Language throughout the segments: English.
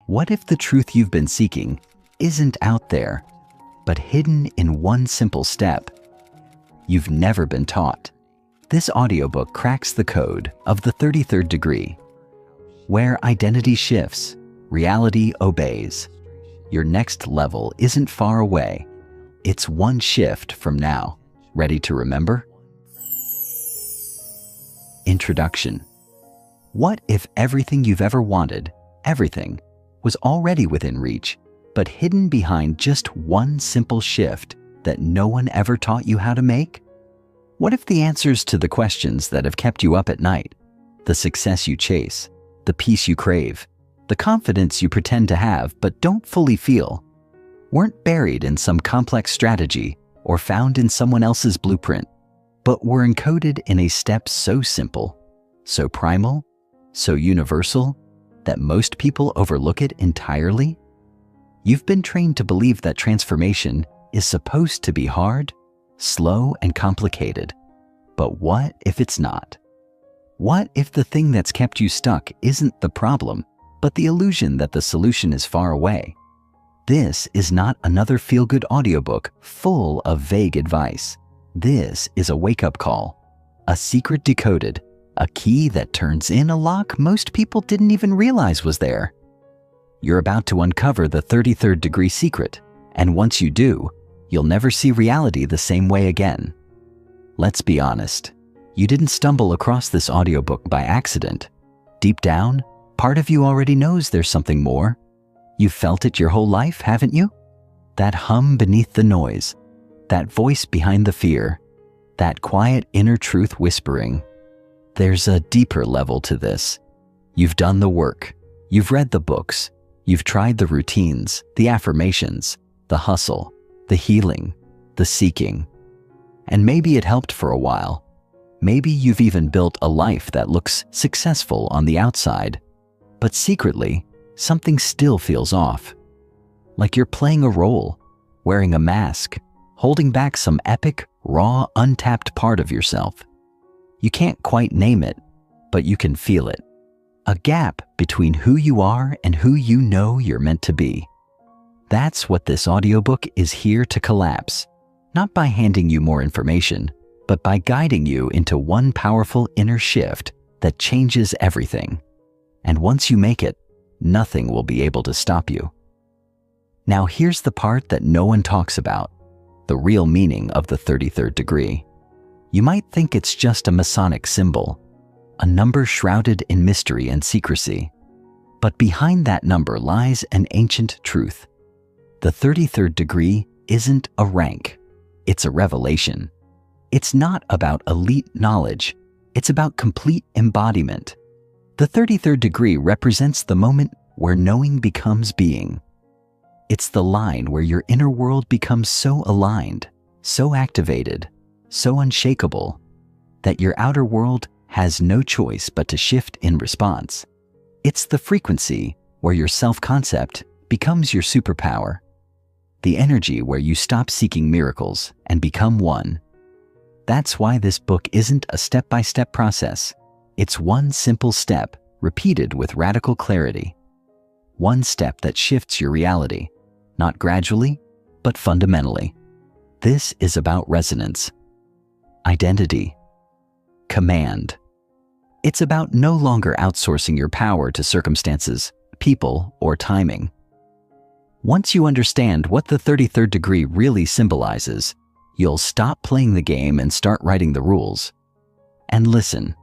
What if the truth you've been seeking isn't out there, but hidden in one simple step you've never been taught? This audiobook cracks the code of the 33rd degree, where identity shifts, reality obeys. Your next level isn't far away. It's one shift from now. Ready to remember? Introduction. What if everything you've ever wanted, everything, was already within reach, but hidden behind just one simple shift that no one ever taught you how to make? What if the answers to the questions that have kept you up at night, the success you chase, the peace you crave, the confidence you pretend to have but don't fully feel, weren't buried in some complex strategy or found in someone else's blueprint, but were encoded in a step so simple, so primal, so universal, that most people overlook it entirely? You've been trained to believe that transformation is supposed to be hard, slow, and complicated. But what if it's not? What if the thing that's kept you stuck isn't the problem, but the illusion that the solution is far away? This is not another feel-good audiobook full of vague advice. This is a wake-up call, a secret decoded, a key that turns in a lock most people didn't even realize was there. You're about to uncover the 33rd degree secret, and once you do, you'll never see reality the same way again. Let's be honest, you didn't stumble across this audiobook by accident. Deep down, part of you already knows there's something more. You've felt it your whole life, haven't you? That hum beneath the noise, that voice behind the fear, that quiet inner truth whispering. There's a deeper level to this. You've done the work. You've read the books. You've tried the routines, the affirmations, the hustle, the healing, the seeking. And maybe it helped for a while. Maybe you've even built a life that looks successful on the outside. But secretly, something still feels off. Like you're playing a role, wearing a mask, holding back some epic, raw, untapped part of yourself. You can't quite name it, but you can feel it. A gap between who you are and who you know you're meant to be. That's what this audiobook is here to collapse, not by handing you more information, but by guiding you into one powerful inner shift that changes everything. And once you make it, nothing will be able to stop you. Now here's the part that no one talks about, the real meaning of the 33rd degree. You might think it's just a Masonic symbol, a number shrouded in mystery and secrecy. But behind that number lies an ancient truth. The 33rd degree isn't a rank, it's a revelation. It's not about elite knowledge, it's about complete embodiment. The 33rd degree represents the moment where knowing becomes being. It's the line where your inner world becomes so aligned, so activated, so unshakable, that your outer world has no choice but to shift in response. It's the frequency where your self-concept becomes your superpower, the energy where you stop seeking miracles and become one. That's why this book isn't a step-by-step process. It's one simple step repeated with radical clarity. One step that shifts your reality, not gradually, but fundamentally. This is about resonance, identity, command. It's about no longer outsourcing your power to circumstances, people, or timing. Once you understand what the 33rd degree really symbolizes, you'll stop playing the game and start writing the rules. And listen,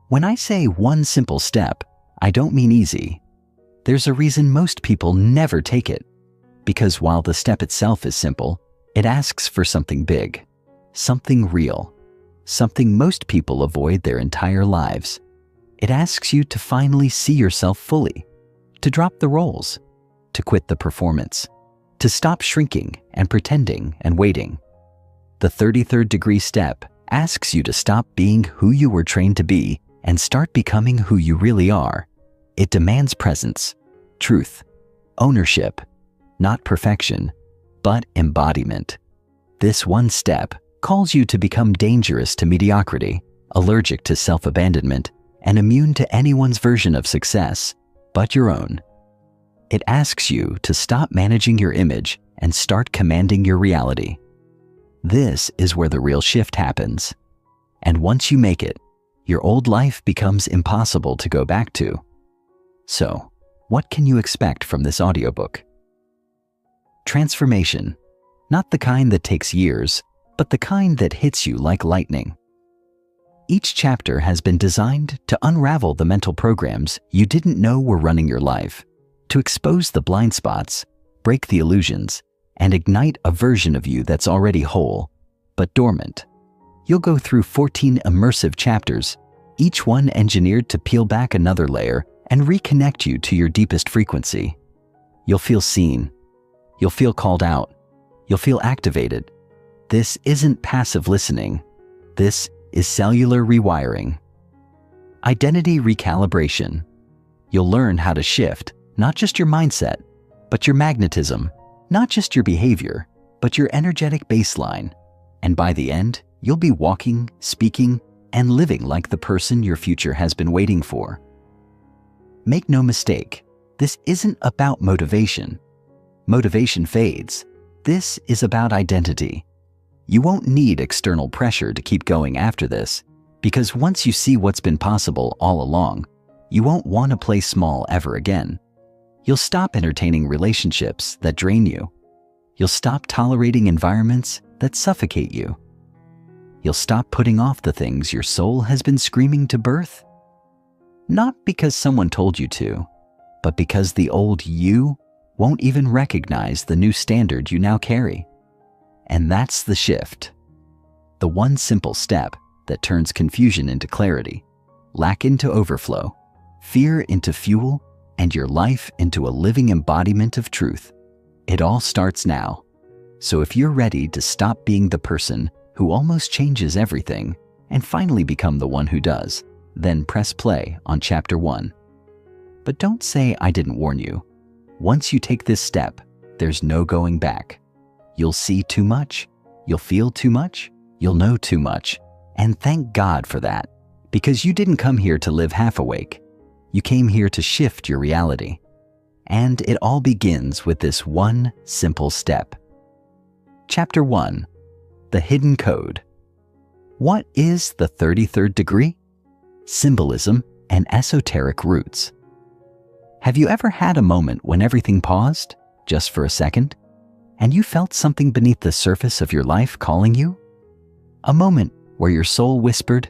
when I say one simple step, I don't mean easy. There's a reason most people never take it. Because while the step itself is simple, it asks for something big, something real, something most people avoid their entire lives. It asks you to finally see yourself fully, to drop the roles, to quit the performance, to stop shrinking and pretending and waiting. The 33rd degree step asks you to stop being who you were trained to be and start becoming who you really are. It demands presence, truth, ownership, not perfection, but embodiment. This one step calls you to become dangerous to mediocrity, allergic to self-abandonment, and immune to anyone's version of success, but your own. It asks you to stop managing your image and start commanding your reality. This is where the real shift happens. And once you make it, your old life becomes impossible to go back to. So, what can you expect from this audiobook? Transformation, not the kind that takes years, but the kind that hits you like lightning. Each chapter has been designed to unravel the mental programs you didn't know were running your life, to expose the blind spots, break the illusions, and ignite a version of you that's already whole, but dormant. You'll go through 14 immersive chapters, each one engineered to peel back another layer and reconnect you to your deepest frequency. You'll feel seen. You'll feel called out. You'll feel activated. This isn't passive listening. This is cellular rewiring. Identity recalibration. You'll learn how to shift not just your mindset, but your magnetism, not just your behavior, but your energetic baseline. And by the end, you'll be walking, speaking, and living like the person your future has been waiting for. Make no mistake, this isn't about motivation. Motivation fades. This is about identity. You won't need external pressure to keep going after this, because once you see what's been possible all along, you won't want to play small ever again. You'll stop entertaining relationships that drain you. You'll stop tolerating environments that suffocate you. You'll stop putting off the things your soul has been screaming to birth. Not because someone told you to, but because the old you won't even recognize the new standard you now carry. And that's the shift. The one simple step that turns confusion into clarity, lack into overflow, fear into fuel, and your life into a living embodiment of truth. It all starts now. So if you're ready to stop being the person who almost changes everything and finally become the one who does, then press play on Chapter 1. But don't say I didn't warn you. Once you take this step, there's no going back. You'll see too much, you'll feel too much, you'll know too much. And thank God for that, because you didn't come here to live half awake. You came here to shift your reality. And it all begins with this one simple step. Chapter 1. The Hidden Code. What is the 33rd degree? Symbolism and esoteric roots. Have you ever had a moment when everything paused, just for a second, and you felt something beneath the surface of your life calling you? A moment where your soul whispered,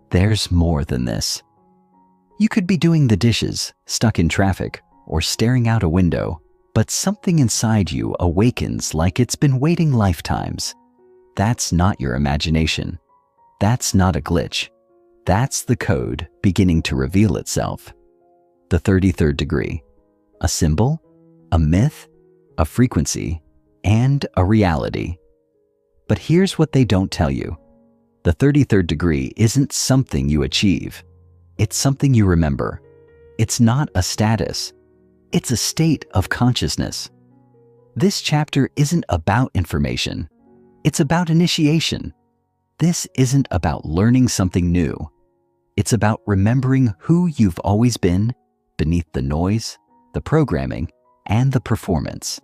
"There's more than this." You could be doing the dishes, stuck in traffic, or staring out a window, but something inside you awakens like it's been waiting lifetimes. That's not your imagination. That's not a glitch. That's the code beginning to reveal itself. The 33rd degree. A symbol, a myth, a frequency, and a reality. But here's what they don't tell you. The 33rd degree isn't something you achieve. It's something you remember. It's not a status. It's a state of consciousness. This chapter isn't about information. It's about initiation. This isn't about learning something new. It's about remembering who you've always been beneath the noise, the programming, and the performance.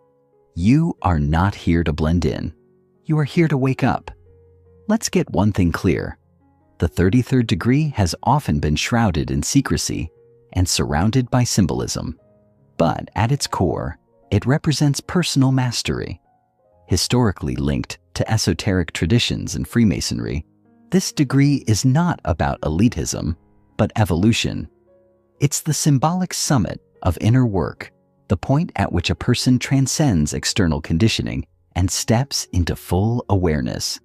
You are not here to blend in. You are here to wake up. Let's get one thing clear. The 33rd degree has often been shrouded in secrecy and surrounded by symbolism. But at its core, it represents personal mastery. Historically linked to esoteric traditions and Freemasonry, this degree is not about elitism, but evolution. It's the symbolic summit of inner work, the point at which a person transcends external conditioning and steps into full awareness.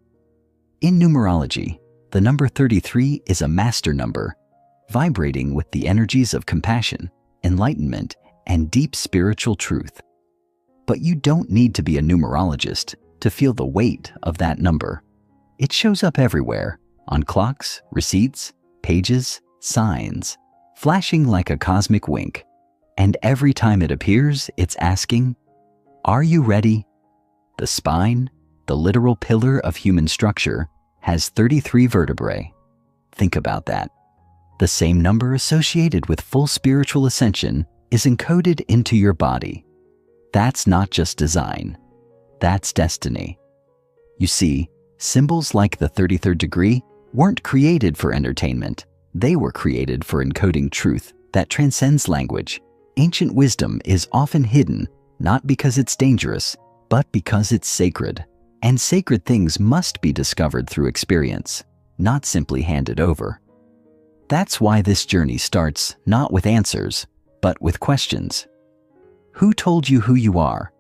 In numerology, the number 33 is a master number, vibrating with the energies of compassion, enlightenment, and deep spiritual truth. But you don't need to be a numerologist to feel the weight of that number. It shows up everywhere, on clocks, receipts, pages, signs, flashing like a cosmic wink. And every time it appears, it's asking, are you ready? The spine, the literal pillar of human structure, has 33 vertebrae. Think about that. The same number associated with full spiritual ascension is encoded into your body. That's not just design. That's destiny. You see, symbols like the 33rd degree weren't created for entertainment. They were created for encoding truth that transcends language. Ancient wisdom is often hidden, not because it's dangerous, but because it's sacred. And sacred things must be discovered through experience, not simply handed over. That's why this journey starts not with answers, but with questions. Who told you who you are?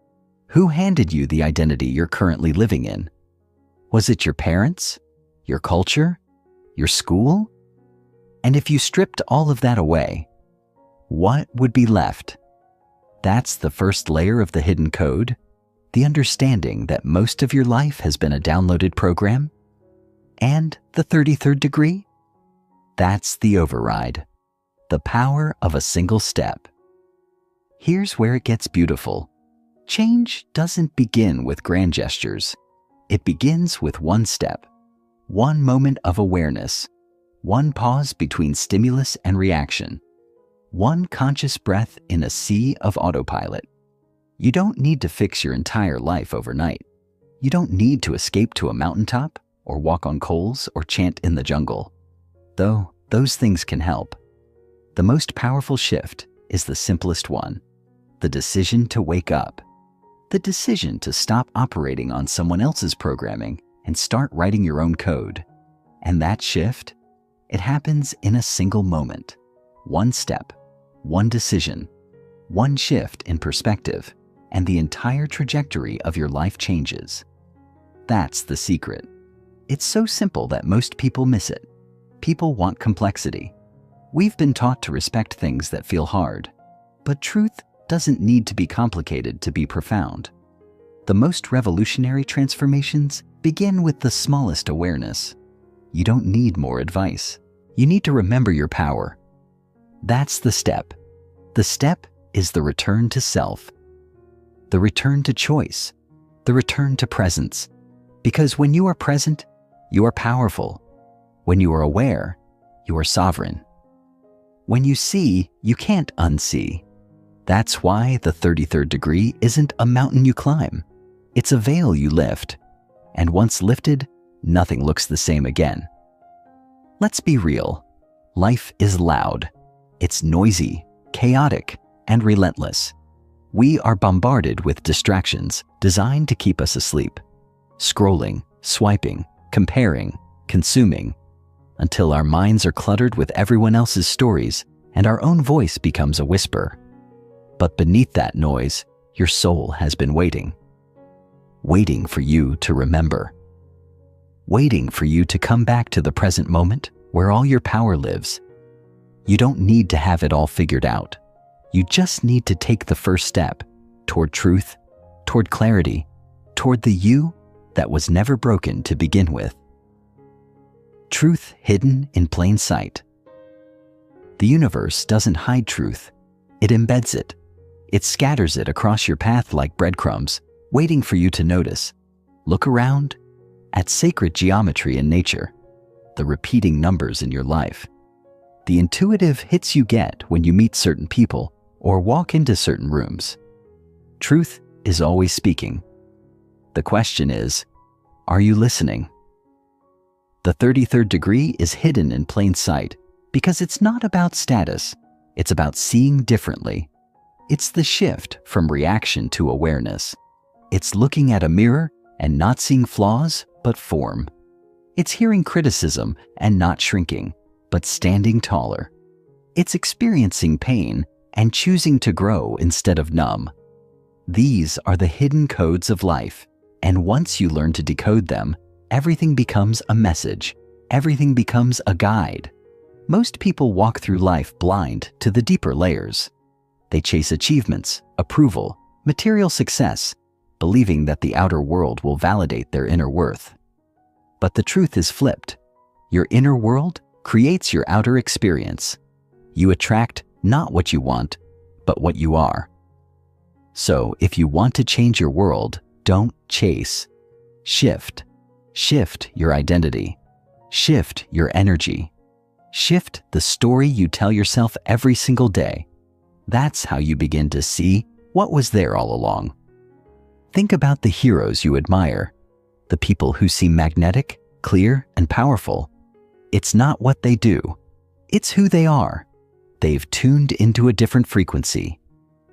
Who handed you the identity you're currently living in? Was it your parents? Your culture? Your school? And if you stripped all of that away, what would be left? That's the first layer of the hidden code, the understanding that most of your life has been a downloaded program. And the 33rd degree? That's the override, the power of a single step. Here's where it gets beautiful. Change doesn't begin with grand gestures. It begins with one step, one moment of awareness, one pause between stimulus and reaction, one conscious breath in a sea of autopilot. You don't need to fix your entire life overnight. You don't need to escape to a mountaintop or walk on coals or chant in the jungle. Though those things can help. The most powerful shift is the simplest one, the decision to wake up. The decision to stop operating on someone else's programming and start writing your own code. And that shift, it happens in a single moment. One step, one decision, one shift in perspective, and the entire trajectory of your life changes. That's the secret. It's so simple that most people miss it. People want complexity. We've been taught to respect things that feel hard, but truth doesn't need to be complicated to be profound. The most revolutionary transformations begin with the smallest awareness. You don't need more advice. You need to remember your power. That's the step. The step is the return to self, the return to choice, the return to presence. Because when you are present, you are powerful. When you are aware, you are sovereign. When you see, you can't unsee. That's why the 33rd degree isn't a mountain you climb. It's a veil you lift. And once lifted, nothing looks the same again. Let's be real. Life is loud. It's noisy, chaotic, and relentless. We are bombarded with distractions designed to keep us asleep. Scrolling, swiping, comparing, consuming, until our minds are cluttered with everyone else's stories and our own voice becomes a whisper. But beneath that noise, your soul has been waiting. Waiting for you to remember. Waiting for you to come back to the present moment where all your power lives. You don't need to have it all figured out. You just need to take the first step toward truth, toward clarity, toward the you that was never broken to begin with. Truth hidden in plain sight. The universe doesn't hide truth. It embeds it. It scatters it across your path like breadcrumbs, waiting for you to notice. Look around at sacred geometry in nature, the repeating numbers in your life, the intuitive hits you get when you meet certain people or walk into certain rooms. Truth is always speaking. The question is, are you listening? The 33rd degree is hidden in plain sight because it's not about status. It's about seeing differently. It's the shift from reaction to awareness. It's looking at a mirror and not seeing flaws, but form. It's hearing criticism and not shrinking, but standing taller. It's experiencing pain and choosing to grow instead of numb. These are the hidden codes of life, and once you learn to decode them, everything becomes a message. Everything becomes a guide. Most people walk through life blind to the deeper layers. They chase achievements, approval, material success, believing that the outer world will validate their inner worth. But the truth is flipped. Your inner world creates your outer experience. You attract not what you want, but what you are. So if you want to change your world, don't chase. Shift. Shift your identity. Shift your energy. Shift the story you tell yourself every single day. That's how you begin to see what was there all along. Think about the heroes you admire, the people who seem magnetic, clear, and powerful. It's not what they do, it's who they are. They've tuned into a different frequency.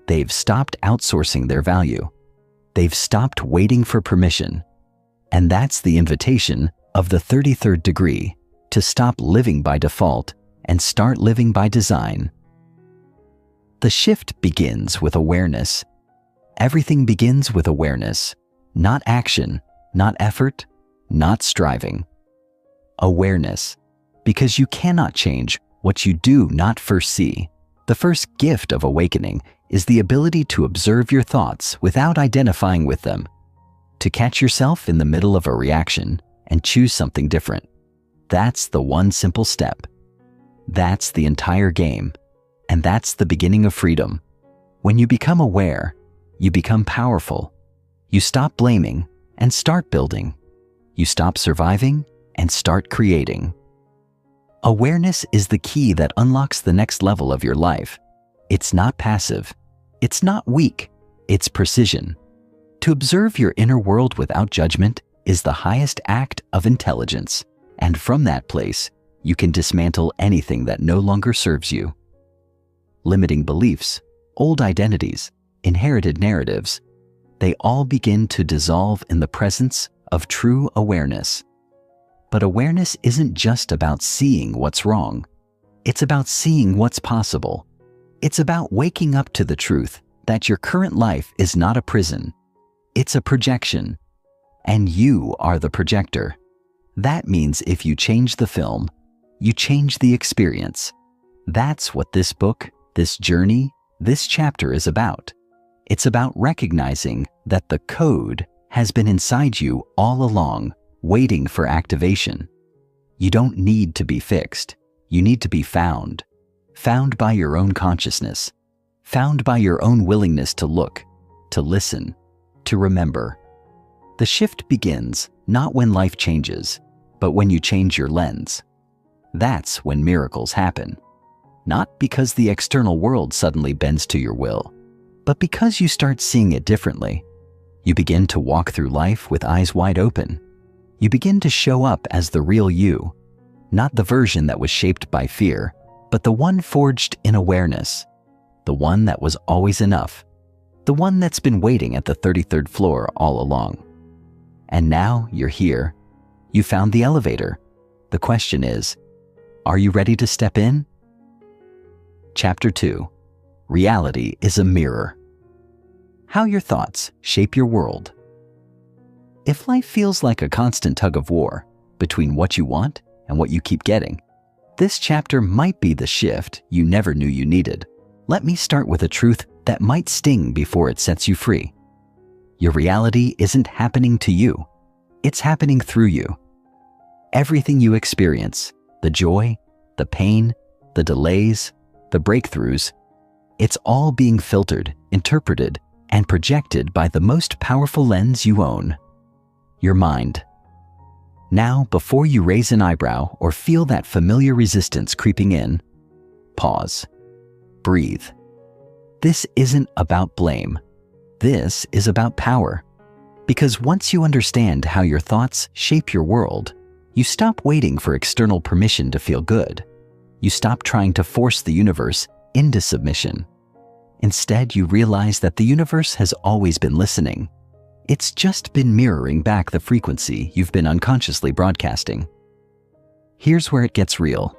They've stopped outsourcing their value. They've stopped waiting for permission. And that's the invitation of the 33rd degree, to stop living by default and start living by design. The shift begins with awareness. Everything begins with awareness, not action, not effort, not striving. Awareness, because you cannot change what you do not first see. The first gift of awakening is the ability to observe your thoughts without identifying with them, to catch yourself in the middle of a reaction and choose something different. That's the one simple step. That's the entire game, and that's the beginning of freedom. When you become aware, you become powerful. You stop blaming and start building. You stop surviving and start creating. Awareness is the key that unlocks the next level of your life. It's not passive. It's not weak. It's precision. To observe your inner world without judgment is the highest act of intelligence. And from that place, you can dismantle anything that no longer serves you. Limiting beliefs, old identities, inherited narratives, they all begin to dissolve in the presence of true awareness. But awareness isn't just about seeing what's wrong. It's about seeing what's possible. It's about waking up to the truth that your current life is not a prison. It's a projection, and you are the projector. That means if you change the film, you change the experience. That's what this book, this journey, this chapter is about. It's about recognizing that the code has been inside you all along, waiting for activation. You don't need to be fixed. You need to be found. Found by your own consciousness. Found by your own willingness to look, to listen, to remember. The shift begins not when life changes, but when you change your lens. That's when miracles happen. Not because the external world suddenly bends to your will, but because you start seeing it differently. You begin to walk through life with eyes wide open. You begin to show up as the real you, not the version that was shaped by fear, but the one forged in awareness, the one that was always enough, the one that's been waiting at the 33rd floor all along. And now you're here. You found the elevator. The question is, are you ready to step in? Chapter 2. Reality is a mirror. How your thoughts shape your world. If life feels like a constant tug of war between what you want and what you keep getting, this chapter might be the shift you never knew you needed. Let me start with a truth that might sting before it sets you free. Your reality isn't happening to you. It's happening through you. Everything you experience, the joy, the pain, the delays, the breakthroughs, it's all being filtered, interpreted, and projected by the most powerful lens you own, your mind. Now, before you raise an eyebrow or feel that familiar resistance creeping in, pause. Breathe. This isn't about blame. This is about power. Because once you understand how your thoughts shape your world, you stop waiting for external permission to feel good. You stop trying to force the universe into submission. Instead, you realize that the universe has always been listening. It's just been mirroring back the frequency you've been unconsciously broadcasting. Here's where it gets real.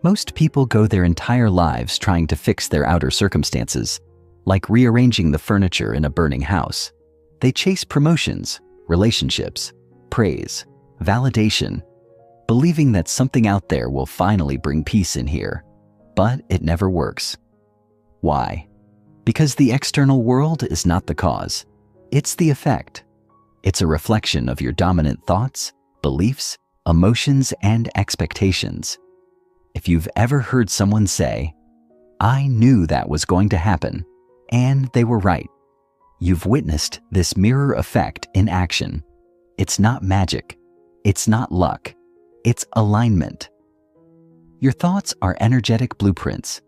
Most people go their entire lives trying to fix their outer circumstances, like rearranging the furniture in a burning house. They chase promotions, relationships, praise, validation, believing that something out there will finally bring peace in here. But it never works. Why? Because the external world is not the cause. It's the effect. It's a reflection of your dominant thoughts, beliefs, emotions, and expectations. If you've ever heard someone say, "I knew that was going to happen," and they were right, you've witnessed this mirror effect in action. It's not magic. It's not luck. It's alignment. Your thoughts are energetic blueprints.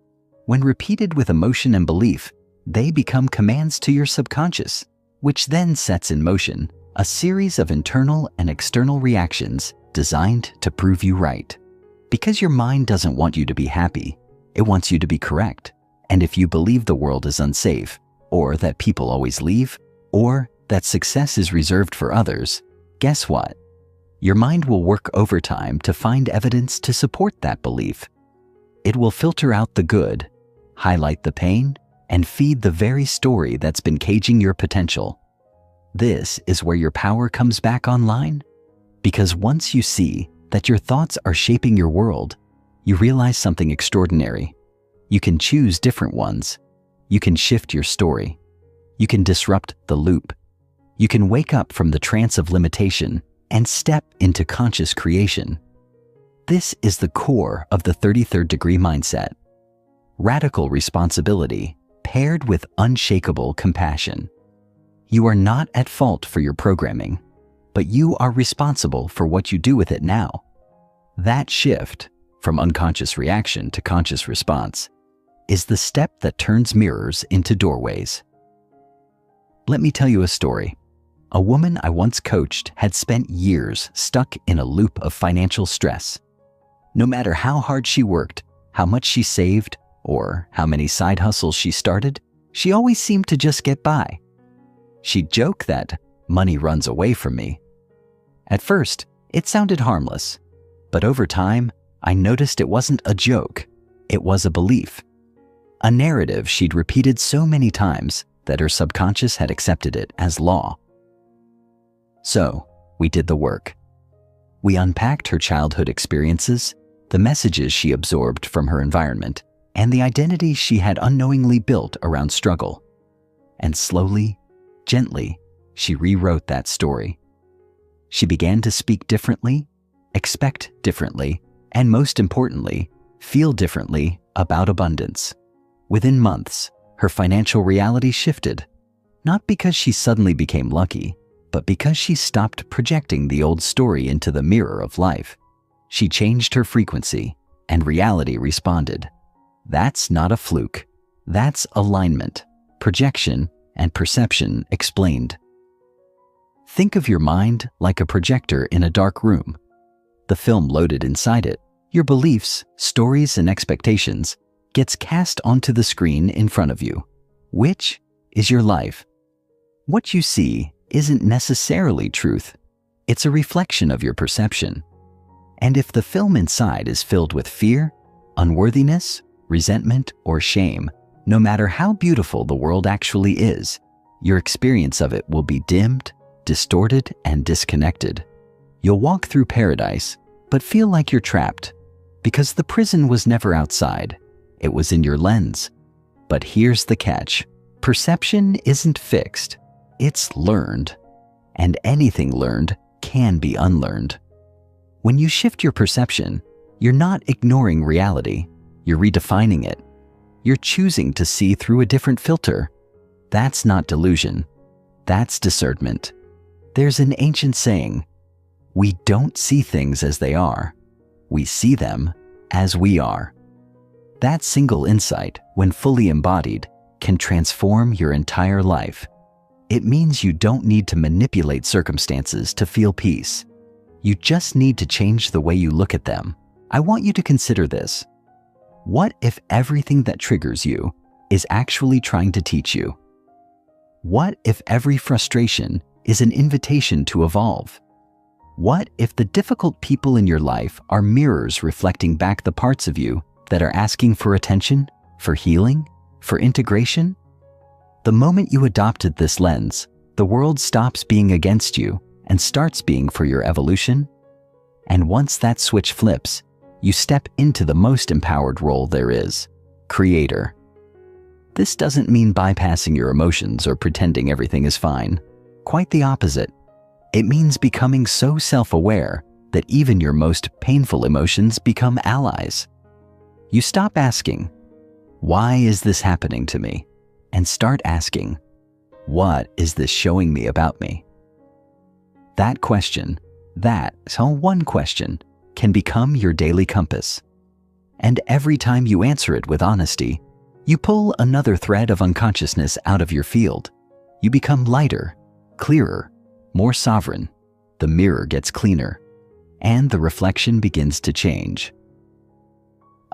When repeated with emotion and belief, they become commands to your subconscious, which then sets in motion a series of internal and external reactions designed to prove you right. Because your mind doesn't want you to be happy, it wants you to be correct. And if you believe the world is unsafe, or that people always leave, or that success is reserved for others, guess what? Your mind will work overtime to find evidence to support that belief. It will filter out the good, highlight the pain, and feed the very story that's been caging your potential. This is where your power comes back online. Because once you see that your thoughts are shaping your world, you realize something extraordinary. You can choose different ones. You can shift your story. You can disrupt the loop. You can wake up from the trance of limitation and step into conscious creation. This is the core of the 33rd degree mindset. Radical responsibility paired with unshakable compassion. You are not at fault for your programming, but you are responsible for what you do with it now. That shift from unconscious reaction to conscious response is the step that turns mirrors into doorways. Let me tell you a story. A woman I once coached had spent years stuck in a loop of financial stress. No matter how hard she worked, how much she saved, or how many side hustles she started, she always seemed to just get by. She'd joke that money runs away from me. At first, it sounded harmless, but over time, I noticed it wasn't a joke, it was a belief. A narrative she'd repeated so many times that her subconscious had accepted it as law. So, we did the work. We unpacked her childhood experiences, the messages she absorbed from her environment, and the identity she had unknowingly built around struggle. And slowly, gently, she rewrote that story. She began to speak differently, expect differently, and most importantly, feel differently about abundance. Within months, her financial reality shifted, not because she suddenly became lucky, but because she stopped projecting the old story into the mirror of life. She changed her frequency, and reality responded. That's not a fluke. That's alignment, projection, and perception explained. Think of your mind like a projector in a dark room. The film loaded inside it, your beliefs, stories, and expectations, gets cast onto the screen in front of you. Which is your life? What you see isn't necessarily truth. It's a reflection of your perception. And if the film inside is filled with fear, unworthiness, resentment, or shame, no matter how beautiful the world actually is, your experience of it will be dimmed, distorted, and disconnected. You'll walk through paradise, but feel like you're trapped, because the prison was never outside. It was in your lens. But here's the catch. Perception isn't fixed. It's learned. And anything learned can be unlearned. When you shift your perception, you're not ignoring reality. You're redefining it. You're choosing to see through a different filter. That's not delusion. That's discernment. There's an ancient saying, we don't see things as they are. We see them as we are. That single insight, when fully embodied, can transform your entire life. It means you don't need to manipulate circumstances to feel peace. You just need to change the way you look at them. I want you to consider this. What if everything that triggers you is actually trying to teach you? What if every frustration is an invitation to evolve? What if the difficult people in your life are mirrors reflecting back the parts of you that are asking for attention, for healing, for integration? The moment you adopted this lens, the world stops being against you and starts being for your evolution. And once that switch flips, you step into the most empowered role there is, creator. This doesn't mean bypassing your emotions or pretending everything is fine. Quite the opposite. It means becoming so self-aware that even your most painful emotions become allies. You stop asking, why is this happening to me? And start asking, what is this showing me about me? That question, one question, can become your daily compass. And every time you answer it with honesty, You pull another thread of unconsciousness out of your field. You become lighter, clearer, more sovereign. The mirror gets cleaner, and the reflection begins to change.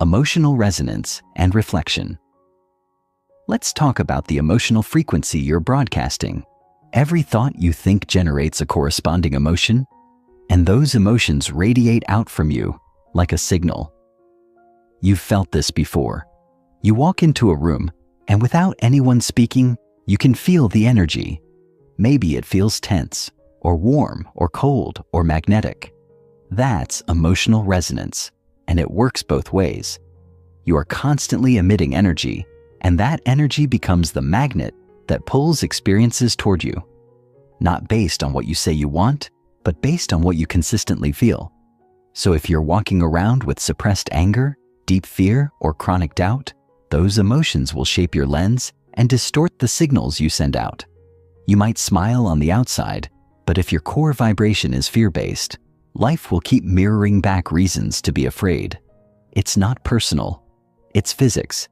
Emotional resonance and reflection. Let's talk about the emotional frequency you're broadcasting. Every thought you think generates a corresponding emotion, and those emotions radiate out from you like a signal. You've felt this before. You walk into a room, and without anyone speaking, you can feel the energy. Maybe it feels tense, or warm, or cold, or magnetic. That's emotional resonance, and it works both ways. You are constantly emitting energy, and that energy becomes the magnet that pulls experiences toward you. Not based on what you say you want, but based on what you consistently feel. So if you're walking around with suppressed anger, deep fear, or chronic doubt, those emotions will shape your lens and distort the signals you send out. You might smile on the outside, but if your core vibration is fear-based, life will keep mirroring back reasons to be afraid. It's not personal. It's physics.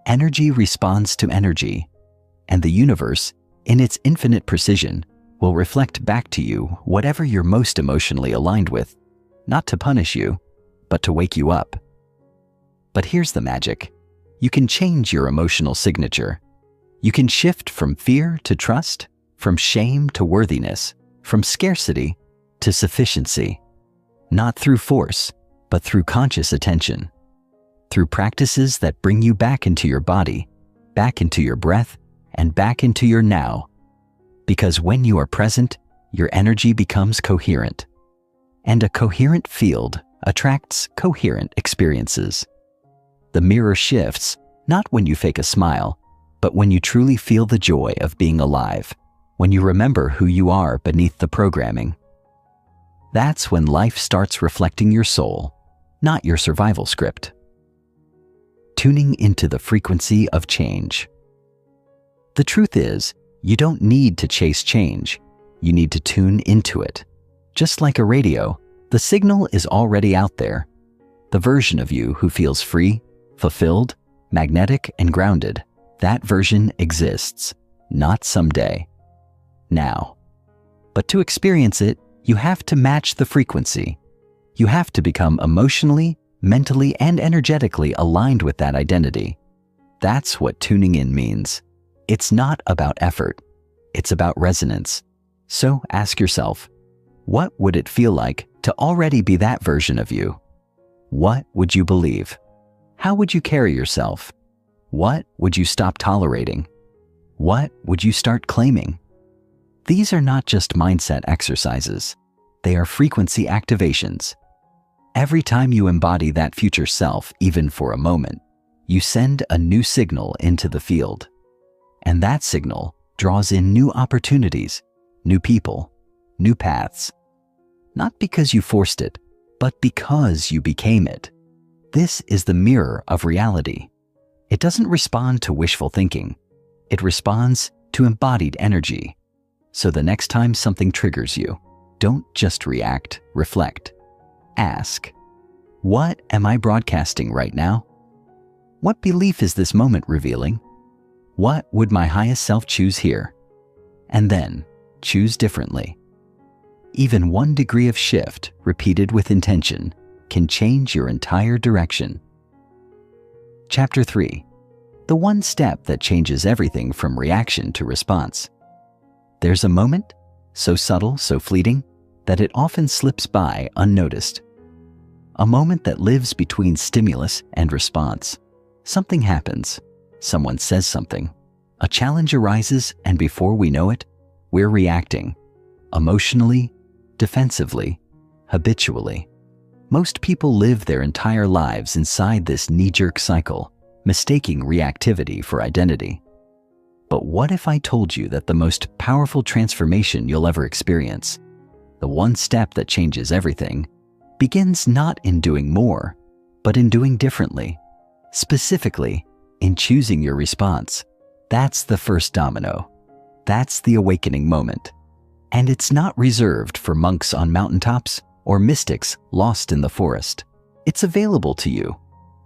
Energy responds to energy, and the universe, in its infinite precision, will reflect back to you whatever you're most emotionally aligned with, not to punish you, but to wake you up. But here's the magic. You can change your emotional signature. You can shift from fear to trust, from shame to worthiness, from scarcity to sufficiency. Not through force, but through conscious attention. Through practices that bring you back into your body, back into your breath, and back into your now. Because when you are present, your energy becomes coherent. And a coherent field attracts coherent experiences. The mirror shifts, not when you fake a smile, but when you truly feel the joy of being alive, when you remember who you are beneath the programming. That's when life starts reflecting your soul, not your survival script. Tuning into the frequency of change. The truth is, you don't need to chase change. You need to tune into it. Just like a radio, the signal is already out there. The version of you who feels free, fulfilled, magnetic, and grounded, that version exists, not someday. Now. But to experience it, you have to match the frequency. You have to become emotionally, mentally, and energetically aligned with that identity. That's what tuning in means. It's not about effort. It's about resonance. So ask yourself, what would it feel like to already be that version of you? What would you believe? How would you carry yourself? What would you stop tolerating? What would you start claiming? These are not just mindset exercises. They are frequency activations. Every time you embody that future self, even for a moment, you send a new signal into the field. And that signal draws in new opportunities, new people, new paths. Not because you forced it, but because you became it. This is the mirror of reality. It doesn't respond to wishful thinking. It responds to embodied energy. So the next time something triggers you, don't just react, reflect. Ask, what am I broadcasting right now? What belief is this moment revealing? What would my highest self choose here? And then, choose differently. Even 1 degree of shift, repeated with intention, can change your entire direction. Chapter 3. The one step that changes everything from reaction to response. There's a moment, so subtle, so fleeting, that it often slips by unnoticed. A moment that lives between stimulus and response. Something happens. Someone says something. A challenge arises, and before we know it, we're reacting. Emotionally, defensively, habitually. Most people live their entire lives inside this knee-jerk cycle, mistaking reactivity for identity. But what if I told you that the most powerful transformation you'll ever experience, the one step that changes everything, begins not in doing more, but in doing differently, specifically in choosing your response? That's the first domino. That's the awakening moment. And it's not reserved for monks on mountaintops or mystics lost in the forest. It's available to you.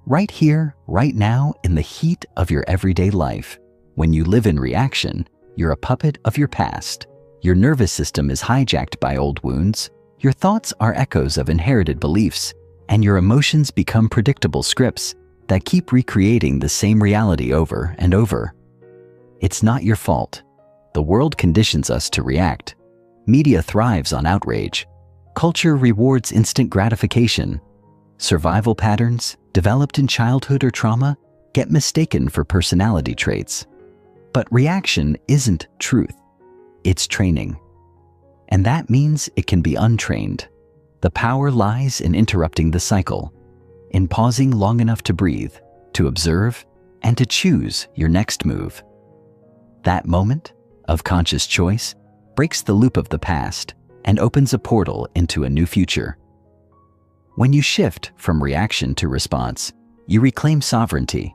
Right here, right now, in the heat of your everyday life. When you live in reaction, you're a puppet of your past. Your nervous system is hijacked by old wounds. Your thoughts are echoes of inherited beliefs, and your emotions become predictable scripts that keep recreating the same reality over and over. It's not your fault. The world conditions us to react. Media thrives on outrage. Culture rewards instant gratification. Survival patterns, developed in childhood or trauma, get mistaken for personality traits. But reaction isn't truth. It's training. And that means it can be untrained. The power lies in interrupting the cycle, in pausing long enough to breathe, to observe, and to choose your next move. That moment of conscious choice breaks the loop of the past and opens a portal into a new future. When you shift from reaction to response, you reclaim sovereignty.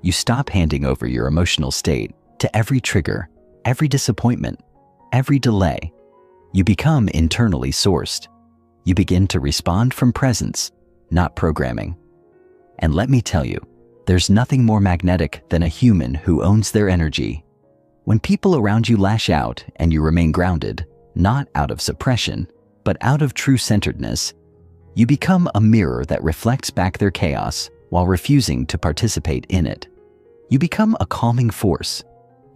You stop handing over your emotional state to every trigger, every disappointment, every delay. You become internally sourced. You begin to respond from presence, not programming. And let me tell you, there's nothing more magnetic than a human who owns their energy. When people around you lash out and you remain grounded, not out of suppression, but out of true centeredness, you become a mirror that reflects back their chaos while refusing to participate in it. You become a calming force.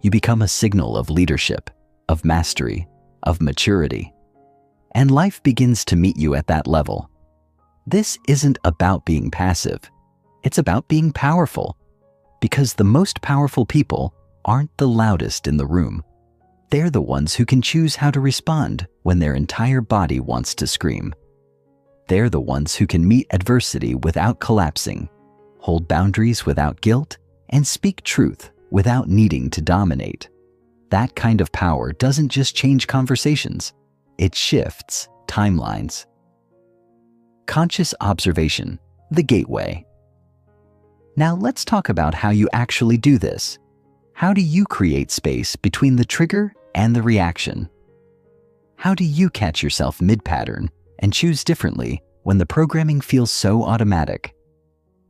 You become a signal of leadership, of mastery, of maturity. And life begins to meet you at that level. This isn't about being passive. It's about being powerful. Because the most powerful people aren't the loudest in the room. They're the ones who can choose how to respond when their entire body wants to scream. They're the ones who can meet adversity without collapsing, hold boundaries without guilt, and speak truth without needing to dominate. That kind of power doesn't just change conversations, it shifts timelines. Conscious observation, the gateway. Now let's talk about how you actually do this. How do you create space between the trigger and the reaction? How do you catch yourself mid-pattern and choose differently when the programming feels so automatic?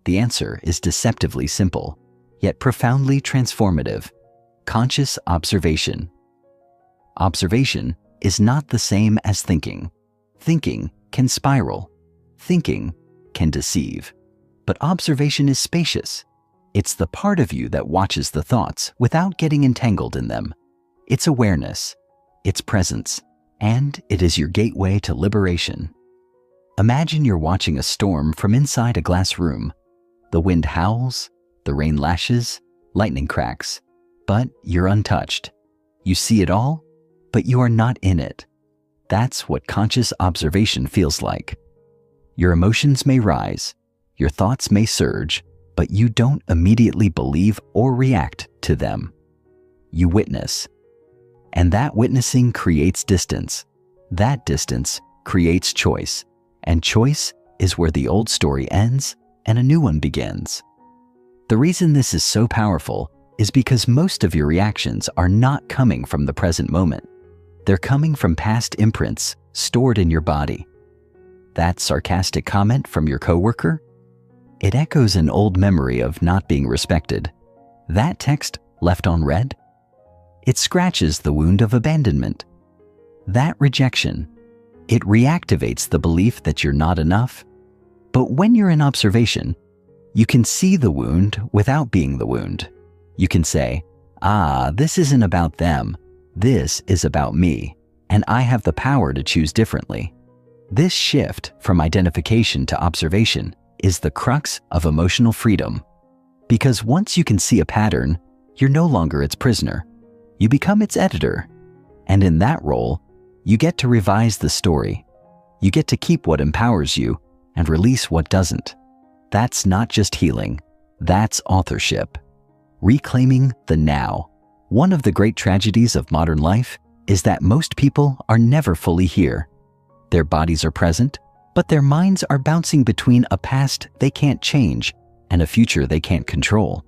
The answer is deceptively simple, yet profoundly transformative. Conscious observation. Observation is not the same as thinking. Thinking can spiral. Thinking can deceive. But observation is spacious. It's the part of you that watches the thoughts without getting entangled in them. It's awareness, it's presence, and it is your gateway to liberation. Imagine you're watching a storm from inside a glass room. The wind howls, the rain lashes, lightning cracks, but you're untouched. You see it all, but you are not in it. That's what conscious observation feels like. Your emotions may rise, your thoughts may surge, but you don't immediately believe or react to them. You witness. And that witnessing creates distance. That distance creates choice. And choice is where the old story ends and a new one begins. The reason this is so powerful is because most of your reactions are not coming from the present moment. They're coming from past imprints stored in your body. That sarcastic comment from your coworker? It echoes an old memory of not being respected. That text left unread? It scratches the wound of abandonment. That rejection, it reactivates the belief that you're not enough. But when you're in observation, you can see the wound without being the wound. You can say, this isn't about them. This is about me, and I have the power to choose differently. This shift from identification to observation is the crux of emotional freedom. Because once you can see a pattern, you're no longer its prisoner. You become its editor. And in that role, you get to revise the story. You get to keep what empowers you and release what doesn't. That's not just healing. That's authorship. Reclaiming the now. One of the great tragedies of modern life is that most people are never fully here. Their bodies are present, but their minds are bouncing between a past they can't change and a future they can't control.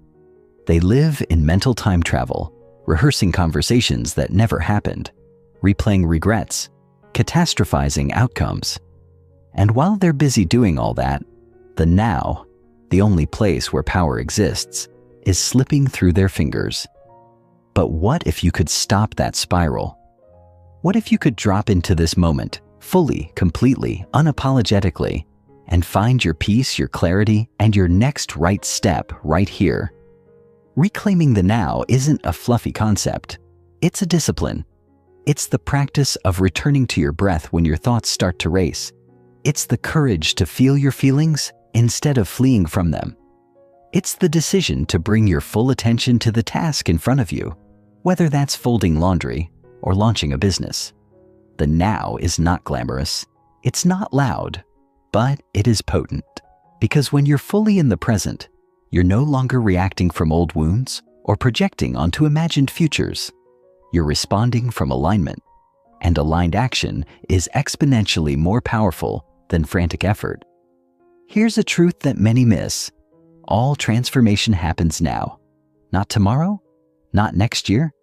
They live in mental time travel, rehearsing conversations that never happened, replaying regrets, catastrophizing outcomes. And while they're busy doing all that, the now, The only place where power exists is slipping through their fingers. But what if you could stop that spiral? What if you could drop into this moment, fully, completely, unapologetically, and find your peace, your clarity, and your next right step right here? Reclaiming the now isn't a fluffy concept. It's a discipline. It's the practice of returning to your breath when your thoughts start to race. It's the courage to feel your feelings instead of fleeing from them. It's the decision to bring your full attention to the task in front of you, whether that's folding laundry or launching a business. The now is not glamorous. It's not loud, but it is potent. Because when you're fully in the present, you're no longer reacting from old wounds or projecting onto imagined futures. You're responding from alignment, and aligned action is exponentially more powerful than frantic effort. Here's a truth that many miss. All transformation happens now. Not tomorrow, not next year,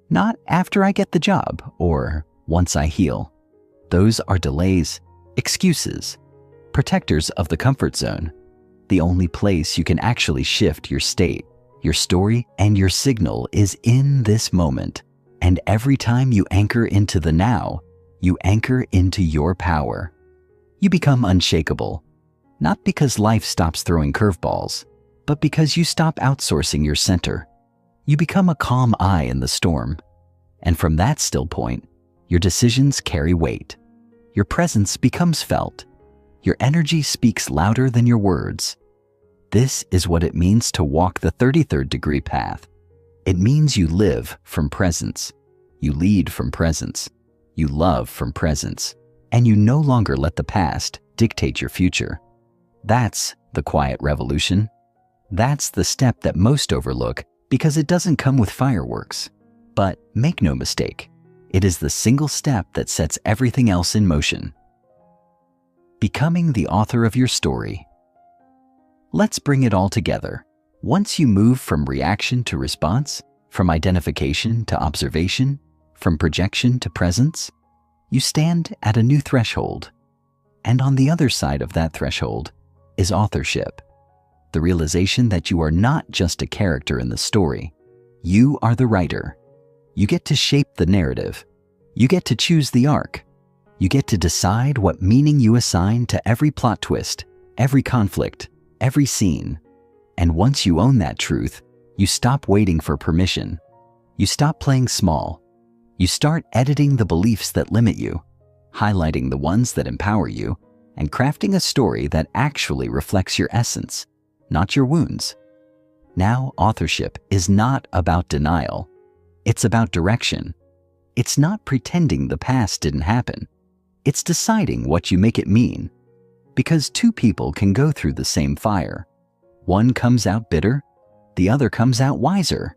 not after I get the job or once I heal. Those are delays, excuses, protectors of the comfort zone. The only place you can actually shift your state, your story, and your signal is in this moment. And every time you anchor into the now, you anchor into your power. You become unshakable, not because life stops throwing curveballs, but because you stop outsourcing your center. You become a calm eye in the storm. And from that still point, your decisions carry weight. Your presence becomes felt. Your energy speaks louder than your words. This is what it means to walk the 33rd degree path. It means you live from presence. You lead from presence. You love from presence. And you no longer let the past dictate your future. That's the quiet revolution. That's the step that most overlook because it doesn't come with fireworks. But make no mistake, it is the single step that sets everything else in motion. Becoming the author of your story. Let's bring it all together. Once you move from reaction to response, from identification to observation, from projection to presence, you stand at a new threshold. And on the other side of that threshold is authorship. The realization that you are not just a character in the story. You are the writer. You get to shape the narrative. You get to choose the arc. You get to decide what meaning you assign to every plot twist, every conflict, every scene. And once you own that truth, you stop waiting for permission. You stop playing small. You start editing the beliefs that limit you, highlighting the ones that empower you, and crafting a story that actually reflects your essence, not your wounds. Now, authorship is not about denial. It's about direction. It's not pretending the past didn't happen. It's deciding what you make it mean. Because two people can go through the same fire. One comes out bitter, the other comes out wiser.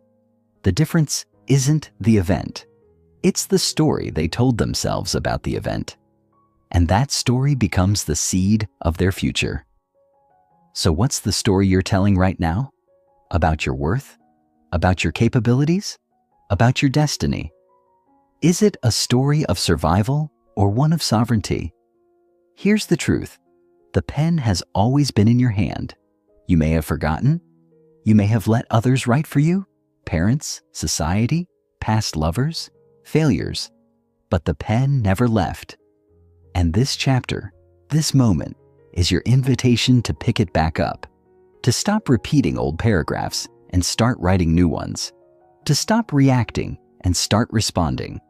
The difference isn't the event. It's the story they told themselves about the event. And that story becomes the seed of their future. So what's the story you're telling right now? About your worth? About your capabilities? About your destiny? Is it a story of survival or one of sovereignty? Here's the truth. The pen has always been in your hand. You may have forgotten. You may have let others write for you, parents, society, past lovers, failures, but the pen never left. And this chapter, this moment, is your invitation to pick it back up, to stop repeating old paragraphs and start writing new ones, to stop reacting and start responding,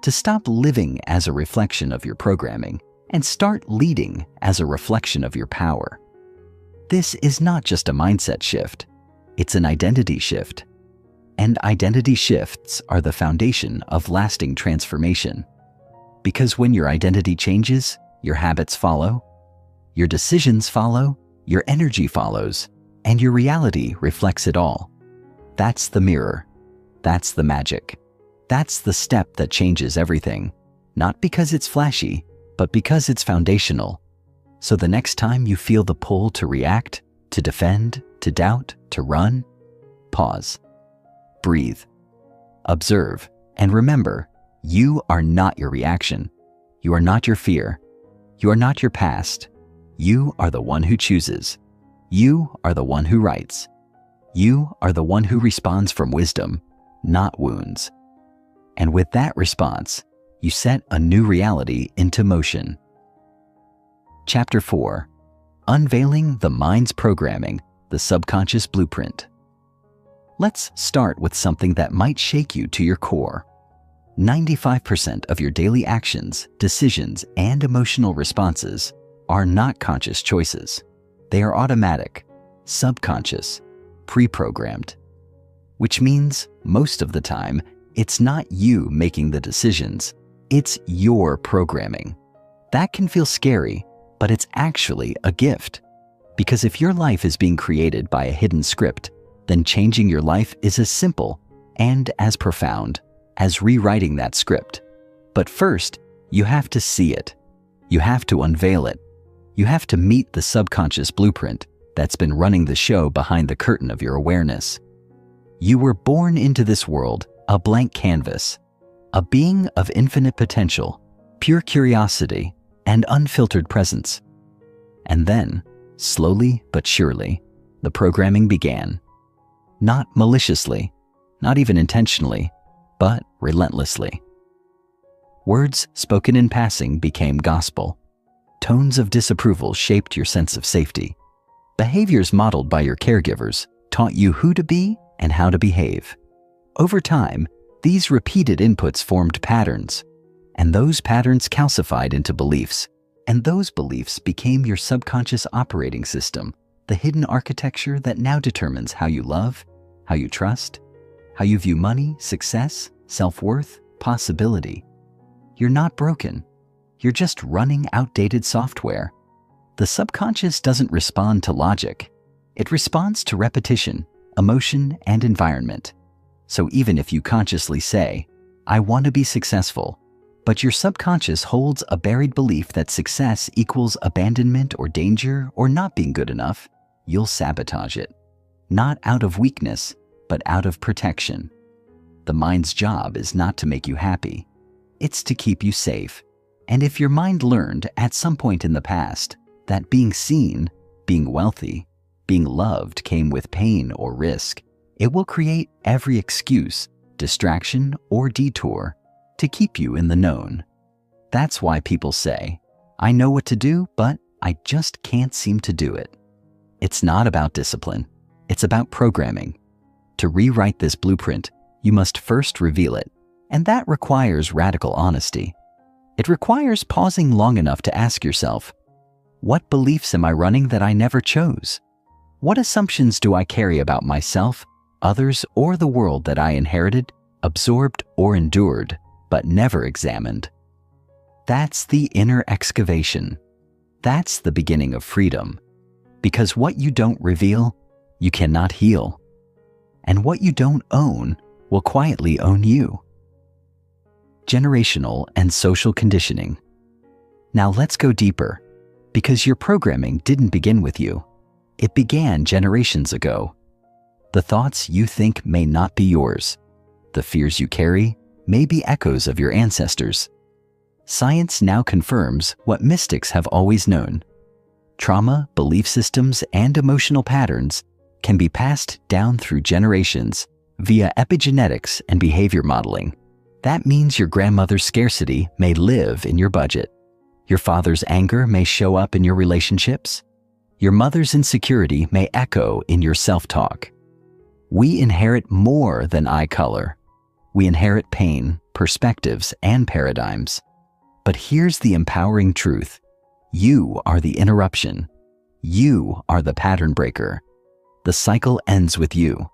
to stop living as a reflection of your programming and start leading as a reflection of your power. This is not just a mindset shift, it's an identity shift. And identity shifts are the foundation of lasting transformation. Because when your identity changes, your habits follow, your decisions follow, your energy follows, and your reality reflects it all. That's the mirror. That's the magic. That's the step that changes everything. Not because it's flashy, but because it's foundational. So the next time you feel the pull to react, to defend, to doubt, to run, pause. Breathe, observe, and remember, you are not your reaction. You are not your fear. You are not your past. You are the one who chooses. You are the one who writes. You are the one who responds from wisdom, not wounds. And with that response, you set a new reality into motion. Chapter 4. Unveiling the mind's programming, the subconscious blueprint. Let's start with something that might shake you to your core. 95% of your daily actions, decisions, and emotional responses are not conscious choices. They are automatic, subconscious, pre-programmed. Which means, most of the time, it's not you making the decisions, it's your programming. That can feel scary, but it's actually a gift. Because if your life is being created by a hidden script, then changing your life is as simple and as profound as rewriting that script. But first, you have to see it. You have to unveil it. You have to meet the subconscious blueprint that's been running the show behind the curtain of your awareness. You were born into this world a blank canvas, a being of infinite potential, pure curiosity, and unfiltered presence. And then, slowly but surely, the programming began. Not maliciously, not even intentionally, but relentlessly. Words spoken in passing became gospel. Tones of disapproval shaped your sense of safety. Behaviors modeled by your caregivers taught you who to be and how to behave. Over time, these repeated inputs formed patterns, and those patterns calcified into beliefs, and those beliefs became your subconscious operating system, the hidden architecture that now determines how you love, how you trust, how you view money, success, self-worth, possibility. You're not broken. You're just running outdated software. The subconscious doesn't respond to logic. It responds to repetition, emotion, and environment. So even if you consciously say, "I want to be successful," but your subconscious holds a buried belief that success equals abandonment or danger or not being good enough, you'll sabotage it. Not out of weakness, but out of protection. The mind's job is not to make you happy. It's to keep you safe. And if your mind learned at some point in the past that being seen, being wealthy, being loved came with pain or risk, it will create every excuse, distraction, or detour to keep you in the known. That's why people say, "I know what to do, but I just can't seem to do it." It's not about discipline. It's about programming. To rewrite this blueprint, you must first reveal it, and that requires radical honesty. It requires pausing long enough to ask yourself, what beliefs am I running that I never chose? What assumptions do I carry about myself, others, or the world that I inherited, absorbed, or endured, but never examined? That's the inner excavation. That's the beginning of freedom. Because what you don't reveal, you cannot heal. And what you don't own will quietly own you. Generational and social conditioning. Now let's go deeper, because your programming didn't begin with you. It began generations ago. The thoughts you think may not be yours. The fears you carry may be echoes of your ancestors. Science now confirms what mystics have always known. Trauma, belief systems, and emotional patterns can be passed down through generations via epigenetics and behavior modeling. That means your grandmother's scarcity may live in your budget. Your father's anger may show up in your relationships. Your mother's insecurity may echo in your self-talk. We inherit more than eye color. We inherit pain, perspectives, and paradigms. But here's the empowering truth. You are the interruption. You are the pattern breaker. The cycle ends with you.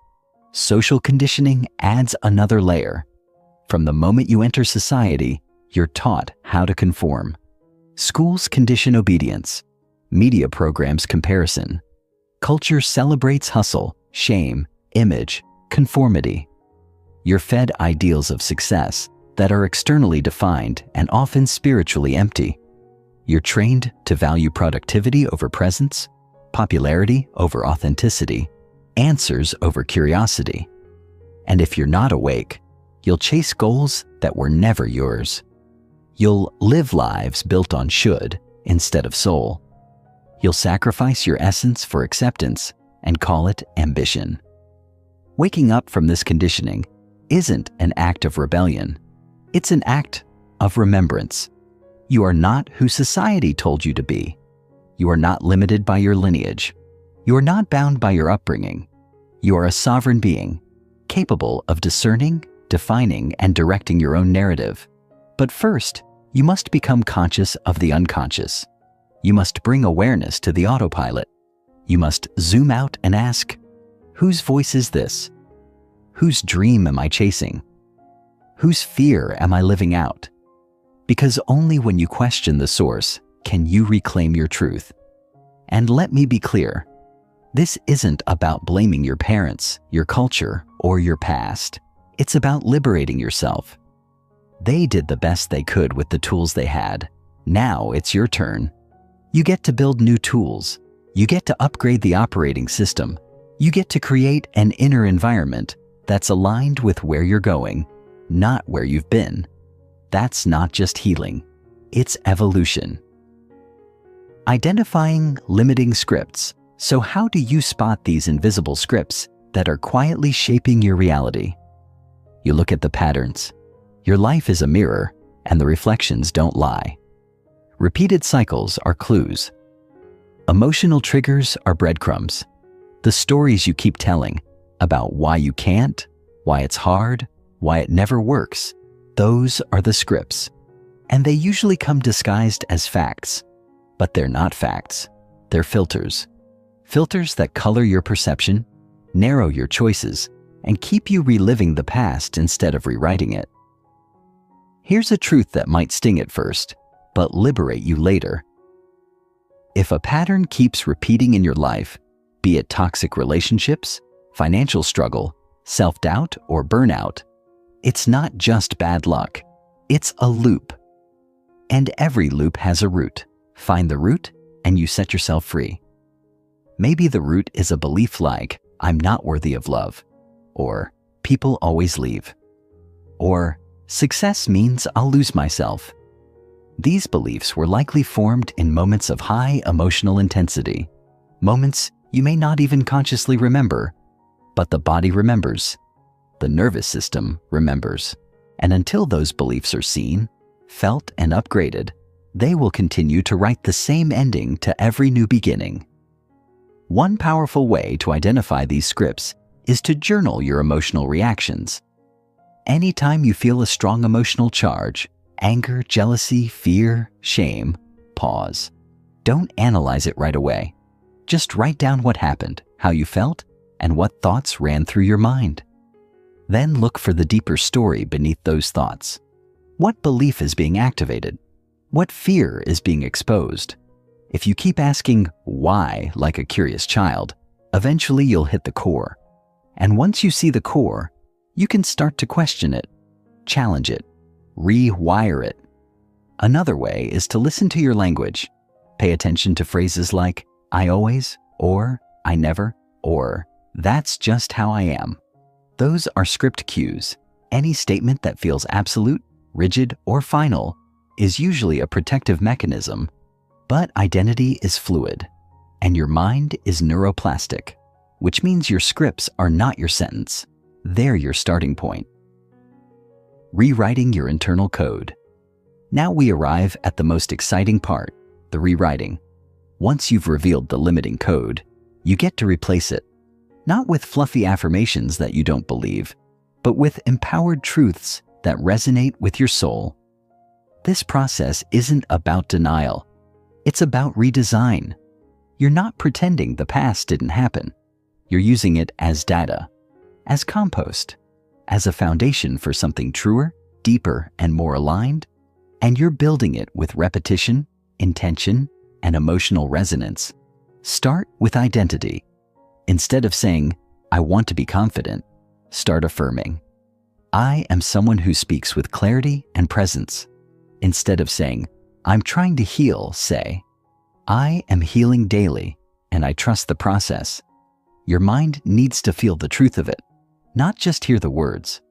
Social conditioning adds another layer. From the moment you enter society, you're taught how to conform. Schools condition obedience. Media programs comparison. Culture celebrates hustle, shame, image, conformity. You're fed ideals of success that are externally defined and often spiritually empty. You're trained to value productivity over presence, popularity over authenticity, answers over curiosity. And if you're not awake, you'll chase goals that were never yours. You'll live lives built on should instead of soul. You'll sacrifice your essence for acceptance and call it ambition. Waking up from this conditioning isn't an act of rebellion. It's an act of remembrance. You are not who society told you to be. You are not limited by your lineage. You are not bound by your upbringing. You are a sovereign being, capable of discerning, defining, and directing your own narrative. But first, you must become conscious of the unconscious. You must bring awareness to the autopilot. You must zoom out and ask, whose voice is this? Whose dream am I chasing? Whose fear am I living out? Because only when you question the source can you reclaim your truth. And let me be clear, this isn't about blaming your parents, your culture, or your past. It's about liberating yourself. They did the best they could with the tools they had. Now it's your turn. You get to build new tools. You get to upgrade the operating system. You get to create an inner environment that's aligned with where you're going, not where you've been. That's not just healing, it's evolution. Identifying limiting scripts. So how do you spot these invisible scripts that are quietly shaping your reality? You look at the patterns. Your life is a mirror, and the reflections don't lie. Repeated cycles are clues. Emotional triggers are breadcrumbs. The stories you keep telling about why you can't, why it's hard, why it never works, those are the scripts. And they usually come disguised as facts. But they're not facts. They're filters. Filters that color your perception, narrow your choices, and keep you reliving the past instead of rewriting it. Here's a truth that might sting at first, but liberate you later. If a pattern keeps repeating in your life, be it toxic relationships, financial struggle, self-doubt, or burnout, it's not just bad luck. It's a loop. And every loop has a root. Find the root, and you set yourself free. Maybe the root is a belief like, I'm not worthy of love, or people always leave, or success means I'll lose myself. These beliefs were likely formed in moments of high emotional intensity, moments you may not even consciously remember, but the body remembers, the nervous system remembers, and until those beliefs are seen, felt, and upgraded, they will continue to write the same ending to every new beginning. One powerful way to identify these scripts is to journal your emotional reactions. Anytime you feel a strong emotional charge, anger, jealousy, fear, shame, pause. Don't analyze it right away. Just write down what happened, how you felt, and what thoughts ran through your mind. Then look for the deeper story beneath those thoughts. What belief is being activated? What fear is being exposed? If you keep asking why like a curious child, eventually you'll hit the core. And once you see the core, you can start to question it, challenge it, rewire it. Another way is to listen to your language. Pay attention to phrases like, I always, or I never, or that's just how I am. Those are script cues. Any statement that feels absolute, rigid, or final is usually a protective mechanism. But identity is fluid, and your mind is neuroplastic, which means your scripts are not your sentence. They're your starting point. Rewriting your internal code. Now we arrive at the most exciting part, the rewriting. Once you've revealed the limiting code, you get to replace it, not with fluffy affirmations that you don't believe, but with empowered truths that resonate with your soul. This process isn't about denial. It's about redesign. You're not pretending the past didn't happen. You're using it as data, as compost, as a foundation for something truer, deeper, and more aligned, and you're building it with repetition, intention, and emotional resonance. Start with identity. Instead of saying, I want to be confident, start affirming, I am someone who speaks with clarity and presence. Instead of saying, I'm trying to heal, say, I am healing daily, and I trust the process. Your mind needs to feel the truth of it, not just hear the words.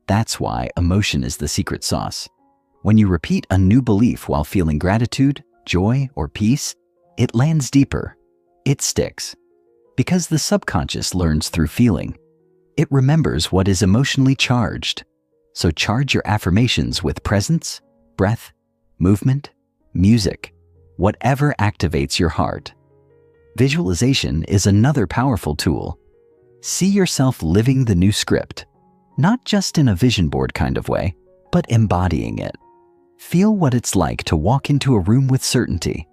That's why emotion is the secret sauce. When you repeat a new belief while feeling gratitude, joy, or peace, it lands deeper. It sticks. Because the subconscious learns through feeling. It remembers what is emotionally charged. So charge your affirmations with presence, breath, movement, music, whatever activates your heart. Visualization is another powerful tool. See yourself living the new script, not just in a vision board kind of way, but embodying it. Feel what it's like to walk into a room with certainty,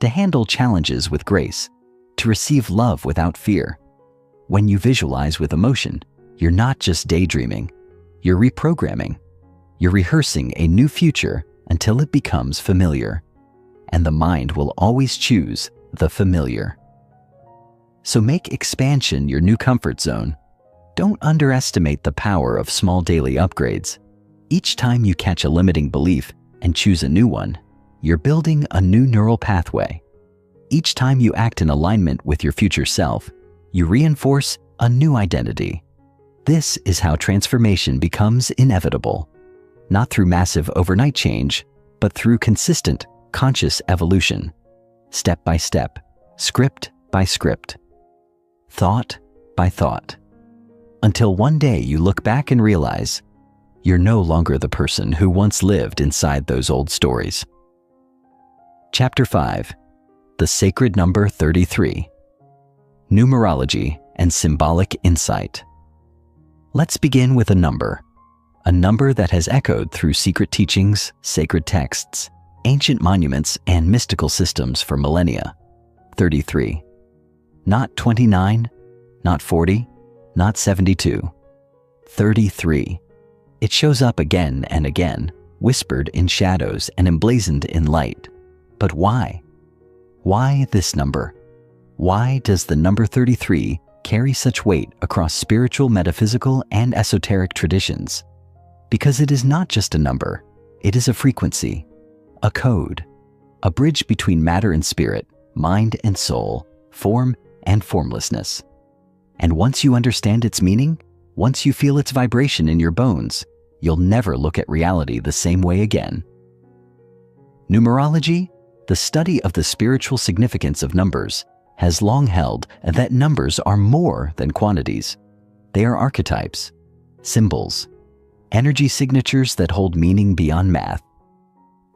to handle challenges with grace, to receive love without fear. When you visualize with emotion, you're not just daydreaming, you're reprogramming. You're rehearsing a new future until it becomes familiar. And the mind will always choose the familiar. So make expansion your new comfort zone. Don't underestimate the power of small daily upgrades. Each time you catch a limiting belief and choose a new one, you're building a new neural pathway. Each time you act in alignment with your future self, you reinforce a new identity. This is how transformation becomes inevitable. Not through massive overnight change, but through consistent, conscious evolution. Step by step, script by script, thought by thought. Until one day you look back and realize you're no longer the person who once lived inside those old stories. Chapter 5. The Sacred Number 33. Numerology and Symbolic Insight. Let's begin with a number that has echoed through secret teachings, sacred texts, ancient monuments, and mystical systems for millennia. 33. Not 29, not 40, not 72. 33. It shows up again and again, whispered in shadows and emblazoned in light. But why? Why this number? Why does the number 33 carry such weight across spiritual, metaphysical, and esoteric traditions? Because it is not just a number, it is a frequency, a code, a bridge between matter and spirit, mind and soul, form and formlessness. And once you understand its meaning, once you feel its vibration in your bones, you'll never look at reality the same way again. Numerology, the study of the spiritual significance of numbers, has long held that numbers are more than quantities. They are archetypes, symbols, energy signatures that hold meaning beyond math.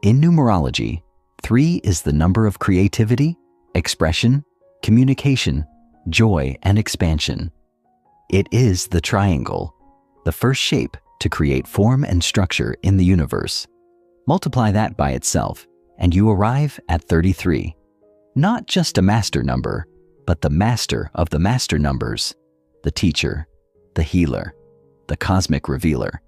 In numerology, 3 is the number of creativity, expression, communication, joy, and expansion. It is the triangle, the first shape to create form and structure in the universe. Multiply that by itself, and you arrive at 33. Not just a master number, but the master of the master numbers, the teacher, the healer, the cosmic revealer.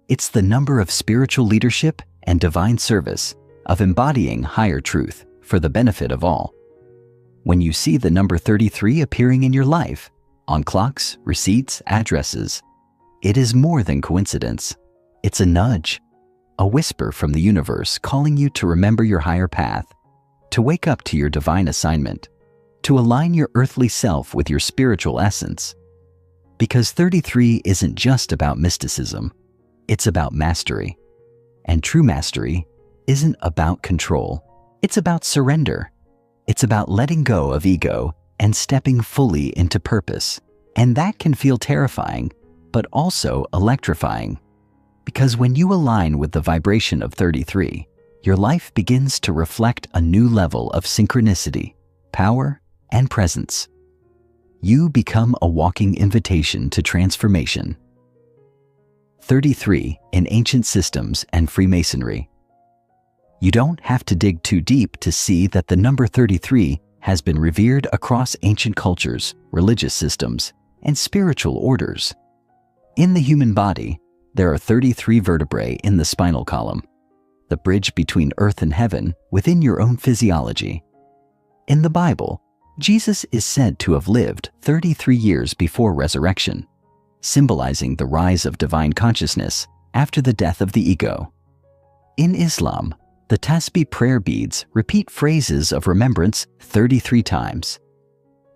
It's the number of spiritual leadership and divine service, of embodying higher truth for the benefit of all. When you see the number 33 appearing in your life, on clocks, receipts, addresses, it is more than coincidence. It's a nudge, a whisper from the universe calling you to remember your higher path, to wake up to your divine assignment, to align your earthly self with your spiritual essence. Because 33 isn't just about mysticism, it's about mastery. And true mastery isn't about control, it's about surrender. It's about letting go of ego and stepping fully into purpose. And that can feel terrifying, but also electrifying. Because when you align with the vibration of 33, your life begins to reflect a new level of synchronicity, power, and presence. You become a walking invitation to transformation. 33 in ancient systems and Freemasonry. You don't have to dig too deep to see that the number 33 has been revered across ancient cultures, religious systems, and spiritual orders. In the human body, there are 33 vertebrae in the spinal column, the bridge between earth and heaven within your own physiology. In the Bible, Jesus is said to have lived 33 years before resurrection, symbolizing the rise of divine consciousness after the death of the ego. In Islam, the tasbih prayer beads repeat phrases of remembrance 33 times.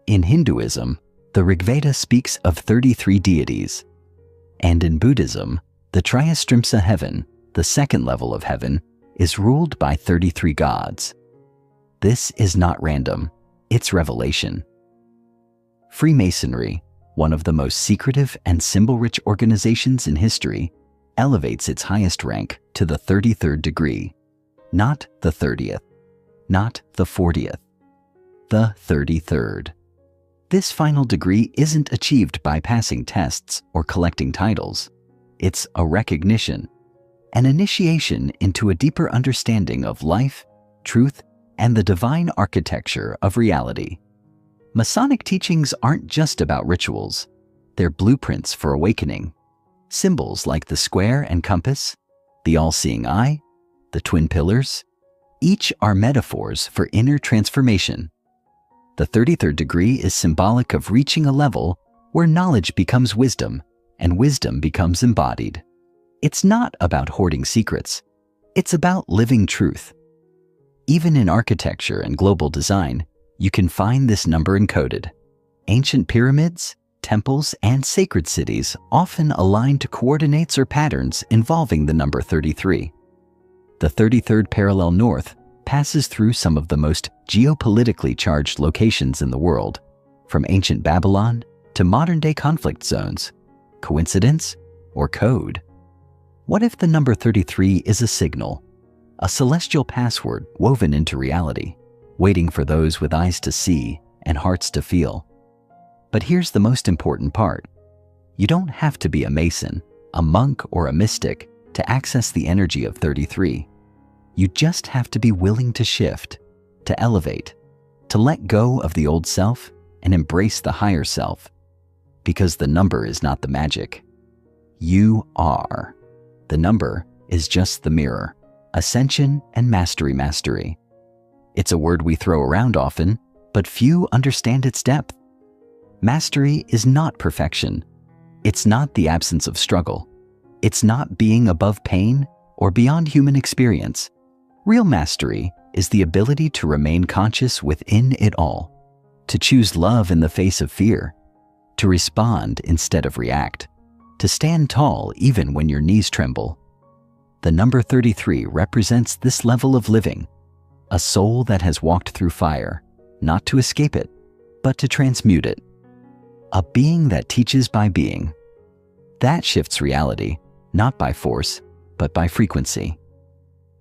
In Hinduism, the Rigveda speaks of 33 deities. And in Buddhism, the Triastrimsa heaven, the second level of heaven, is ruled by 33 gods. This is not random, it's revelation. Freemasonry, one of the most secretive and symbol-rich organizations in history, elevates its highest rank to the 33rd degree, not the 30th, not the 40th, the 33rd. This final degree isn't achieved by passing tests or collecting titles. It's a recognition, an initiation into a deeper understanding of life, truth, and the divine architecture of reality. Masonic teachings aren't just about rituals. They're blueprints for awakening. Symbols like the square and compass, the all-seeing eye, the twin pillars, each are metaphors for inner transformation. The 33rd degree is symbolic of reaching a level where knowledge becomes wisdom and wisdom becomes embodied. It's not about hoarding secrets. It's about living truth. Even in architecture and global design, you can find this number encoded. Ancient pyramids, temples, and sacred cities often align to coordinates or patterns involving the number 33. The 33rd parallel north passes through some of the most geopolitically charged locations in the world, from ancient Babylon to modern-day conflict zones. Coincidence or code? What if the number 33 is a signal, a celestial password woven into reality, waiting for those with eyes to see and hearts to feel? But here's the most important part. You don't have to be a Mason, a monk, or a mystic to access the energy of 33. You just have to be willing to shift, to elevate, to let go of the old self and embrace the higher self. Because the number is not the magic. You are. The number is just the mirror, ascension and mastery. It's a word we throw around often, but few understand its depth. Mastery is not perfection. It's not the absence of struggle. It's not being above pain or beyond human experience. Real mastery is the ability to remain conscious within it all, to choose love in the face of fear, to respond instead of react, to stand tall even when your knees tremble. The number 33 represents this level of living, a soul that has walked through fire, not to escape it, but to transmute it. A being that teaches by being. That shifts reality, not by force, but by frequency.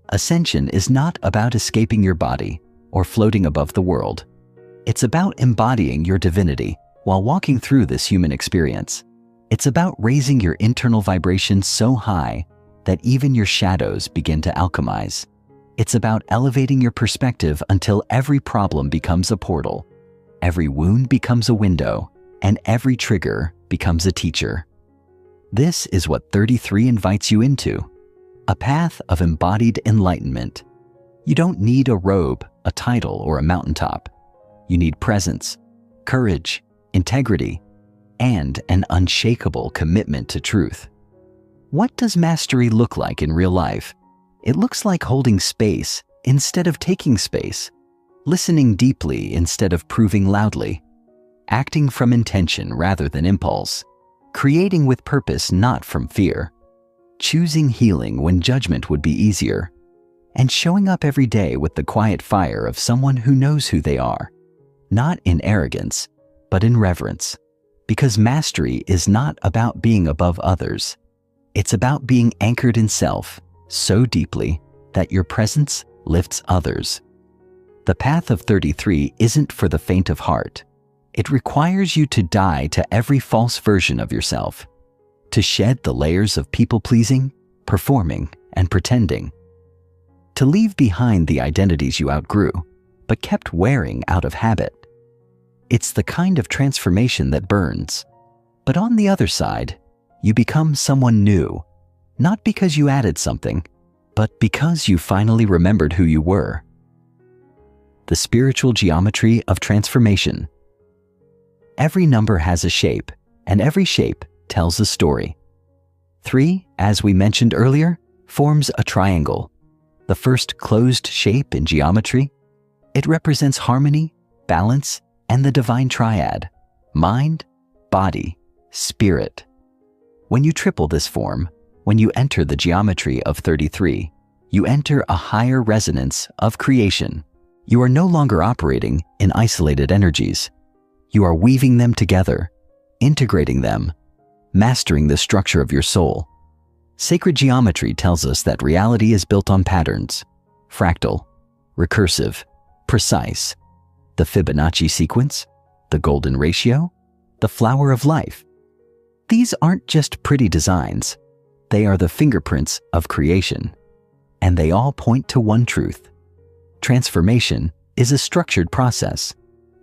Ascension is not about escaping your body or floating above the world. It's about embodying your divinity while walking through this human experience. It's about raising your internal vibration so high that even your shadows begin to alchemize. It's about elevating your perspective until every problem becomes a portal, every wound becomes a window, and every trigger becomes a teacher. This is what 33 invites you into, a path of embodied enlightenment. You don't need a robe, a title, or a mountaintop. You need presence, courage, integrity, and an unshakable commitment to truth. What does mastery look like in real life? It looks like holding space instead of taking space, listening deeply instead of proving loudly, acting from intention rather than impulse, creating with purpose not from fear, choosing healing when judgment would be easier, and showing up every day with the quiet fire of someone who knows who they are, not in arrogance, but in reverence. Because mastery is not about being above others. It's about being anchored in self so deeply that your presence lifts others. The path of 33 isn't for the faint of heart. It requires you to die to every false version of yourself, to shed the layers of people-pleasing, performing, and pretending, to leave behind the identities you outgrew, but kept wearing out of habit. It's the kind of transformation that burns. But on the other side, you become someone new, not because you added something, but because you finally remembered who you were. The spiritual geometry of transformation. Every number has a shape, and every shape tells a story. 3, as we mentioned earlier, forms a triangle, the first closed shape in geometry. It represents harmony, balance, and the divine triad, mind, body, spirit. When you triple this form, when you enter the geometry of 33, you enter a higher resonance of creation. You are no longer operating in isolated energies. You are weaving them together, integrating them, mastering the structure of your soul. Sacred geometry tells us that reality is built on patterns, fractal, recursive, precise. The Fibonacci sequence, the golden ratio, the flower of life. These aren't just pretty designs. They are the fingerprints of creation. And they all point to one truth. Transformation is a structured process.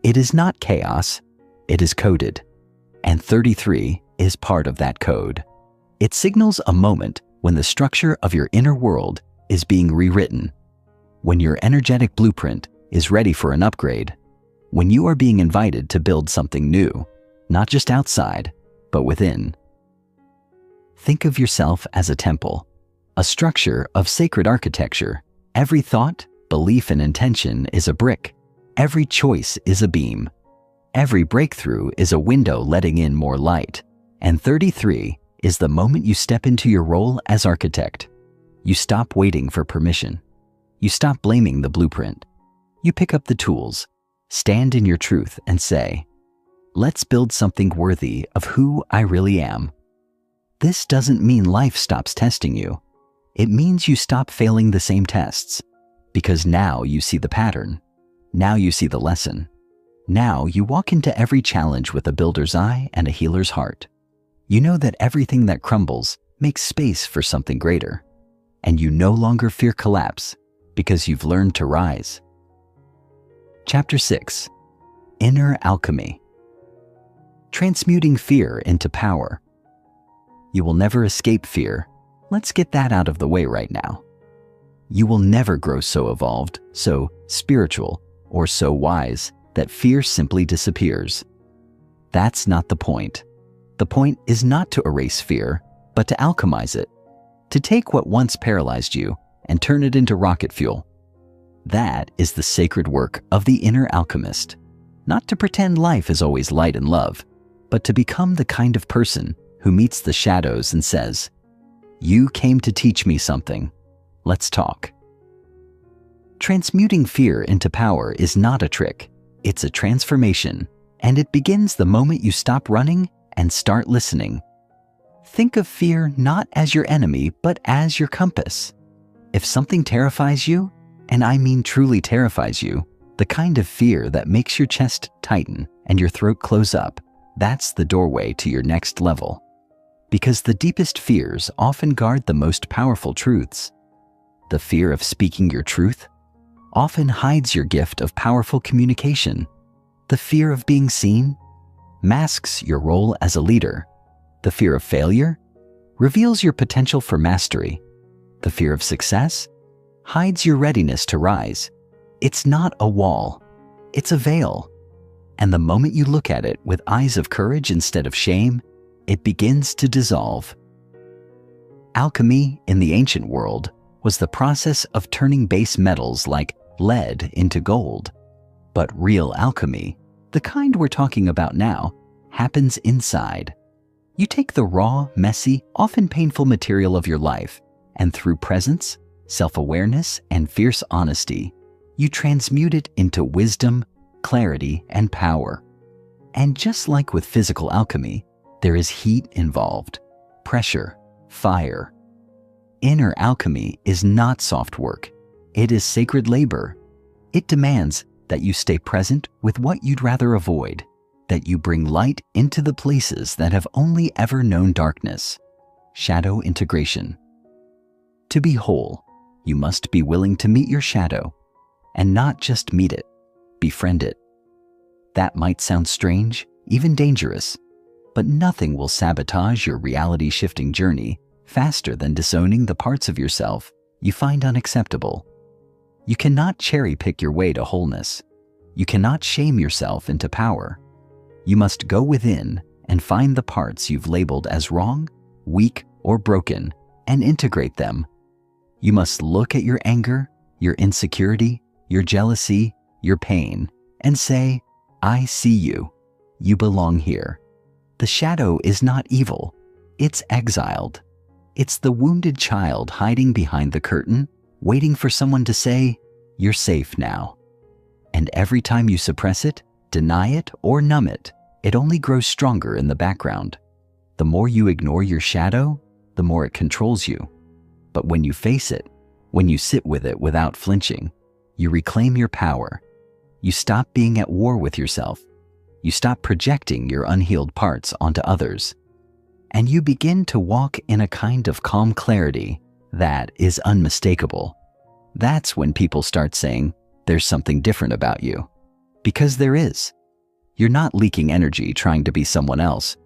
It is not chaos, it is coded. And 33 is part of that code. It signals a moment when the structure of your inner world is being rewritten, when your energetic blueprint is ready for an upgrade, when you are being invited to build something new, not just outside, but within. Think of yourself as a temple, a structure of sacred architecture. Every thought, belief, and intention is a brick. Every choice is a beam. Every breakthrough is a window letting in more light. And 33 is the moment you step into your role as architect. You stop waiting for permission. You stop blaming the blueprint. You pick up the tools, stand in your truth, and say, let's build something worthy of who I really am. This doesn't mean life stops testing you. It means you stop failing the same tests, because now you see the pattern. Now you see the lesson. Now you walk into every challenge with a builder's eye and a healer's heart. You know that everything that crumbles makes space for something greater. And you no longer fear collapse because you've learned to rise. Chapter 6. Inner Alchemy. Transmuting fear into power. You will never escape fear. Let's get that out of the way right now. You will never grow so evolved, so spiritual, or so wise that fear simply disappears. That's not the point. The point is not to erase fear, but to alchemize it, to take what once paralyzed you and turn it into rocket fuel. That is the sacred work of the inner alchemist. Not to pretend life is always light and love, but to become the kind of person who meets the shadows and says, "You came to teach me something. Let's talk." Transmuting fear into power is not a trick. It's a transformation, and it begins the moment you stop running and start listening. Think of fear not as your enemy, but as your compass. If something terrifies you, and I mean truly terrifies you, the kind of fear that makes your chest tighten and your throat close up, that's the doorway to your next level. Because the deepest fears often guard the most powerful truths. The fear of speaking your truth often hides your gift of powerful communication. The fear of being seen masks your role as a leader. The fear of failure reveals your potential for mastery. The fear of success hides your readiness to rise. It's not a wall, it's a veil. And the moment you look at it with eyes of courage instead of shame, it begins to dissolve. Alchemy in the ancient world was the process of turning base metals like lead into gold. But real alchemy, the kind we're talking about now, happens inside. You take the raw, messy, often painful material of your life, and through presence, self-awareness, and fierce honesty, you transmute it into wisdom, clarity, and power. And just like with physical alchemy, there is heat involved, pressure, fire. Inner alchemy is not soft work. It is sacred labor. It demands that you stay present with what you'd rather avoid, that you bring light into the places that have only ever known darkness. Shadow integration. To be whole, you must be willing to meet your shadow, and not just meet it, befriend it. That might sound strange, even dangerous, but nothing will sabotage your reality-shifting journey faster than disowning the parts of yourself you find unacceptable. You cannot cherry-pick your way to wholeness. You cannot shame yourself into power. You must go within and find the parts you've labeled as wrong, weak, or broken, and integrate them. You must look at your anger, your insecurity, your jealousy, your pain, and say, "I see you. You belong here." The shadow is not evil. It's exiled. It's the wounded child hiding behind the curtain, waiting for someone to say, "You're safe now." And every time you suppress it, deny it, or numb it, it only grows stronger in the background. The more you ignore your shadow, the more it controls you. But when you face it, when you sit with it without flinching, you reclaim your power. You stop being at war with yourself. You stop projecting your unhealed parts onto others. And you begin to walk in a kind of calm clarity that is unmistakable. That's when people start saying, there's something different about you. Because there is. You're not leaking energy trying to be someone else.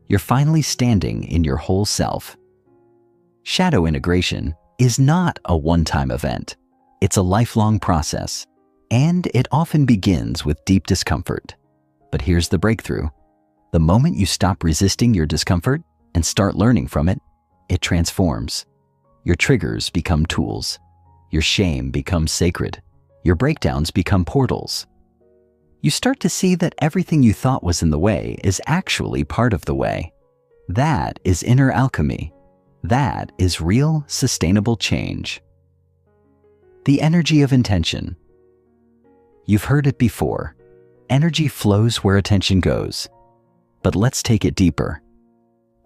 You're finally standing in your whole self. Shadow integration is not a one-time event. It's a lifelong process, and it often begins with deep discomfort. But here's the breakthrough. The moment you stop resisting your discomfort and start learning from it, it transforms. Your triggers become tools. Your shame becomes sacred. Your breakdowns become portals. You start to see that everything you thought was in the way is actually part of the way. That is inner alchemy. That is real, sustainable change. The energy of intention. You've heard it before. Energy flows where attention goes. But let's take it deeper.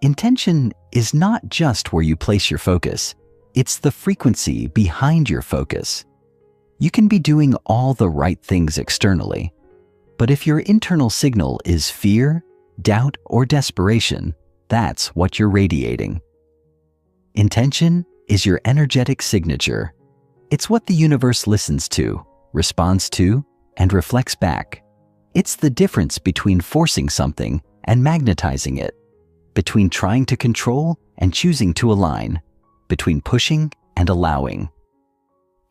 Intention is not just where you place your focus. It's the frequency behind your focus. You can be doing all the right things externally, but if your internal signal is fear, doubt, or desperation, that's what you're radiating. Intention is your energetic signature. It's what the universe listens to, responds to, and reflects back. It's the difference between forcing something and magnetizing it, between trying to control and choosing to align, between pushing and allowing.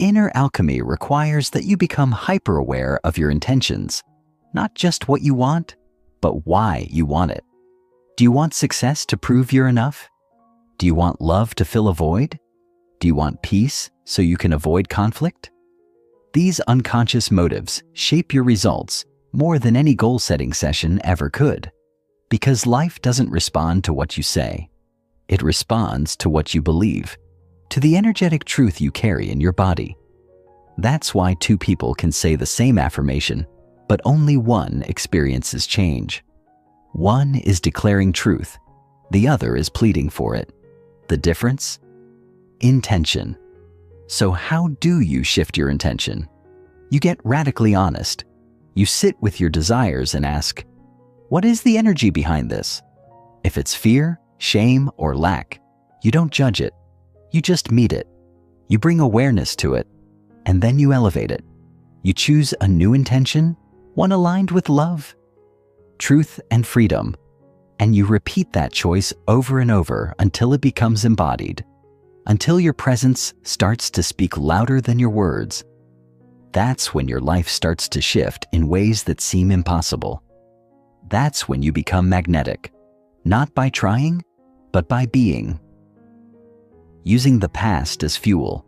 Inner alchemy requires that you become hyper-aware of your intentions, not just what you want, but why you want it. Do you want success to prove you're enough? Do you want love to fill a void? Do you want peace so you can avoid conflict? These unconscious motives shape your results more than any goal-setting session ever could, because life doesn't respond to what you say. It responds to what you believe, to the energetic truth you carry in your body. That's why two people can say the same affirmation, but only one experiences change. One is declaring truth, the other is pleading for it. The difference? Intention. So how do you shift your intention? You get radically honest. You sit with your desires and ask, what is the energy behind this? If it's fear, shame, or lack, you don't judge it. You just meet it. You bring awareness to it, and then you elevate it. You choose a new intention, one aligned with love, truth, and freedom, and you repeat that choice over and over until it becomes embodied, until your presence starts to speak louder than your words. That's when your life starts to shift in ways that seem impossible. That's when you become magnetic, not by trying, but by being. Using the past as fuel.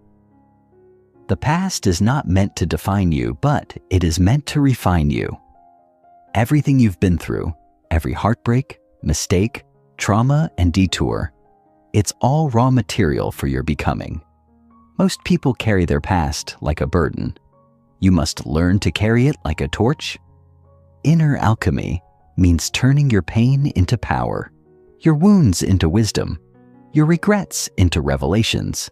The past is not meant to define you, but it is meant to refine you. Everything you've been through, every heartbreak, mistake, trauma, and detour, it's all raw material for your becoming. Most people carry their past like a burden. You must learn to carry it like a torch. Inner alchemy means turning your pain into power, your wounds into wisdom, your regrets into revelations.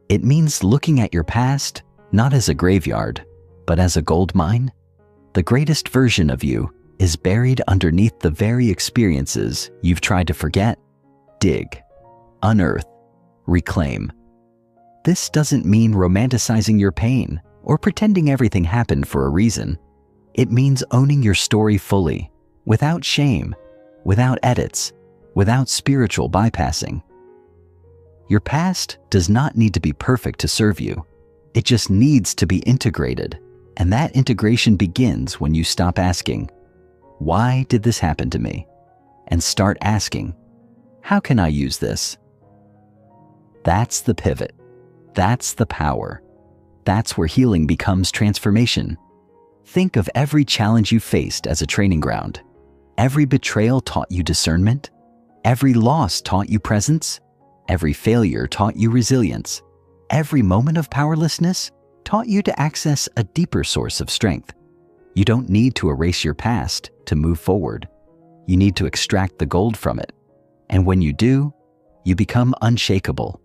It means looking at your past not as a graveyard, but as a gold mine. The greatest version of you is buried underneath the very experiences you've tried to forget, dig, unearth, reclaim. This doesn't mean romanticizing your pain or pretending everything happened for a reason. It means owning your story fully, without shame, without edits, without spiritual bypassing. Your past does not need to be perfect to serve you. It just needs to be integrated, and that integration begins when you stop asking, why did this happen to me? And start asking, how can I use this? That's the pivot. That's the power. That's where healing becomes transformation. Think of every challenge you faced as a training ground. Every betrayal taught you discernment. Every loss taught you presence. Every failure taught you resilience. Every moment of powerlessness taught you to access a deeper source of strength. You don't need to erase your past to move forward. You need to extract the gold from it. And when you do, you become unshakable,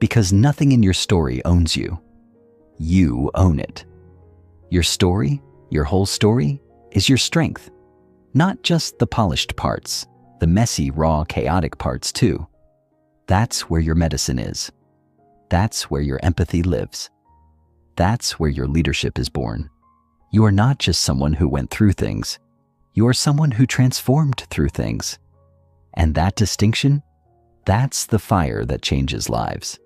because nothing in your story owns you. You own it. Your story, your whole story, is your strength. Not just the polished parts, the messy, raw, chaotic parts too. That's where your medicine is. That's where your empathy lives. That's where your leadership is born. You are not just someone who went through things. You are someone who transformed through things. And that distinction, that's the fire that changes lives.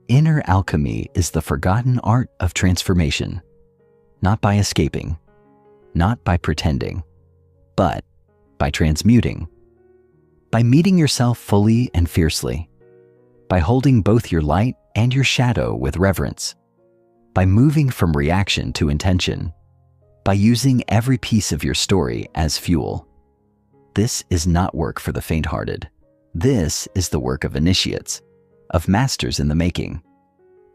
Inner alchemy is the forgotten art of transformation. Not by escaping, not by pretending, but by transmuting. By meeting yourself fully and fiercely. By holding both your light and your shadow with reverence. By moving from reaction to intention. By using every piece of your story as fuel. This is not work for the faint-hearted. This is the work of initiates, of masters in the making.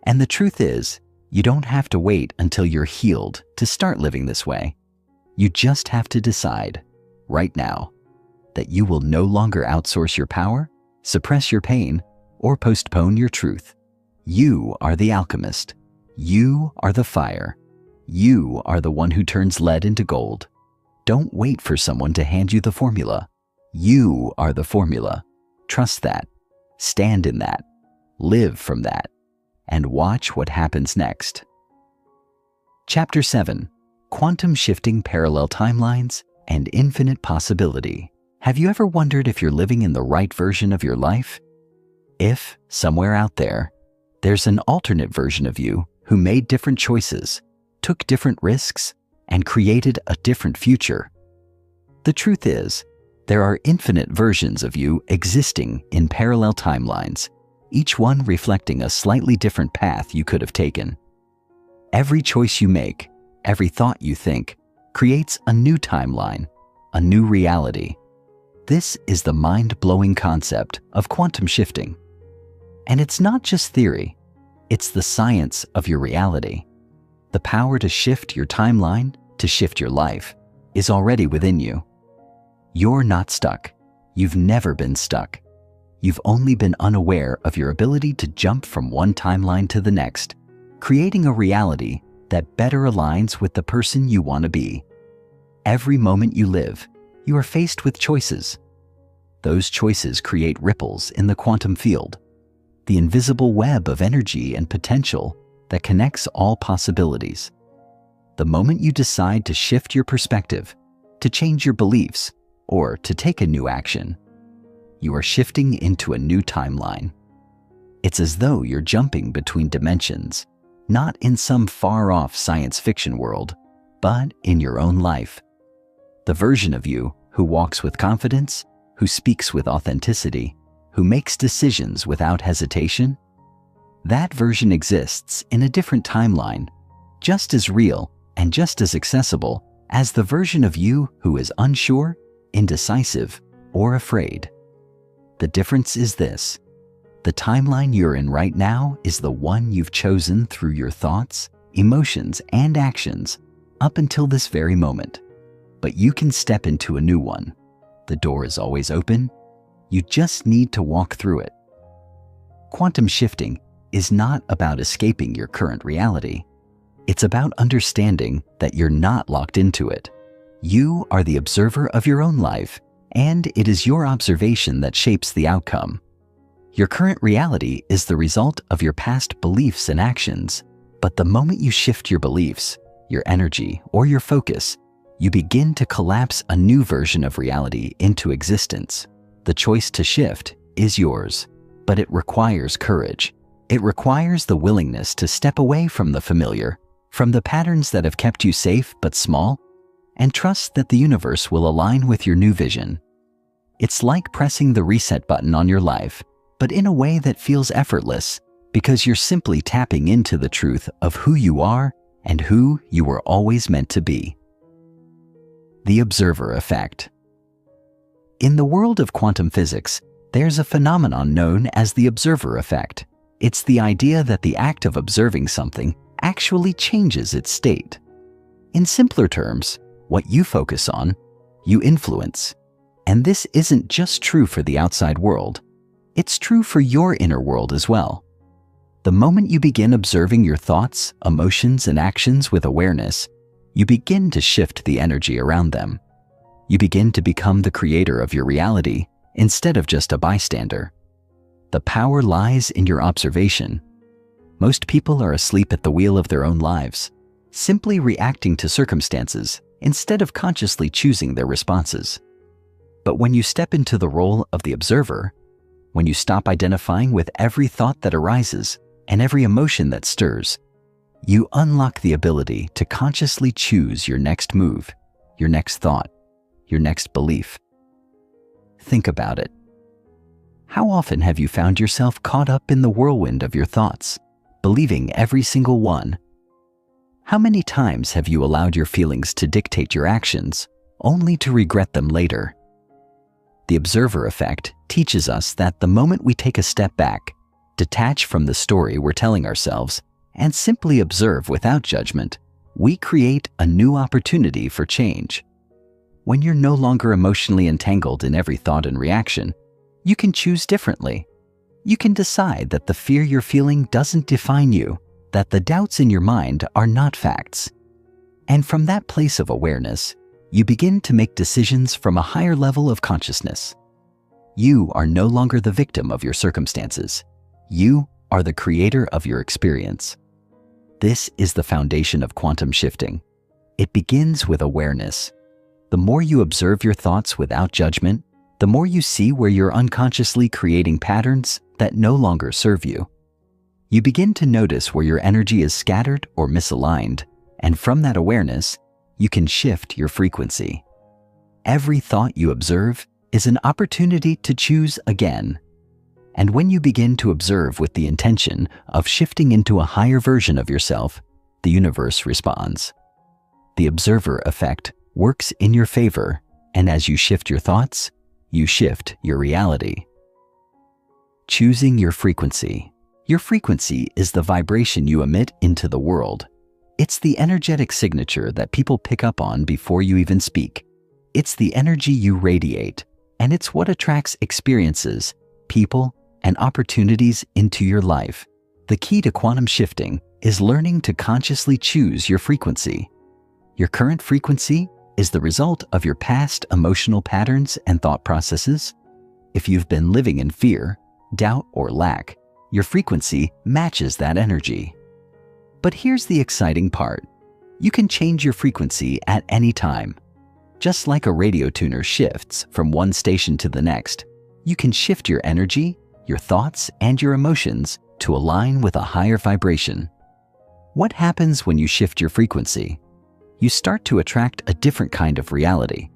And the truth is, you don't have to wait until you're healed to start living this way. You just have to decide, right now, that you will no longer outsource your power, suppress your pain, or postpone your truth. You are the alchemist. You are the fire. You are the one who turns lead into gold. Don't wait for someone to hand you the formula. You are the formula. Trust that. Stand in that. Live from that. And watch what happens next. Chapter 7. Quantum Shifting Parallel Timelines and Infinite Possibility. Have you ever wondered if you're living in the right version of your life? If, somewhere out there, there's an alternate version of you who made different choices, took different risks, and created a different future. The truth is, there are infinite versions of you existing in parallel timelines, each one reflecting a slightly different path you could have taken. Every choice you make, every thought you think, creates a new timeline, a new reality. This is the mind-blowing concept of quantum shifting. And it's not just theory, it's the science of your reality. The power to shift your timeline, to shift your life, is already within you. You're not stuck. You've never been stuck. You've only been unaware of your ability to jump from one timeline to the next, creating a reality that better aligns with the person you want to be. Every moment you live, you are faced with choices. Those choices create ripples in the quantum field, the invisible web of energy and potential that connects all possibilities. The moment you decide to shift your perspective, to change your beliefs, or to take a new action, you are shifting into a new timeline. It's as though you're jumping between dimensions, not in some far-off science fiction world, but in your own life. The version of you who walks with confidence, who speaks with authenticity, who makes decisions without hesitation, that version exists in a different timeline, just as real and just as accessible as the version of you who is unsure, indecisive, or afraid. The difference is this: the timeline you're in right now is the one you've chosen through your thoughts, emotions, and actions up until this very moment. But you can step into a new one. The door is always open. You just need to walk through it. Quantum shifting is not about escaping your current reality. It's about understanding that you're not locked into it. You are the observer of your own life, and it is your observation that shapes the outcome. Your current reality is the result of your past beliefs and actions, but the moment you shift your beliefs, your energy, or your focus, you begin to collapse a new version of reality into existence. The choice to shift is yours, but it requires courage. It requires the willingness to step away from the familiar, from the patterns that have kept you safe but small, and trust that the universe will align with your new vision. It's like pressing the reset button on your life, but in a way that feels effortless, because you're simply tapping into the truth of who you are and who you were always meant to be. The observer effect. In the world of quantum physics, there's a phenomenon known as the observer effect. It's the idea that the act of observing something actually changes its state. In simpler terms, what you focus on, you influence. And this isn't just true for the outside world. It's true for your inner world as well. The moment you begin observing your thoughts, emotions, and actions with awareness, you begin to shift the energy around them. You begin to become the creator of your reality instead of just a bystander. The power lies in your observation. Most people are asleep at the wheel of their own lives, simply reacting to circumstances instead of consciously choosing their responses. But when you step into the role of the observer, when you stop identifying with every thought that arises and every emotion that stirs, you unlock the ability to consciously choose your next move, your next thought, your next belief. Think about it. How often have you found yourself caught up in the whirlwind of your thoughts, believing every single one? How many times have you allowed your feelings to dictate your actions, only to regret them later? The observer effect teaches us that the moment we take a step back, detach from the story we're telling ourselves, and simply observe without judgment, we create a new opportunity for change. When you're no longer emotionally entangled in every thought and reaction, you can choose differently. You can decide that the fear you're feeling doesn't define you, that the doubts in your mind are not facts. And from that place of awareness, you begin to make decisions from a higher level of consciousness. You are no longer the victim of your circumstances. You are the creator of your experience. This is the foundation of quantum shifting. It begins with awareness. The more you observe your thoughts without judgment, the more you see where you're unconsciously creating patterns that no longer serve you. You begin to notice where your energy is scattered or misaligned, and from that awareness, you can shift your frequency. Every thought you observe is an opportunity to choose again. And when you begin to observe with the intention of shifting into a higher version of yourself, the universe responds. The observer effect works in your favor, and as you shift your thoughts, you shift your reality. Choosing your frequency. Your frequency is the vibration you emit into the world. It's the energetic signature that people pick up on before you even speak. It's the energy you radiate, and it's what attracts experiences, people, and opportunities into your life. The key to quantum shifting is learning to consciously choose your frequency. Your current frequency is the result of your past emotional patterns and thought processes. If you've been living in fear, doubt, or lack, your frequency matches that energy. But here's the exciting part. You can change your frequency at any time. Just like a radio tuner shifts from one station to the next, you can shift your energy, your thoughts, and your emotions to align with a higher vibration. What happens when you shift your frequency? You start to attract a different kind of reality.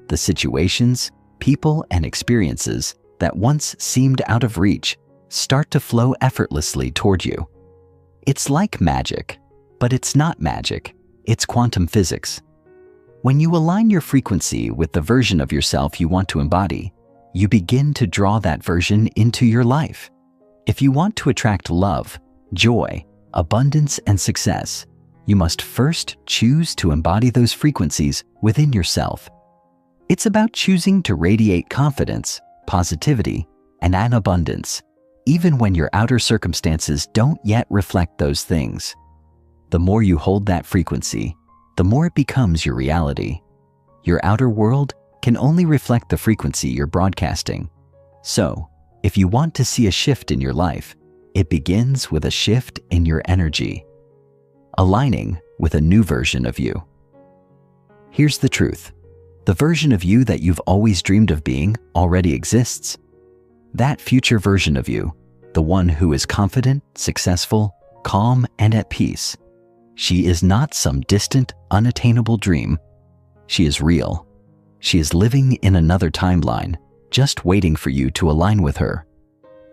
The situations, people, and experiences that once seemed out of reach start to flow effortlessly toward you. It's like magic, but it's not magic. It's quantum physics. When you align your frequency with the version of yourself you want to embody, you begin to draw that version into your life. If you want to attract love, joy, abundance, and success, you must first choose to embody those frequencies within yourself. It's about choosing to radiate confidence, positivity, and an abundance, even when your outer circumstances don't yet reflect those things. The more you hold that frequency, the more it becomes your reality. Your outer world can only reflect the frequency you're broadcasting. So, if you want to see a shift in your life, it begins with a shift in your energy, aligning with a new version of you. Here's the truth. The version of you that you've always dreamed of being already exists. That future version of you, the one who is confident, successful, calm, and at peace, she is not some distant, unattainable dream. She is real. She is living in another timeline, just waiting for you to align with her.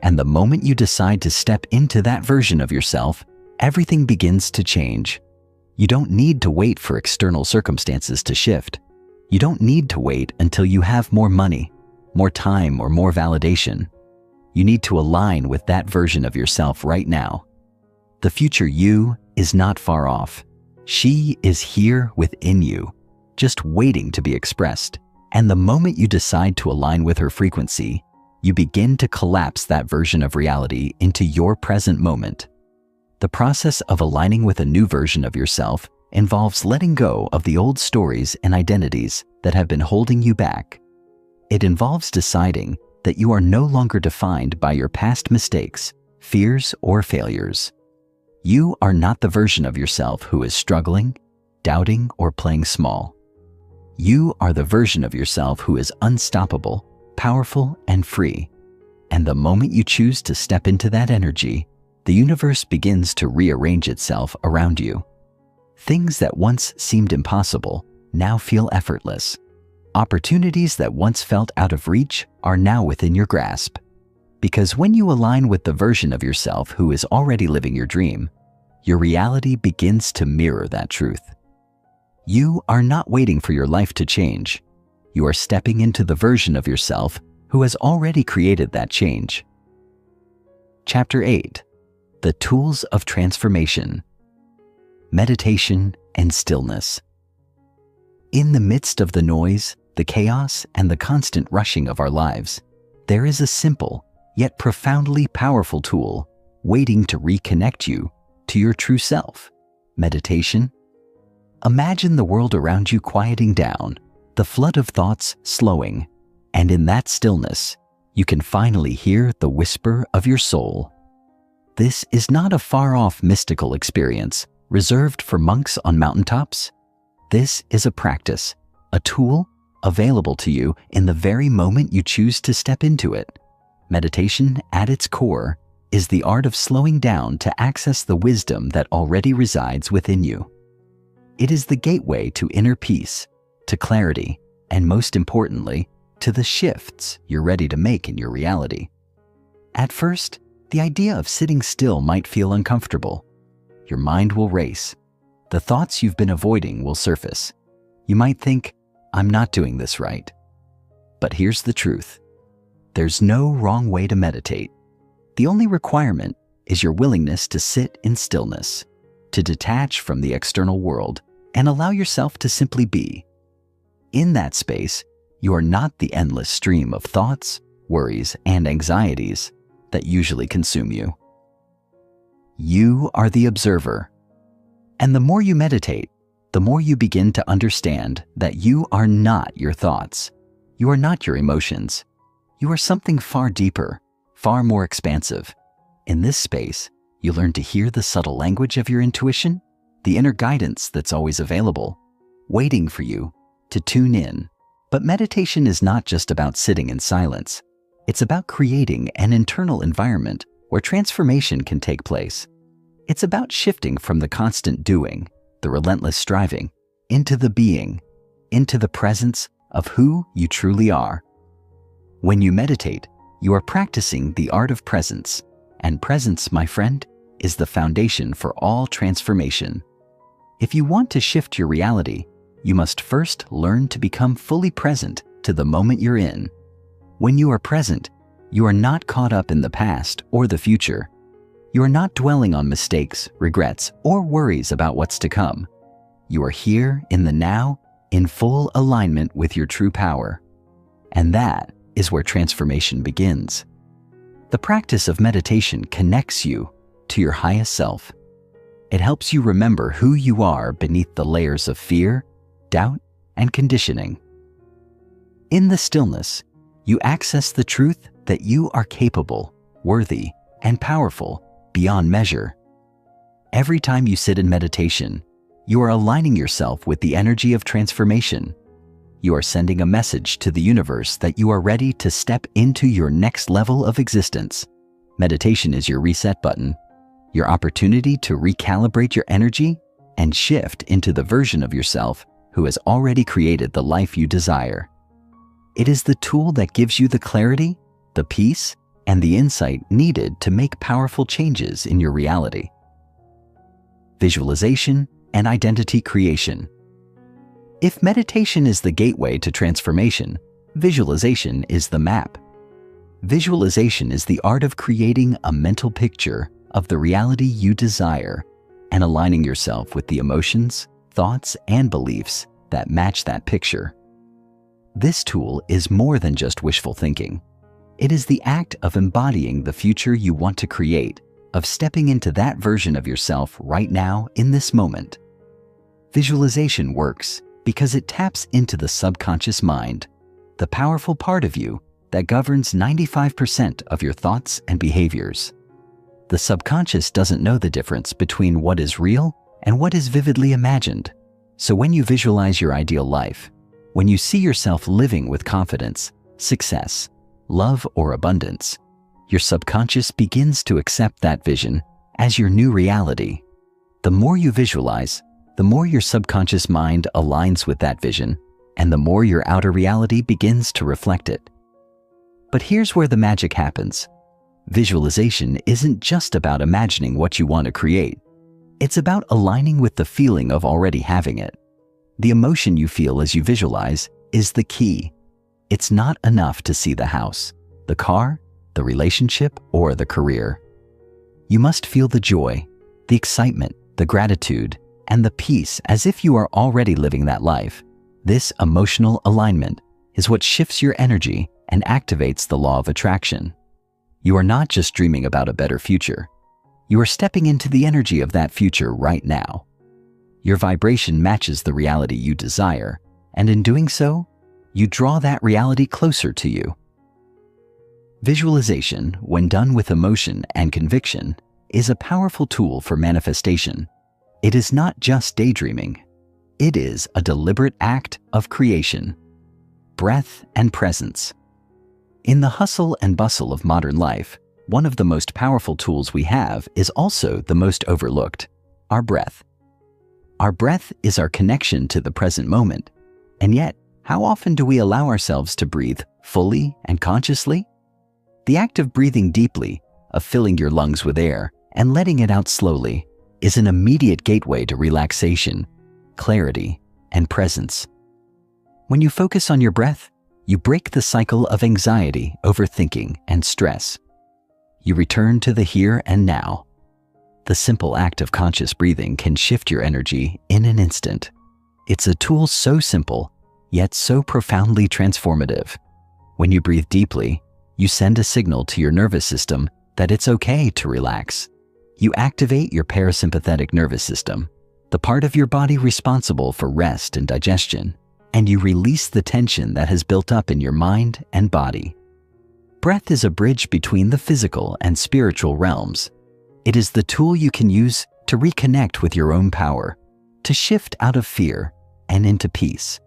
And the moment you decide to step into that version of yourself, everything begins to change. You don't need to wait for external circumstances to shift. You don't need to wait until you have more money, more time, or more validation. You need to align with that version of yourself right now. The future you is not far off. She is here within you, just waiting to be expressed. And the moment you decide to align with her frequency, you begin to collapse that version of reality into your present moment. The process of aligning with a new version of yourself involves letting go of the old stories and identities that have been holding you back. It involves deciding that you are no longer defined by your past mistakes, fears, or failures. You are not the version of yourself who is struggling, doubting, or playing small. You are the version of yourself who is unstoppable, powerful, and free. And the moment you choose to step into that energy, the universe begins to rearrange itself around you. Things that once seemed impossible now feel effortless. Opportunities that once felt out of reach are now within your grasp. Because when you align with the version of yourself who is already living your dream, your reality begins to mirror that truth. You are not waiting for your life to change. You are stepping into the version of yourself who has already created that change. Chapter 8. The Tools of Transformation. Meditation and Stillness. In the midst of the noise, the chaos, and the constant rushing of our lives, there is a simple, yet profoundly powerful tool waiting to reconnect you to your true self: meditation. Imagine the world around you quieting down, the flood of thoughts slowing, and in that stillness, you can finally hear the whisper of your soul. This is not a far-off mystical experience reserved for monks on mountaintops. This is a practice, a tool available to you in the very moment you choose to step into it. Meditation, at its core, is the art of slowing down to access the wisdom that already resides within you. It is the gateway to inner peace, to clarity, and most importantly, to the shifts you're ready to make in your reality. At first, the idea of sitting still might feel uncomfortable. Your mind will race. The thoughts you've been avoiding will surface. You might think, "I'm not doing this right." But here's the truth. There's no wrong way to meditate. The only requirement is your willingness to sit in stillness, to detach from the external world, and allow yourself to simply be. In that space, you are not the endless stream of thoughts, worries, and anxieties that usually consume you. You are the observer. And the more you meditate, the more you begin to understand that you are not your thoughts. You are not your emotions. You are something far deeper, far more expansive. In this space, you learn to hear the subtle language of your intuition, the inner guidance that's always available, waiting for you to tune in. But meditation is not just about sitting in silence. It's about creating an internal environment where transformation can take place. It's about shifting from the constant doing, the relentless striving, into the being, into the presence of who you truly are. When you meditate, you are practicing the art of presence, and presence, my friend, is the foundation for all transformation. If you want to shift your reality, you must first learn to become fully present to the moment you're in. When you are present, you are not caught up in the past or the future. You are not dwelling on mistakes, regrets, or worries about what's to come. You are here in the now, in full alignment with your true power. And that is where transformation begins. The practice of meditation connects you to your highest self. It helps you remember who you are beneath the layers of fear, doubt, and conditioning. In the stillness, you access the truth that you are capable, worthy, and powerful beyond measure. Every time you sit in meditation, you are aligning yourself with the energy of transformation. You are sending a message to the universe that you are ready to step into your next level of existence. Meditation is your reset button, your opportunity to recalibrate your energy and shift into the version of yourself who has already created the life you desire. It is the tool that gives you the clarity, the peace, and the insight needed to make powerful changes in your reality. Visualization and identity creation. If meditation is the gateway to transformation, visualization is the map. Visualization is the art of creating a mental picture of the reality you desire, and aligning yourself with the emotions, thoughts, and beliefs that match that picture. This tool is more than just wishful thinking. It is the act of embodying the future you want to create, of stepping into that version of yourself right now in this moment. Visualization works because it taps into the subconscious mind, the powerful part of you that governs 95% of your thoughts and behaviors. The subconscious doesn't know the difference between what is real and what is vividly imagined. So when you visualize your ideal life, when you see yourself living with confidence, success, love, or abundance, your subconscious begins to accept that vision as your new reality. The more you visualize, the more your subconscious mind aligns with that vision, and the more your outer reality begins to reflect it. But here's where the magic happens. Visualization isn't just about imagining what you want to create. It's about aligning with the feeling of already having it. The emotion you feel as you visualize is the key. It's not enough to see the house, the car, the relationship, or the career. You must feel the joy, the excitement, the gratitude, and the peace as if you are already living that life. This emotional alignment is what shifts your energy and activates the law of attraction. You are not just dreaming about a better future. You are stepping into the energy of that future right now. Your vibration matches the reality you desire, and in doing so, you draw that reality closer to you. Visualization, when done with emotion and conviction, is a powerful tool for manifestation. It is not just daydreaming. It is a deliberate act of creation, breath, and presence. In the hustle and bustle of modern life, one of the most powerful tools we have is also the most overlooked: our breath. Our breath is our connection to the present moment. And yet, how often do we allow ourselves to breathe fully and consciously? The act of breathing deeply, of filling your lungs with air and letting it out slowly, is an immediate gateway to relaxation, clarity, and presence. When you focus on your breath, you break the cycle of anxiety, overthinking, and stress. You return to the here and now. The simple act of conscious breathing can shift your energy in an instant. It's a tool so simple, yet so profoundly transformative. When you breathe deeply, you send a signal to your nervous system that it's okay to relax. You activate your parasympathetic nervous system, the part of your body responsible for rest and digestion, and you release the tension that has built up in your mind and body. Breath is a bridge between the physical and spiritual realms. It is the tool you can use to reconnect with your own power, to shift out of fear and into peace.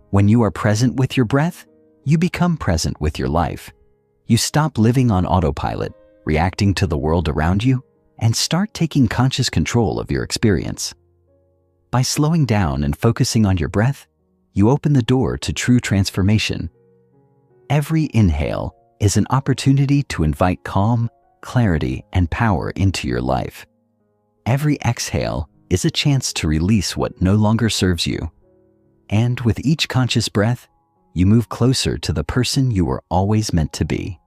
When you are present with your breath, you become present with your life. You stop living on autopilot, reacting to the world around you, and start taking conscious control of your experience. By slowing down and focusing on your breath, you open the door to true transformation. Every inhale is an opportunity to invite calm, clarity, and power into your life. Every exhale is a chance to release what no longer serves you. And with each conscious breath, you move closer to the person you were always meant to be.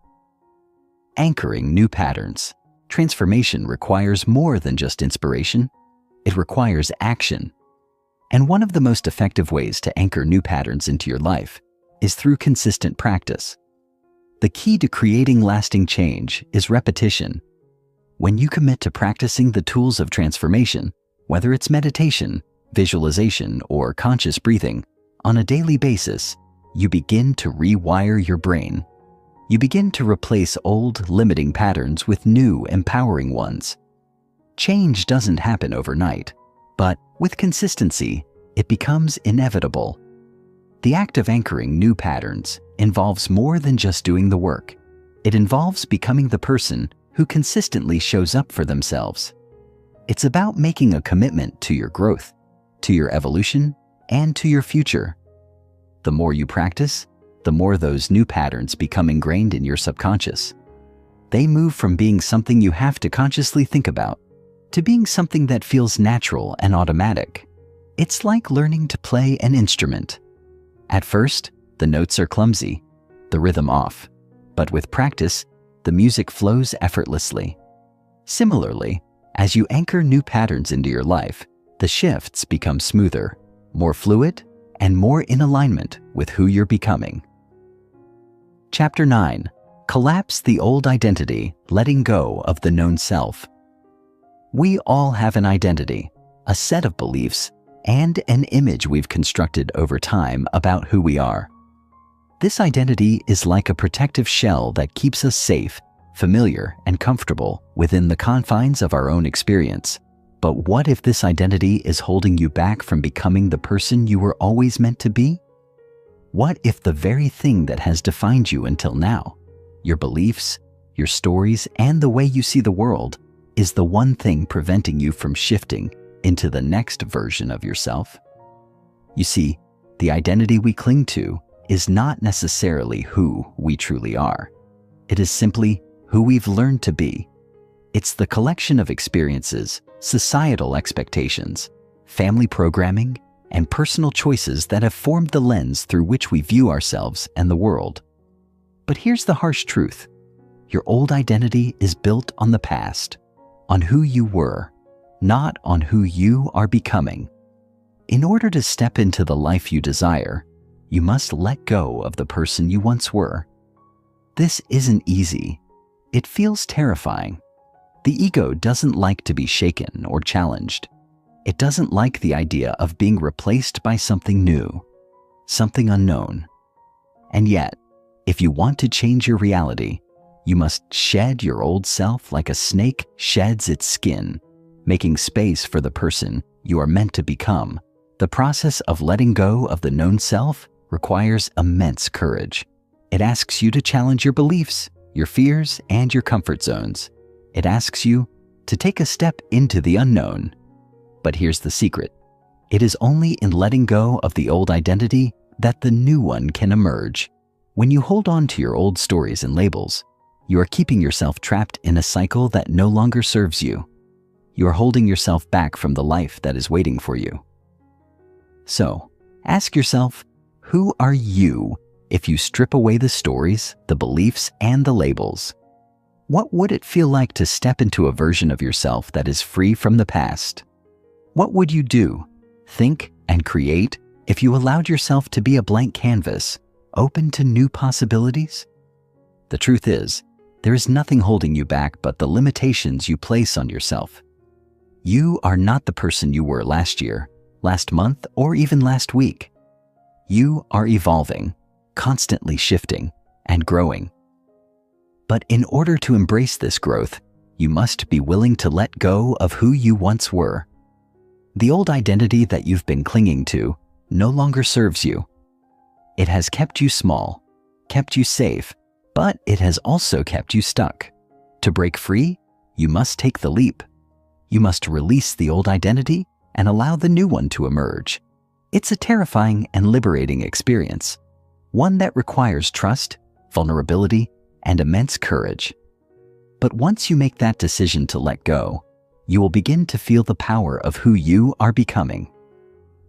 Anchoring new patterns. Transformation requires more than just inspiration. It requires action. And one of the most effective ways to anchor new patterns into your life is through consistent practice. The key to creating lasting change is repetition. When you commit to practicing the tools of transformation, whether it's meditation, visualization, or conscious breathing, on a daily basis, you begin to rewire your brain. You begin to replace old, limiting patterns with new, empowering ones. Change doesn't happen overnight, but with consistency, it becomes inevitable. The act of anchoring new patterns involves more than just doing the work. It involves becoming the person who consistently shows up for themselves. It's about making a commitment to your growth, to your evolution, and to your future. The more you practice, the more those new patterns become ingrained in your subconscious. They move from being something you have to consciously think about to being something that feels natural and automatic. It's like learning to play an instrument. At first, the notes are clumsy, the rhythm off, but with practice, the music flows effortlessly. Similarly, As you anchor new patterns into your life, the shifts become smoother, more fluid, and more in alignment with who you're becoming. Chapter 9. Collapse the old identity, letting go of the known self. We all have an identity, a set of beliefs, and an image we've constructed over time about who we are. This identity is like a protective shell that keeps us safe, familiar, and comfortable within the confines of our own experience. But what if this identity is holding you back from becoming the person you were always meant to be? What if the very thing that has defined you until now, your beliefs, your stories, and the way you see the world, is the one thing preventing you from shifting into the next version of yourself? You see, the identity we cling to is not necessarily who we truly are. It is simply who we've learned to be. It's the collection of experiences, societal expectations, family programming, and personal choices that have formed the lens through which we view ourselves and the world. But here's the harsh truth. Your old identity is built on the past, on who you were, not on who you are becoming. In order to step into the life you desire, you must let go of the person you once were. This isn't easy. It feels terrifying. The ego doesn't like to be shaken or challenged. It doesn't like the idea of being replaced by something new, something unknown. And yet, if you want to change your reality, you must shed your old self like a snake sheds its skin, making space for the person you are meant to become. The process of letting go of the known self requires immense courage. It asks you to challenge your beliefs, your fears, and your comfort zones. It asks you to take a step into the unknown. But here's the secret. It is only in letting go of the old identity that the new one can emerge. When you hold on to your old stories and labels, you are keeping yourself trapped in a cycle that no longer serves you. You are holding yourself back from the life that is waiting for you. So, ask yourself, who are you if you strip away the stories, the beliefs, and the labels? What would it feel like to step into a version of yourself that is free from the past? What would you do, think, and create if you allowed yourself to be a blank canvas, open to new possibilities? The truth is, there is nothing holding you back but the limitations you place on yourself. You are not the person you were last year, last month, or even last week. You are evolving, constantly shifting, and growing. But in order to embrace this growth, you must be willing to let go of who you once were. The old identity that you've been clinging to no longer serves you. It has kept you small, kept you safe, but it has also kept you stuck. To break free, you must take the leap. You must release the old identity and allow the new one to emerge. It's a terrifying and liberating experience, one that requires trust, vulnerability, and immense courage. But once you make that decision to let go, you will begin to feel the power of who you are becoming.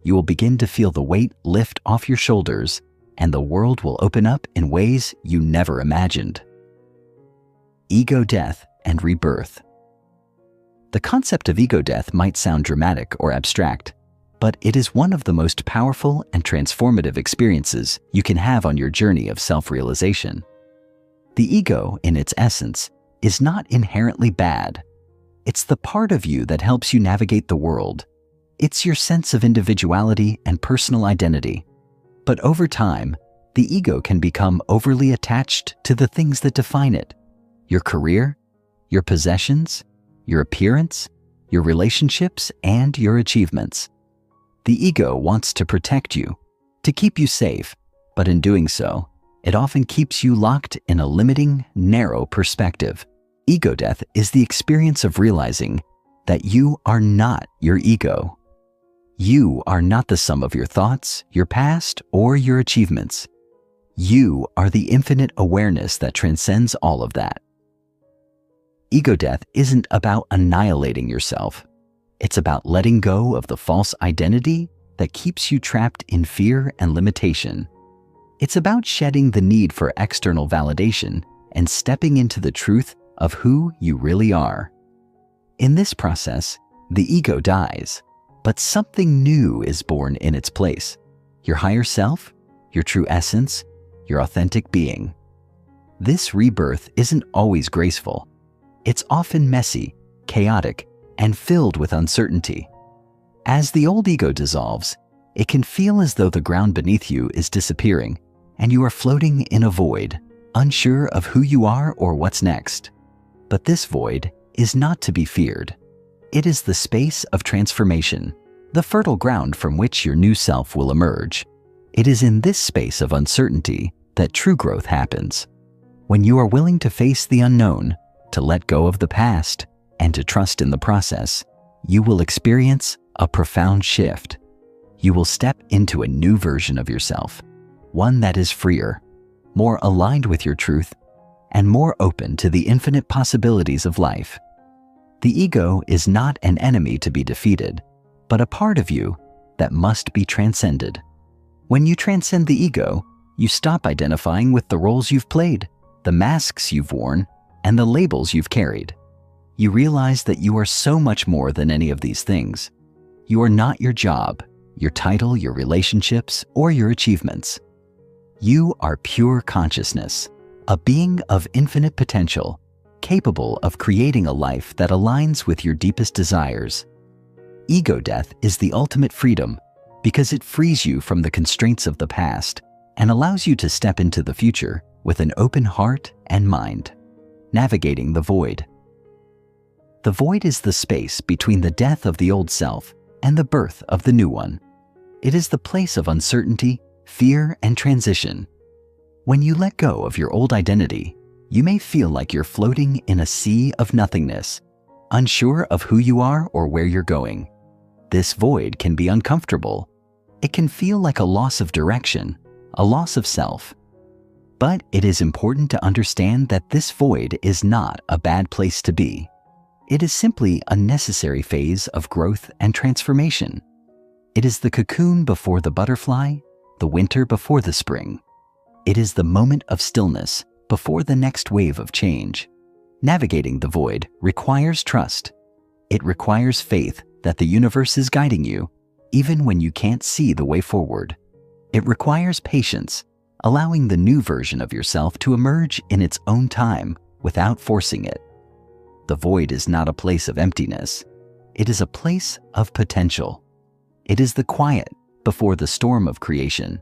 You will begin to feel the weight lift off your shoulders, and the world will open up in ways you never imagined. Ego death and rebirth. The concept of ego death might sound dramatic or abstract, but it is one of the most powerful and transformative experiences you can have on your journey of self-realization. The ego, in its essence, is not inherently bad. It's the part of you that helps you navigate the world. It's your sense of individuality and personal identity. But over time, the ego can become overly attached to the things that define it: your career, your possessions, your appearance, your relationships, and your achievements. The ego wants to protect you, to keep you safe, but in doing so, it often keeps you locked in a limiting, narrow perspective. Ego death is the experience of realizing that you are not your ego. You are not the sum of your thoughts, your past, or your achievements. You are the infinite awareness that transcends all of that. Ego death isn't about annihilating yourself. It's about letting go of the false identity that keeps you trapped in fear and limitation. It's about shedding the need for external validation and stepping into the truth of who you really are. In this process, the ego dies, but something new is born in its place. Your higher self, your true essence, your authentic being. This rebirth isn't always graceful. It's often messy, chaotic, and filled with uncertainty. As the old ego dissolves, it can feel as though the ground beneath you is disappearing and you are floating in a void, unsure of who you are or what's next. But this void is not to be feared. It is the space of transformation, the fertile ground from which your new self will emerge. It is in this space of uncertainty that true growth happens. When you are willing to face the unknown, to let go of the past, and to trust in the process, you will experience a profound shift. You will step into a new version of yourself, one that is freer, more aligned with your truth, and more open to the infinite possibilities of life. The ego is not an enemy to be defeated, but a part of you that must be transcended. When you transcend the ego, you stop identifying with the roles you've played, the masks you've worn, and the labels you've carried. You realize that you are so much more than any of these things. You are not your job, your title, your relationships, or your achievements. You are pure consciousness, a being of infinite potential, capable of creating a life that aligns with your deepest desires. Ego death is the ultimate freedom because it frees you from the constraints of the past and allows you to step into the future with an open heart and mind. Navigating the void. The void is the space between the death of the old self and the birth of the new one. It is the place of uncertainty, fear, and transition. When you let go of your old identity, you may feel like you're floating in a sea of nothingness, unsure of who you are or where you're going. This void can be uncomfortable. It can feel like a loss of direction, a loss of self. But it is important to understand that this void is not a bad place to be. It is simply a necessary phase of growth and transformation. It is the cocoon before the butterfly, the winter before the spring. It is the moment of stillness before the next wave of change. Navigating the void requires trust. It requires faith that the universe is guiding you, even when you can't see the way forward. It requires patience, allowing the new version of yourself to emerge in its own time without forcing it. The void is not a place of emptiness. It is a place of potential. It is the quiet before the storm of creation.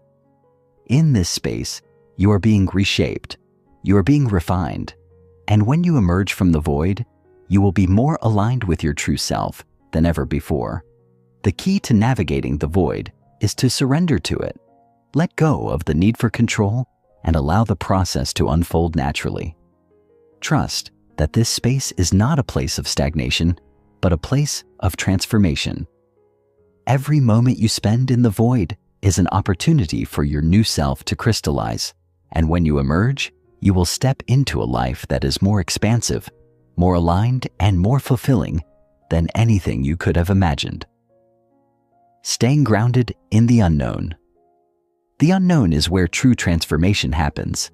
In this space, you are being reshaped. You are being refined. And when you emerge from the void, you will be more aligned with your true self than ever before. The key to navigating the void is to surrender to it. Let go of the need for control and allow the process to unfold naturally. Trust that this space is not a place of stagnation, but a place of transformation. Every moment you spend in the void is an opportunity for your new self to crystallize, and when you emerge, you will step into a life that is more expansive, more aligned, and more fulfilling than anything you could have imagined. Staying grounded in the unknown. The unknown is where true transformation happens.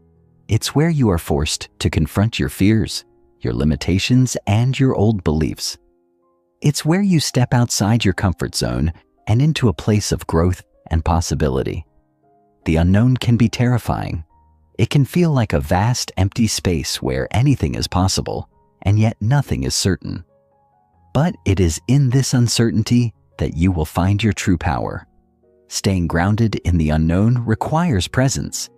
It's where you are forced to confront your fears, your limitations, and your old beliefs. It's where you step outside your comfort zone and into a place of growth and possibility. The unknown can be terrifying. It can feel like a vast, empty space where anything is possible, and yet nothing is certain. But it is in this uncertainty that you will find your true power. Staying grounded in the unknown requires presence.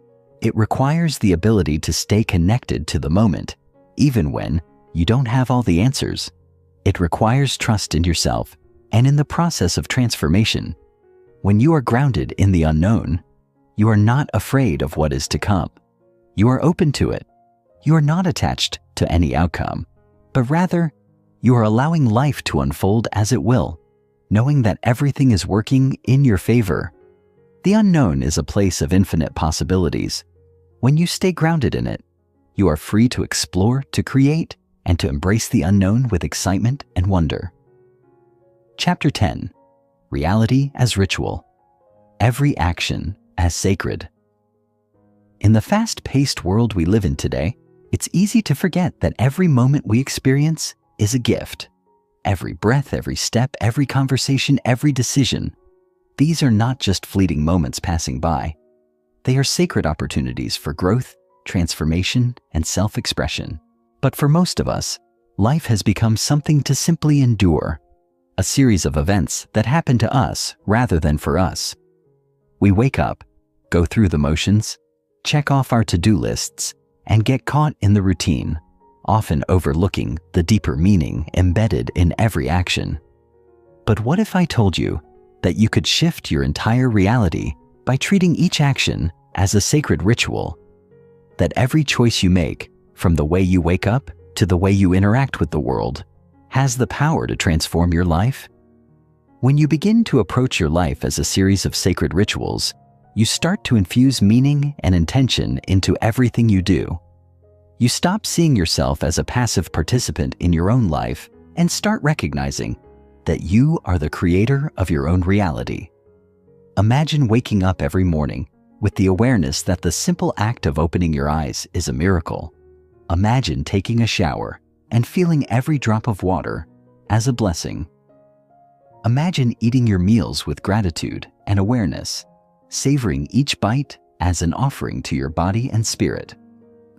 It requires the ability to stay connected to the moment, even when you don't have all the answers. It requires trust in yourself and in the process of transformation. When you are grounded in the unknown, you are not afraid of what is to come. You are open to it. You are not attached to any outcome, but rather, you are allowing life to unfold as it will, knowing that everything is working in your favor. The unknown is a place of infinite possibilities. When you stay grounded in it, you are free to explore, to create, and to embrace the unknown with excitement and wonder. Chapter 10. Reality as Ritual. Every action as sacred. In the fast-paced world we live in today, it's easy to forget that every moment we experience is a gift. Every breath, every step, every conversation, every decision. These are not just fleeting moments passing by. They are sacred opportunities for growth, transformation, and self-expression. But for most of us, life has become something to simply endure, a series of events that happen to us rather than for us. We wake up, go through the motions, check off our to-do lists, and get caught in the routine, often overlooking the deeper meaning embedded in every action. But what if I told you that you could shift your entire reality by treating each action as a sacred ritual? That every choice you make, from the way you wake up to the way you interact with the world, has the power to transform your life? When you begin to approach your life as a series of sacred rituals, you start to infuse meaning and intention into everything you do. You stop seeing yourself as a passive participant in your own life and start recognizing that you are the creator of your own reality. Imagine waking up every morning with the awareness that the simple act of opening your eyes is a miracle. Imagine taking a shower and feeling every drop of water as a blessing. Imagine eating your meals with gratitude and awareness, savoring each bite as an offering to your body and spirit.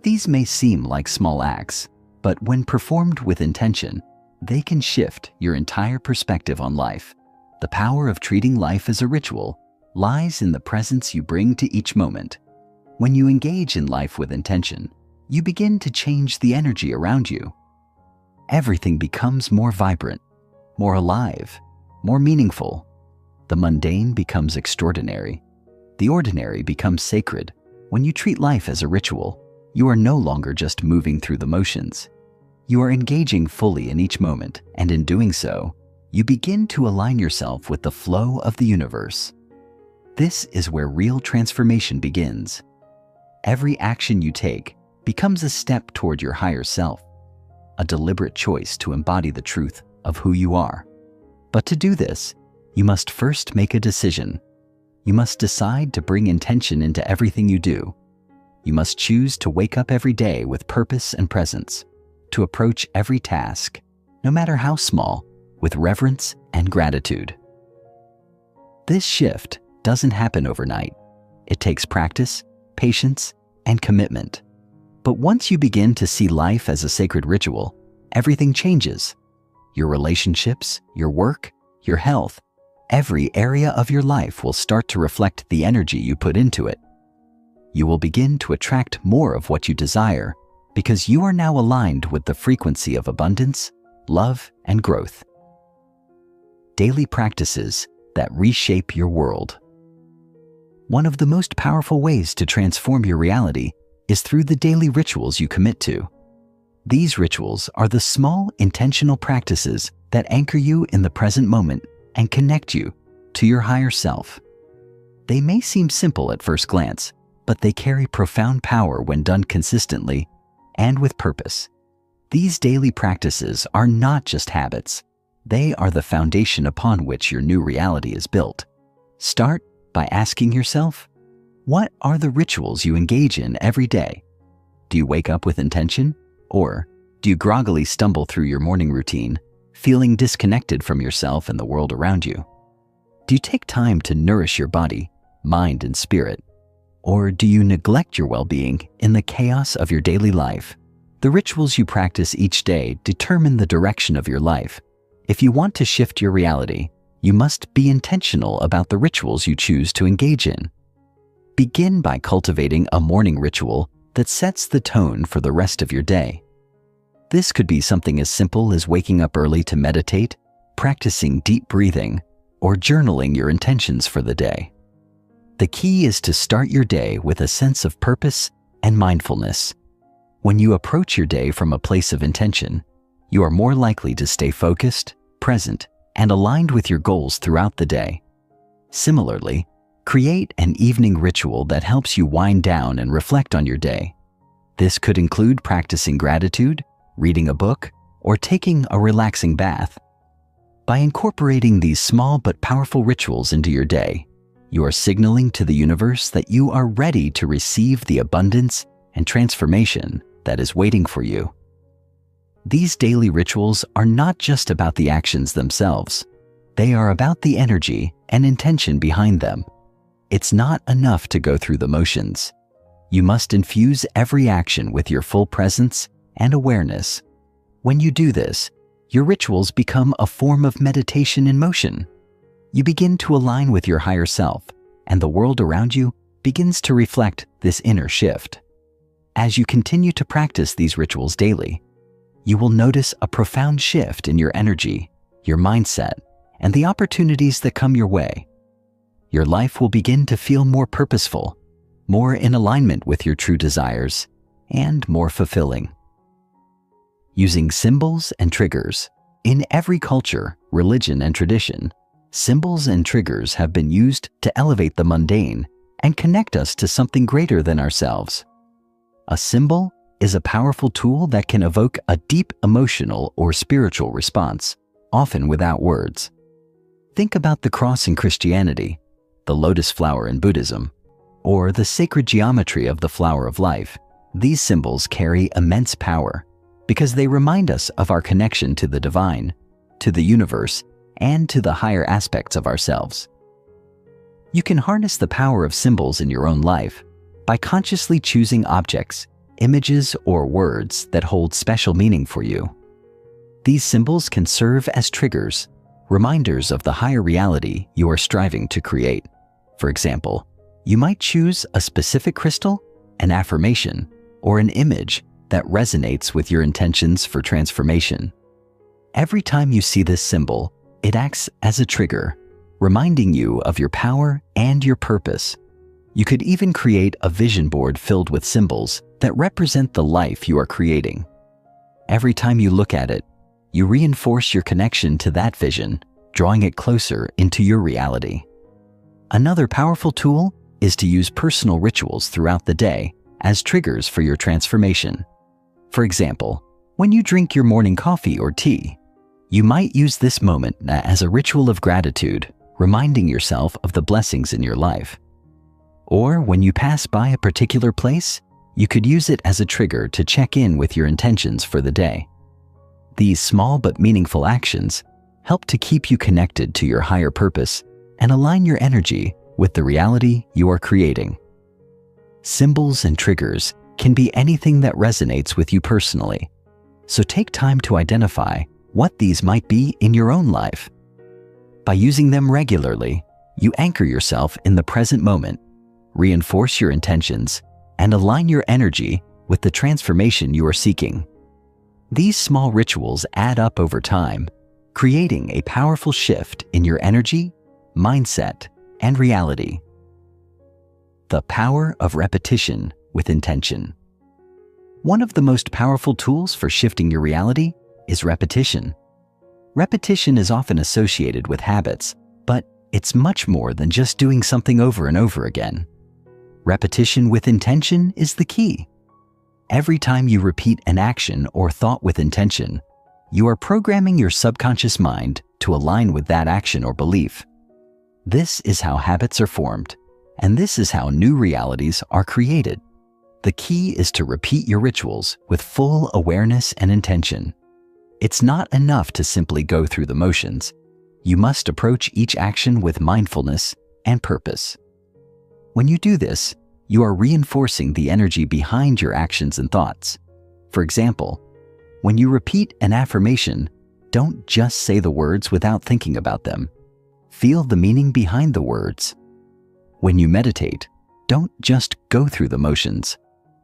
These may seem like small acts, but when performed with intention, they can shift your entire perspective on life. The power of treating life as a ritual lies in the presence you bring to each moment. When you engage in life with intention, you begin to change the energy around you. Everything becomes more vibrant, more alive, more meaningful. The mundane becomes extraordinary. The ordinary becomes sacred. When you treat life as a ritual, you are no longer just moving through the motions. You are engaging fully in each moment, and in doing so, you begin to align yourself with the flow of the universe. This is where real transformation begins. Every action you take becomes a step toward your higher self, a deliberate choice to embody the truth of who you are. But to do this, you must first make a decision. You must decide to bring intention into everything you do. You must choose to wake up every day with purpose and presence, to approach every task, no matter how small, with reverence and gratitude. This shift doesn't happen overnight. It takes practice, patience, and commitment. But once you begin to see life as a sacred ritual, everything changes. Your relationships, your work, your health, every area of your life will start to reflect the energy you put into it. You will begin to attract more of what you desire because you are now aligned with the frequency of abundance, love, and growth. Daily practices that reshape your world. One of the most powerful ways to transform your reality is through the daily rituals you commit to. These rituals are the small, intentional practices that anchor you in the present moment and connect you to your higher self. They may seem simple at first glance, but they carry profound power when done consistently and with purpose. These daily practices are not just habits. They are the foundation upon which your new reality is built. Start by asking yourself, what are the rituals you engage in every day? Do you wake up with intention? Or do you groggily stumble through your morning routine, feeling disconnected from yourself and the world around you? Do you take time to nourish your body, mind, and spirit? Or do you neglect your well-being in the chaos of your daily life? The rituals you practice each day determine the direction of your life. If you want to shift your reality, you must be intentional about the rituals you choose to engage in. Begin by cultivating a morning ritual that sets the tone for the rest of your day. This could be something as simple as waking up early to meditate, practicing deep breathing, or journaling your intentions for the day. The key is to start your day with a sense of purpose and mindfulness. When you approach your day from a place of intention, you are more likely to stay focused, present, and aligned with your goals throughout the day. Similarly, create an evening ritual that helps you wind down and reflect on your day. This could include practicing gratitude, reading a book, or taking a relaxing bath. By incorporating these small but powerful rituals into your day, you are signaling to the universe that you are ready to receive the abundance and transformation that is waiting for you. These daily rituals are not just about the actions themselves. They are about the energy and intention behind them. It's not enough to go through the motions. You must infuse every action with your full presence and awareness. When you do this, your rituals become a form of meditation in motion. You begin to align with your higher self, and the world around you begins to reflect this inner shift. As you continue to practice these rituals daily, you will notice a profound shift in your energy, your mindset, and the opportunities that come your way. Your life will begin to feel more purposeful, more in alignment with your true desires, and more fulfilling. Using symbols and triggers. In every culture, religion, and tradition, symbols and triggers have been used to elevate the mundane and connect us to something greater than ourselves. A symbol is a powerful tool that can evoke a deep emotional or spiritual response, often without words. Think about the cross in Christianity, the lotus flower in Buddhism, or the sacred geometry of the flower of life. These symbols carry immense power because they remind us of our connection to the divine, to the universe, and to the higher aspects of ourselves. You can harness the power of symbols in your own life by consciously choosing objects, images, or words that hold special meaning for you. These symbols can serve as triggers, reminders of the higher reality you are striving to create. For example, you might choose a specific crystal, an affirmation, or an image that resonates with your intentions for transformation. Every time you see this symbol, it acts as a trigger, reminding you of your power and your purpose. You could even create a vision board filled with symbols that represent the life you are creating. Every time you look at it, you reinforce your connection to that vision, drawing it closer into your reality. Another powerful tool is to use personal rituals throughout the day as triggers for your transformation. For example, when you drink your morning coffee or tea, you might use this moment as a ritual of gratitude, reminding yourself of the blessings in your life. Or when you pass by a particular place, you could use it as a trigger to check in with your intentions for the day. These small but meaningful actions help to keep you connected to your higher purpose and align your energy with the reality you are creating. Symbols and triggers can be anything that resonates with you personally, so take time to identify what these might be in your own life. By using them regularly, you anchor yourself in the present moment, reinforce your intentions, and align your energy with the transformation you are seeking. These small rituals add up over time, creating a powerful shift in your energy, mindset, and reality. The power of repetition with intention. One of the most powerful tools for shifting your reality is repetition. Repetition is often associated with habits, but it's much more than just doing something over and over again. Repetition with intention is the key. Every time you repeat an action or thought with intention, you are programming your subconscious mind to align with that action or belief. This is how habits are formed, and this is how new realities are created. The key is to repeat your rituals with full awareness and intention. It's not enough to simply go through the motions. You must approach each action with mindfulness and purpose. When you do this, you are reinforcing the energy behind your actions and thoughts. For example, when you repeat an affirmation, don't just say the words without thinking about them. Feel the meaning behind the words. When you meditate, don't just go through the motions.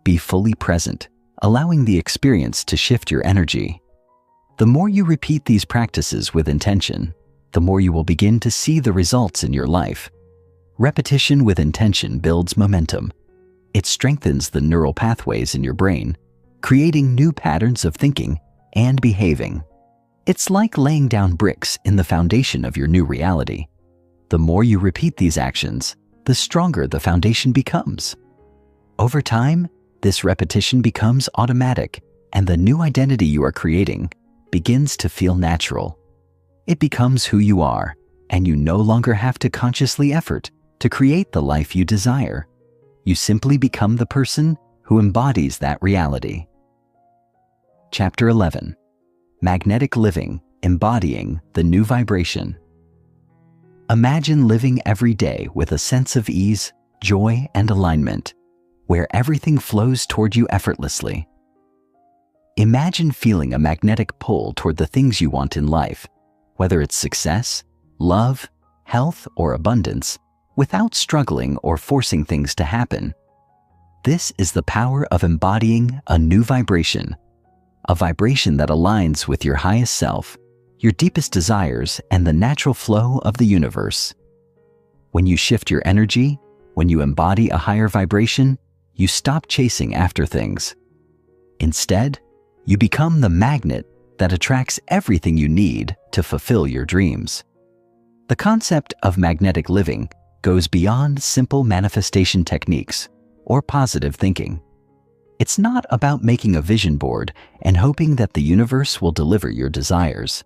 Be fully present, allowing the experience to shift your energy. The more you repeat these practices with intention, the more you will begin to see the results in your life. Repetition with intention builds momentum. It strengthens the neural pathways in your brain, creating new patterns of thinking and behaving. It's like laying down bricks in the foundation of your new reality. The more you repeat these actions, the stronger the foundation becomes. Over time, this repetition becomes automatic, and the new identity you are creating begins to feel natural. It becomes who you are, and you no longer have to consciously effort to create the life you desire. You simply become the person who embodies that reality. Chapter 11. Magnetic living, embodying the new vibration. Imagine living every day with a sense of ease, joy, and alignment, where everything flows toward you effortlessly. Imagine feeling a magnetic pull toward the things you want in life, whether it's success, love, health, or abundance, without struggling or forcing things to happen. This is the power of embodying a new vibration, a vibration that aligns with your highest self, your deepest desires, and the natural flow of the universe. When you shift your energy, when you embody a higher vibration, you stop chasing after things. Instead, you become the magnet that attracts everything you need to fulfill your dreams. The concept of magnetic living goes beyond simple manifestation techniques or positive thinking. It's not about making a vision board and hoping that the universe will deliver your desires.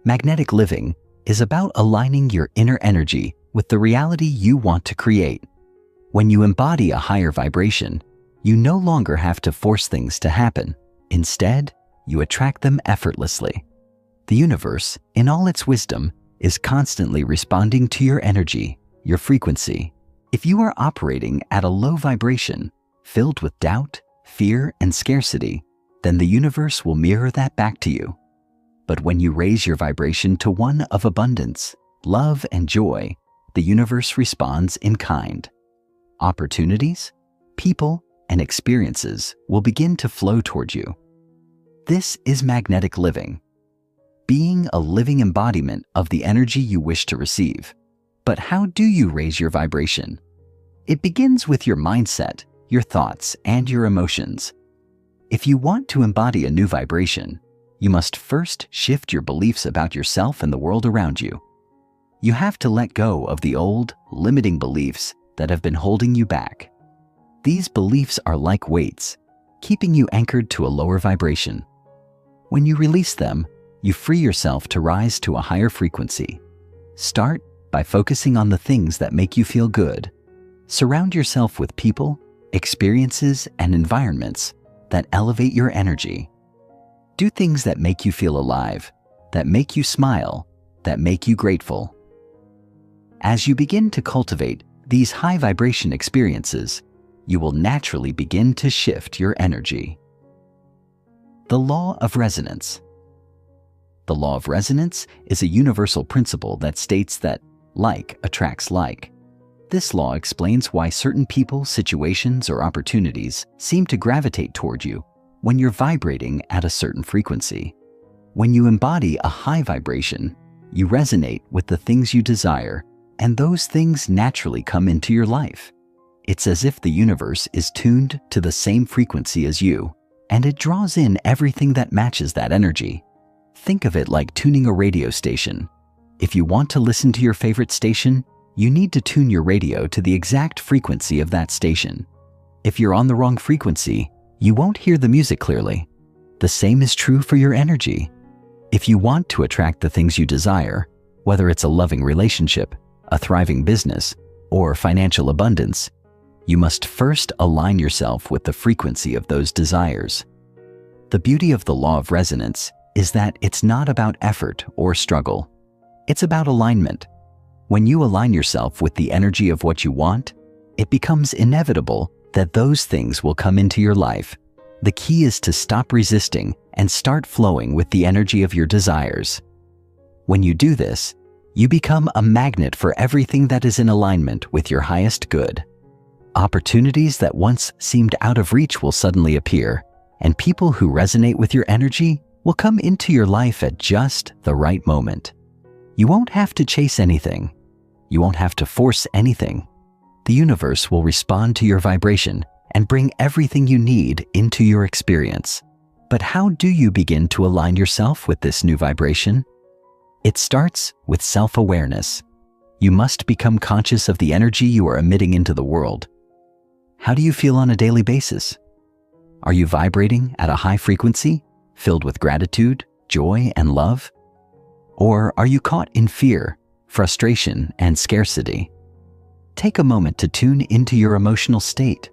Magnetic living is about aligning your inner energy with the reality you want to create. When you embody a higher vibration, you no longer have to force things to happen. Instead, you attract them effortlessly. The universe, in all its wisdom, is constantly responding to your energy, your frequency. If you are operating at a low vibration, filled with doubt, fear, and scarcity, then the universe will mirror that back to you. But when you raise your vibration to one of abundance, love, and joy, the universe responds in kind. Opportunities, people, and experiences will begin to flow toward you. This is magnetic living, being a living embodiment of the energy you wish to receive. But how do you raise your vibration? It begins with your mindset, your thoughts, and your emotions. If you want to embody a new vibration, you must first shift your beliefs about yourself and the world around you. You have to let go of the old, limiting beliefs that have been holding you back. These beliefs are like weights, keeping you anchored to a lower vibration. When you release them, you free yourself to rise to a higher frequency. Start by focusing on the things that make you feel good. Surround yourself with people, experiences, and environments that elevate your energy. Do things that make you feel alive, that make you smile, that make you grateful. As you begin to cultivate these high vibration experiences, you will naturally begin to shift your energy. The law of resonance. The law of resonance is a universal principle that states that like attracts like. This law explains why certain people, situations, or opportunities seem to gravitate toward you when you're vibrating at a certain frequency. When you embody a high vibration, you resonate with the things you desire, and those things naturally come into your life. It's as if the universe is tuned to the same frequency as you, and it draws in everything that matches that energy. Think of it like tuning a radio station. If you want to listen to your favorite station, you need to tune your radio to the exact frequency of that station. If you're on the wrong frequency, you won't hear the music clearly. The same is true for your energy. If you want to attract the things you desire, whether it's a loving relationship, a thriving business, or financial abundance, you must first align yourself with the frequency of those desires. The beauty of the law of resonance is that it's not about effort or struggle. It's about alignment. When you align yourself with the energy of what you want, it becomes inevitable that those things will come into your life. The key is to stop resisting and start flowing with the energy of your desires. When you do this, you become a magnet for everything that is in alignment with your highest good. Opportunities that once seemed out of reach will suddenly appear, and people who resonate with your energy will come into your life at just the right moment. You won't have to chase anything. You won't have to force anything. The universe will respond to your vibration and bring everything you need into your experience. But how do you begin to align yourself with this new vibration? It starts with self-awareness. You must become conscious of the energy you are emitting into the world. How do you feel on a daily basis? Are you vibrating at a high frequency, filled with gratitude, joy, and love? Or are you caught in fear, frustration, and scarcity? Take a moment to tune into your emotional state.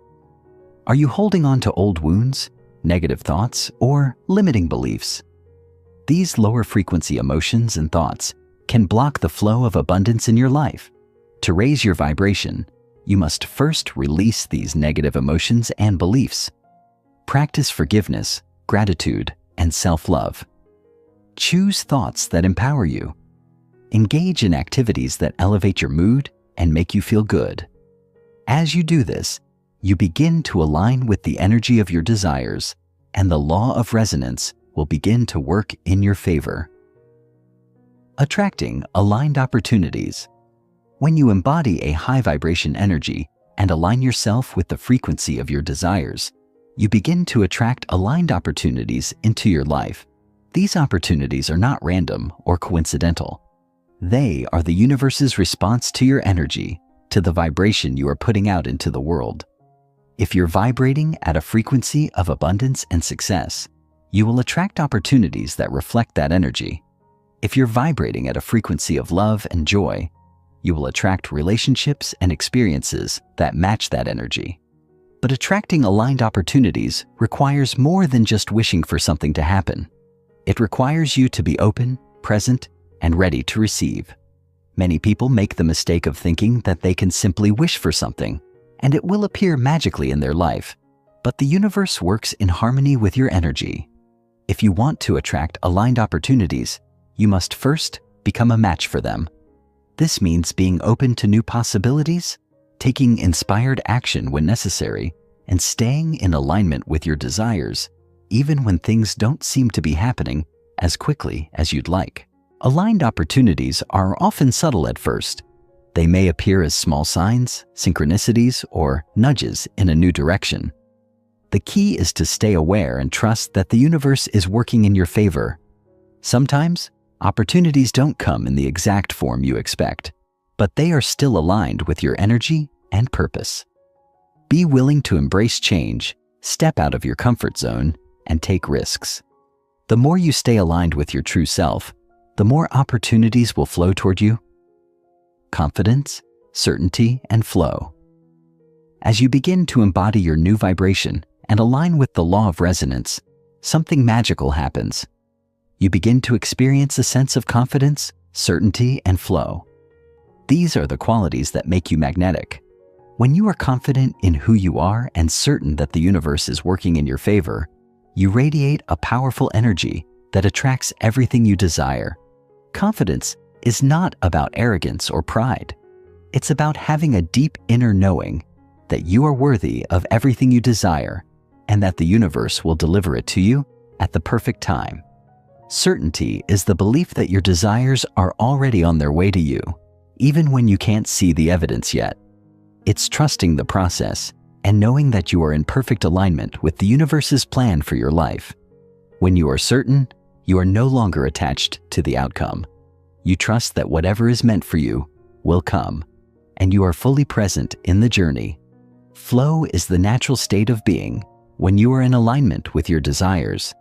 Are you holding on to old wounds, negative thoughts, or limiting beliefs? These lower frequency emotions and thoughts can block the flow of abundance in your life. To raise your vibration, you must first release these negative emotions and beliefs. Practice forgiveness, gratitude, and self-love. Choose thoughts that empower you. Engage in activities that elevate your mood and make you feel good. As you do this, you begin to align with the energy of your desires, and the law of resonance will begin to work in your favor. Attracting aligned opportunities. When you embody a high vibration energy and align yourself with the frequency of your desires, you begin to attract aligned opportunities into your life. These opportunities are not random or coincidental. They are the universe's response to your energy, to the vibration you are putting out into the world. If you're vibrating at a frequency of abundance and success, you will attract opportunities that reflect that energy. If you're vibrating at a frequency of love and joy, you will attract relationships and experiences that match that energy. But attracting aligned opportunities requires more than just wishing for something to happen. It requires you to be open, present, and ready to receive. Many people make the mistake of thinking that they can simply wish for something, and it will appear magically in their life. But the universe works in harmony with your energy. If you want to attract aligned opportunities, you must first become a match for them. This means being open to new possibilities, taking inspired action when necessary, and staying in alignment with your desires, even when things don't seem to be happening as quickly as you'd like. Aligned opportunities are often subtle at first. They may appear as small signs, synchronicities, or nudges in a new direction. The key is to stay aware and trust that the universe is working in your favor. Sometimes, opportunities don't come in the exact form you expect, but they are still aligned with your energy and purpose. Be willing to embrace change, step out of your comfort zone, and take risks. The more you stay aligned with your true self, the more opportunities will flow toward you. Confidence, certainty, and flow. As you begin to embody your new vibration and align with the law of resonance, something magical happens. You begin to experience a sense of confidence, certainty, and flow. These are the qualities that make you magnetic. When you are confident in who you are and certain that the universe is working in your favor, you radiate a powerful energy that attracts everything you desire. Confidence is not about arrogance or pride. It's about having a deep inner knowing that you are worthy of everything you desire and that the universe will deliver it to you at the perfect time. Certainty is the belief that your desires are already on their way to you, even when you can't see the evidence yet. It's trusting the process and knowing that you are in perfect alignment with the universe's plan for your life. When you are certain, you are no longer attached to the outcome. You trust that whatever is meant for you will come, and you are fully present in the journey. Flow is the natural state of being when you are in alignment with your desires.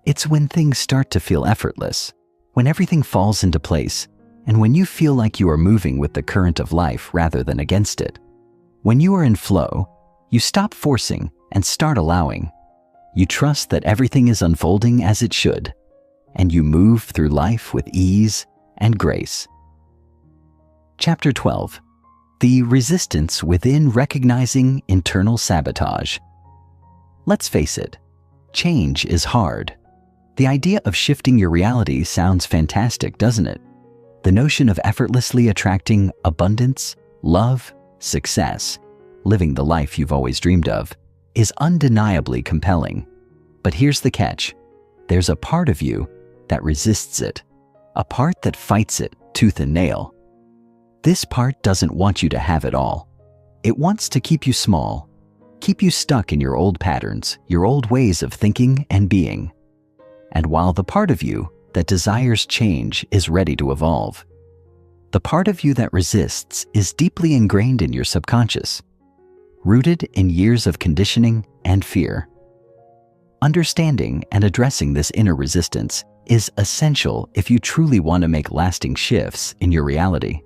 It's when things start to feel effortless, when everything falls into place, and when you feel like you are moving with the current of life rather than against it. When you are in flow, you stop forcing and start allowing. You trust that everything is unfolding as it should, and you move through life with ease and grace. Chapter 12. The resistance within recognizing internal sabotage. Let's face it, change is hard. The idea of shifting your reality sounds fantastic, doesn't it? The notion of effortlessly attracting abundance, love, success, living the life you've always dreamed of, is undeniably compelling. But here's the catch. There's a part of you that resists it, a part that fights it tooth and nail. This part doesn't want you to have it all. It wants to keep you small, keep you stuck in your old patterns, your old ways of thinking and being. And while the part of you that desires change is ready to evolve, the part of you that resists is deeply ingrained in your subconscious, rooted in years of conditioning and fear. Understanding and addressing this inner resistance is essential if you truly want to make lasting shifts in your reality.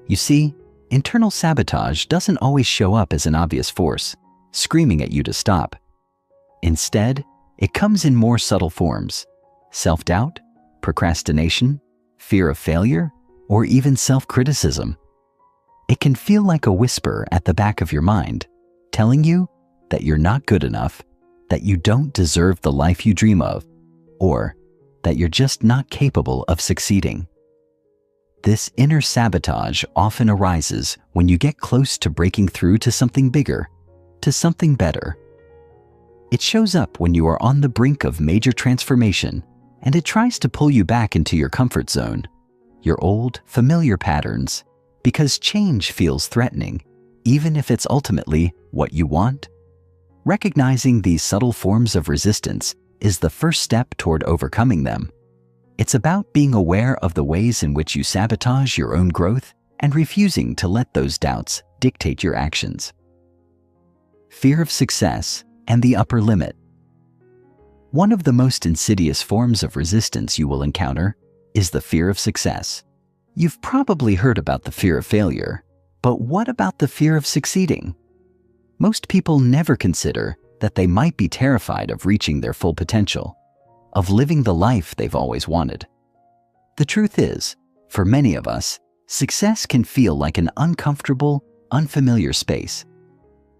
You see, internal sabotage doesn't always show up as an obvious force, screaming at you to stop. Instead, it comes in more subtle forms: self-doubt, procrastination, fear of failure, or even self-criticism. It can feel like a whisper at the back of your mind, telling you that you're not good enough, that you don't deserve the life you dream of, or that you're just not capable of succeeding. This inner sabotage often arises when you get close to breaking through to something bigger, to something better. It shows up when you are on the brink of major transformation, and it tries to pull you back into your comfort zone, your old, familiar patterns, because change feels threatening, even if it's ultimately what you want. Recognizing these subtle forms of resistance is the first step toward overcoming them. It's about being aware of the ways in which you sabotage your own growth and refusing to let those doubts dictate your actions. Fear of success and the upper limit. One of the most insidious forms of resistance you will encounter is the fear of success. You've probably heard about the fear of failure, but what about the fear of succeeding? Most people never consider that they might be terrified of reaching their full potential, of living the life they've always wanted. The truth is, for many of us, success can feel like an uncomfortable, unfamiliar space.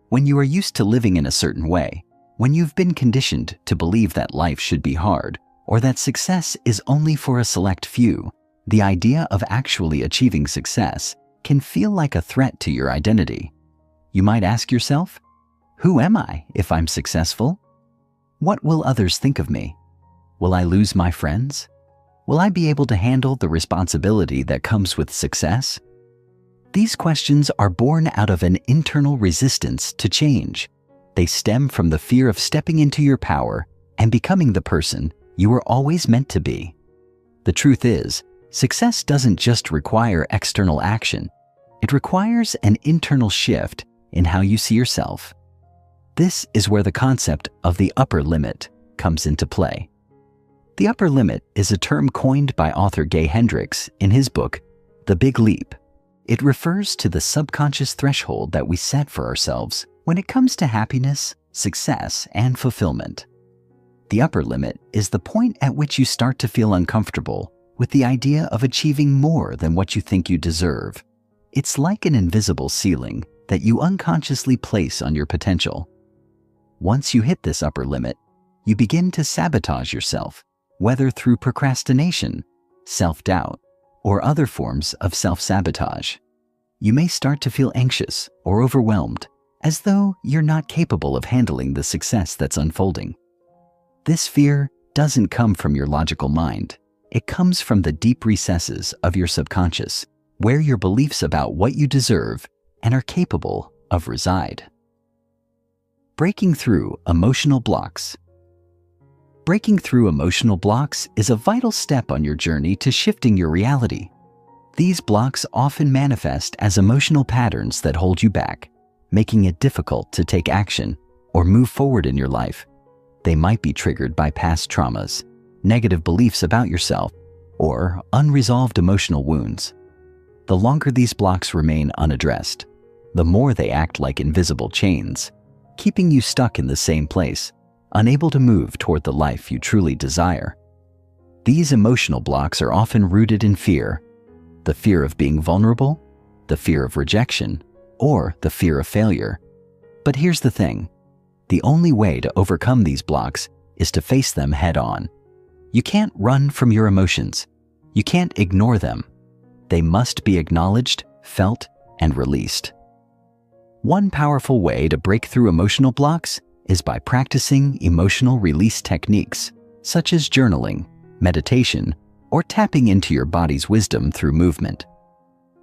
When you are used to living in a certain way, when you've been conditioned to believe that life should be hard, or that success is only for a select few, the idea of actually achieving success can feel like a threat to your identity. You might ask yourself, who am I if I'm successful? What will others think of me? Will I lose my friends? Will I be able to handle the responsibility that comes with success? These questions are born out of an internal resistance to change. They stem from the fear of stepping into your power and becoming the person you were always meant to be. The truth is, success doesn't just require external action. It requires an internal shift in how you see yourself. This is where the concept of the upper limit comes into play. The upper limit is a term coined by author Gay Hendricks in his book, The Big Leap. It refers to the subconscious threshold that we set for ourselves when it comes to happiness, success, and fulfillment. The upper limit is the point at which you start to feel uncomfortable with the idea of achieving more than what you think you deserve. It's like an invisible ceiling that you unconsciously place on your potential. Once you hit this upper limit, you begin to sabotage yourself, whether through procrastination, self-doubt, or other forms of self-sabotage. You may start to feel anxious or overwhelmed, as though you're not capable of handling the success that's unfolding. This fear doesn't come from your logical mind. It comes from the deep recesses of your subconscious, where your beliefs about what you deserve and are capable of reside. Breaking through emotional blocks. Breaking through emotional blocks is a vital step on your journey to shifting your reality. These blocks often manifest as emotional patterns that hold you back, making it difficult to take action or move forward in your life. They might be triggered by past traumas, negative beliefs about yourself, or unresolved emotional wounds. The longer these blocks remain unaddressed, the more they act like invisible chains, keeping you stuck in the same place, unable to move toward the life you truly desire. These emotional blocks are often rooted in fear, the fear of being vulnerable, the fear of rejection, or the fear of failure. But here's the thing, the only way to overcome these blocks is to face them head on. You can't run from your emotions. You can't ignore them. They must be acknowledged, felt, and released. One powerful way to break through emotional blocks is by practicing emotional release techniques, such as journaling, meditation, or tapping into your body's wisdom through movement.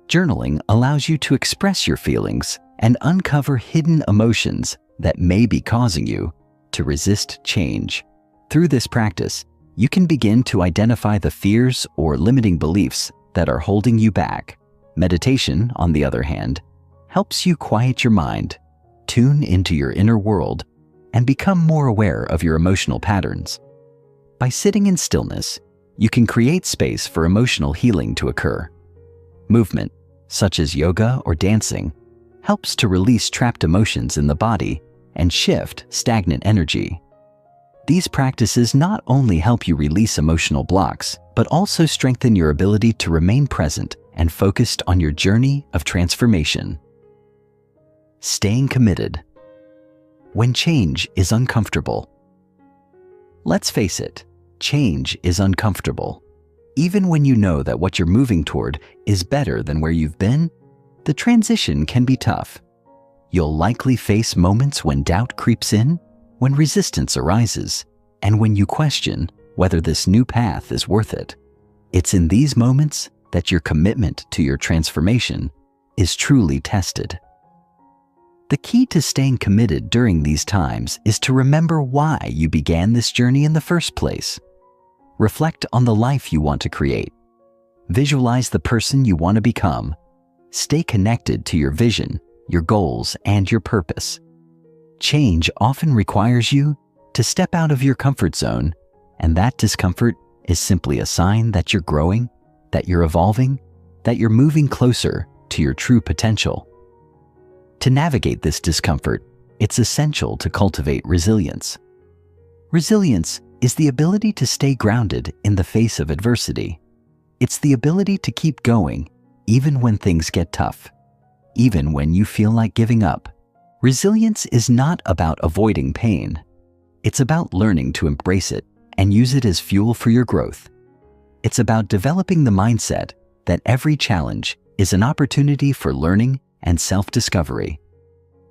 Journaling allows you to express your feelings and uncover hidden emotions that may be causing you to resist change. Through this practice, you can begin to identify the fears or limiting beliefs that are holding you back. Meditation, on the other hand, helps you quiet your mind, tune into your inner world, and become more aware of your emotional patterns. By sitting in stillness, you can create space for emotional healing to occur. Movement, such as yoga or dancing, helps to release trapped emotions in the body and shift stagnant energy. These practices not only help you release emotional blocks, but also strengthen your ability to remain present and focused on your journey of transformation. Staying committed. When change is uncomfortable. Let's face it, change is uncomfortable. Even when you know that what you're moving toward is better than where you've been, the transition can be tough. You'll likely face moments when doubt creeps in, when resistance arises, and when you question whether this new path is worth it. It's in these moments that your commitment to your transformation is truly tested. The key to staying committed during these times is to remember why you began this journey in the first place. Reflect on the life you want to create. Visualize the person you want to become. Stay connected to your vision, your goals, and your purpose. Change often requires you to step out of your comfort zone, and that discomfort is simply a sign that you're growing, that you're evolving, that you're moving closer to your true potential. To navigate this discomfort, it's essential to cultivate resilience. Resilience is the ability to stay grounded in the face of adversity. It's the ability to keep going even when things get tough, even when you feel like giving up. Resilience is not about avoiding pain. It's about learning to embrace it and use it as fuel for your growth. It's about developing the mindset that every challenge is an opportunity for learning and self-discovery.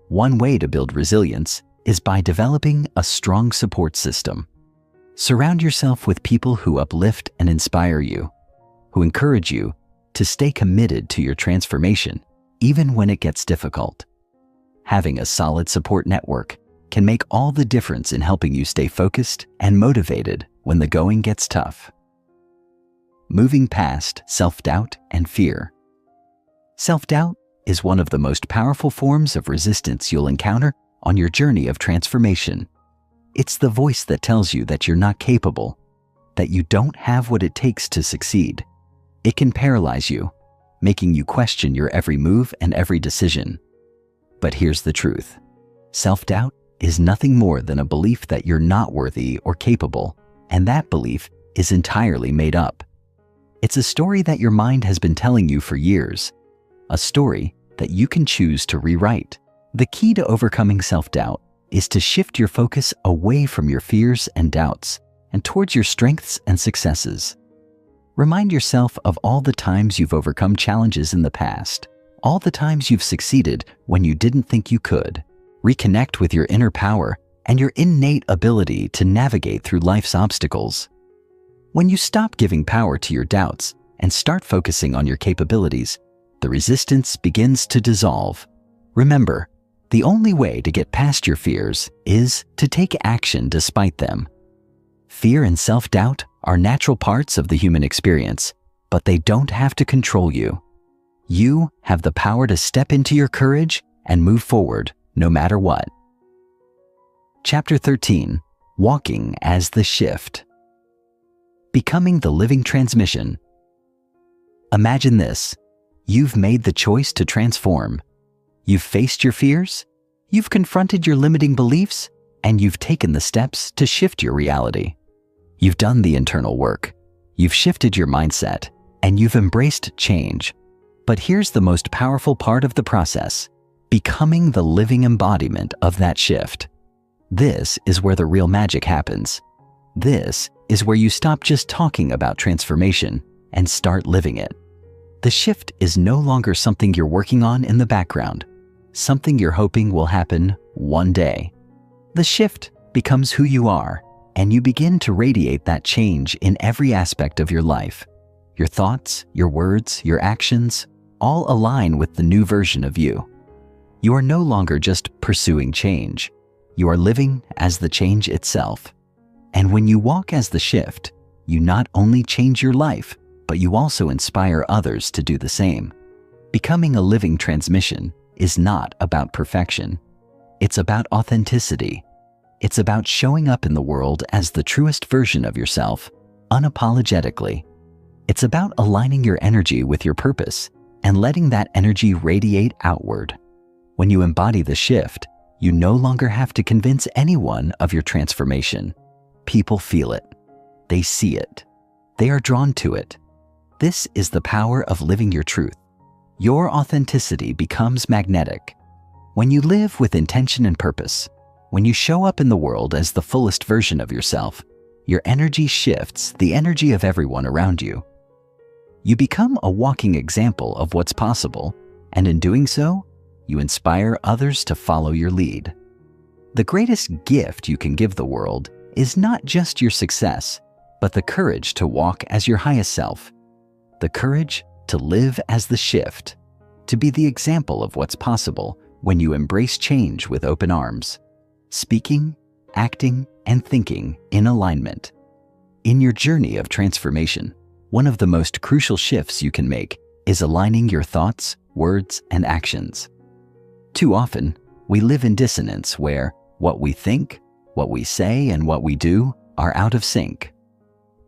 One way to build resilience is by developing a strong support system. Surround yourself with people who uplift and inspire you, who encourage you to stay committed to your transformation, even when it gets difficult. Having a solid support network can make all the difference in helping you stay focused and motivated when the going gets tough. Moving past self-doubt and fear. Self-doubt is one of the most powerful forms of resistance you'll encounter on your journey of transformation. It's the voice that tells you that you're not capable, that you don't have what it takes to succeed. It can paralyze you, making you question your every move and every decision. But here's the truth. Self-doubt is nothing more than a belief that you're not worthy or capable, and that belief is entirely made up. It's a story that your mind has been telling you for years, a story that you can choose to rewrite. The key to overcoming self-doubt is to shift your focus away from your fears and doubts and towards your strengths and successes. Remind yourself of all the times you've overcome challenges in the past, all the times you've succeeded when you didn't think you could. Reconnect with your inner power and your innate ability to navigate through life's obstacles. When you stop giving power to your doubts and start focusing on your capabilities, the resistance begins to dissolve. Remember, the only way to get past your fears is to take action despite them. Fear and self-doubt are natural parts of the human experience, but they don't have to control you. You have the power to step into your courage and move forward no matter what. Chapter 13, Walking as the Shift. Becoming the living transmission. Imagine this. You've made the choice to transform. You've faced your fears, you've confronted your limiting beliefs, and you've taken the steps to shift your reality. You've done the internal work, you've shifted your mindset, and you've embraced change. But here's the most powerful part of the process: becoming the living embodiment of that shift. This is where the real magic happens. This is where you stop just talking about transformation and start living it. The shift is no longer something you're working on in the background, something you're hoping will happen one day. The shift becomes who you are, and you begin to radiate that change in every aspect of your life. Your thoughts, your words, your actions, all align with the new version of you. You are no longer just pursuing change. You are living as the change itself. And when you walk as the shift, you not only change your life, but you also inspire others to do the same. Becoming a living transmission is not about perfection. It's about authenticity. It's about showing up in the world as the truest version of yourself, unapologetically. It's about aligning your energy with your purpose and letting that energy radiate outward. When you embody the shift, you no longer have to convince anyone of your transformation. People feel it. They see it. They are drawn to it. This is the power of living your truth. Your authenticity becomes magnetic. When you live with intention and purpose, when you show up in the world as the fullest version of yourself, your energy shifts the energy of everyone around you. You become a walking example of what's possible, and in doing so, you inspire others to follow your lead. The greatest gift you can give the world is not just your success, but the courage to walk as your highest self. The courage to live as the shift, to be the example of what's possible when you embrace change with open arms, speaking, acting, and thinking in alignment. In your journey of transformation, one of the most crucial shifts you can make is aligning your thoughts, words, and actions. Too often, we live in dissonance where what we think, what we say, and what we do are out of sync.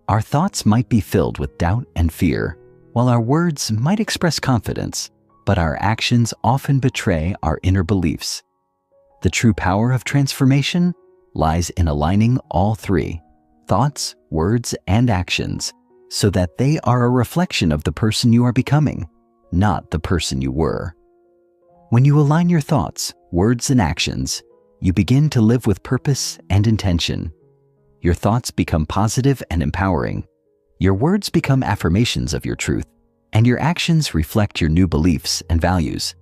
Our thoughts might be filled with doubt and fear, while our words might express confidence, but our actions often betray our inner beliefs. The true power of transformation lies in aligning all three, thoughts, words, and actions, so that they are a reflection of the person you are becoming, not the person you were. When you align your thoughts, words, and actions, you begin to live with purpose and intention. Your thoughts become positive and empowering. Your words become affirmations of your truth, and your actions reflect your new beliefs and values.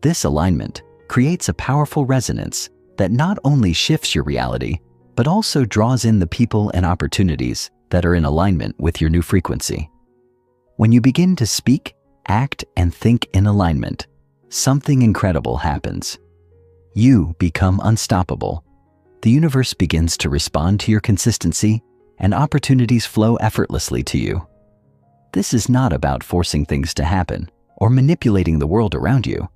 This alignment creates a powerful resonance that not only shifts your reality, but also draws in the people and opportunities that are in alignment with your new frequency. When you begin to speak, act, and think in alignment, something incredible happens. You become unstoppable. The universe begins to respond to your consistency, and opportunities flow effortlessly to you. This is not about forcing things to happen or manipulating the world around you.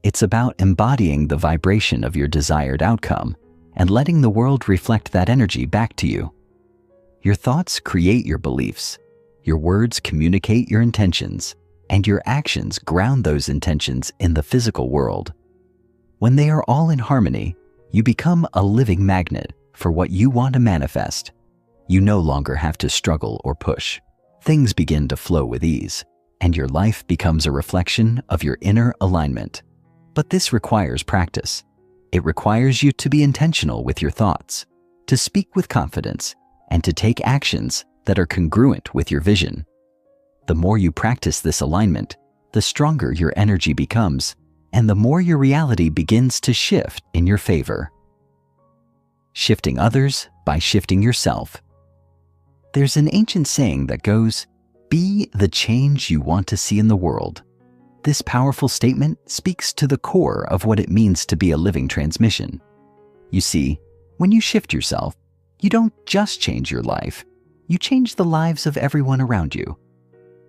It's about embodying the vibration of your desired outcome and letting the world reflect that energy back to you. Your thoughts create your beliefs, your words communicate your intentions, and your actions ground those intentions in the physical world. When they are all in harmony, you become a living magnet for what you want to manifest. You no longer have to struggle or push. Things begin to flow with ease, and your life becomes a reflection of your inner alignment. But this requires practice. It requires you to be intentional with your thoughts, to speak with confidence, and to take actions that are congruent with your vision. The more you practice this alignment, the stronger your energy becomes, and the more your reality begins to shift in your favor. Shifting others by shifting yourself. There's an ancient saying that goes, "Be the change you want to see in the world." This powerful statement speaks to the core of what it means to be a living transmission. You see, when you shift yourself, you don't just change your life, you change the lives of everyone around you.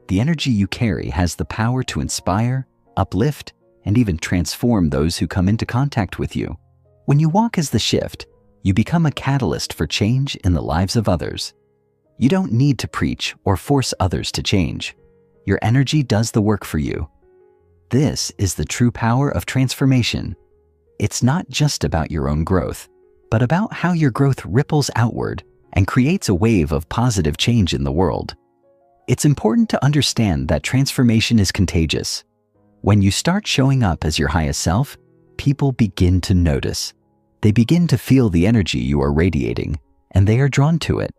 The energy you carry has the power to inspire, uplift, and even transform those who come into contact with you. When you walk as the shift, you become a catalyst for change in the lives of others. You don't need to preach or force others to change. Your energy does the work for you. This is the true power of transformation. It's not just about your own growth, but about how your growth ripples outward and creates a wave of positive change in the world. It's important to understand that transformation is contagious. When you start showing up as your highest self, people begin to notice. They begin to feel the energy you are radiating, and they are drawn to it.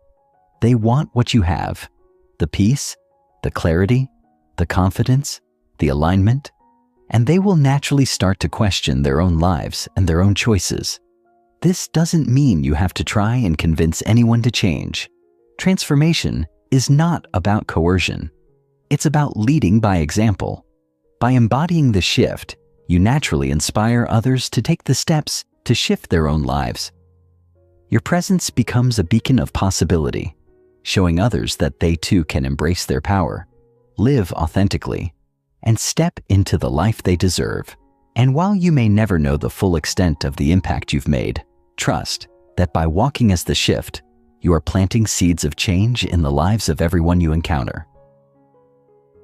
They want what you have: the peace, the clarity, the confidence, the alignment, and they will naturally start to question their own lives and their own choices. This doesn't mean you have to try and convince anyone to change. Transformation is not about coercion. It's about leading by example. By embodying the shift, you naturally inspire others to take the steps to shift their own lives. Your presence becomes a beacon of possibility, showing others that they too can embrace their power, live authentically, and step into the life they deserve. And while you may never know the full extent of the impact you've made, trust that by walking as the shift, you are planting seeds of change in the lives of everyone you encounter.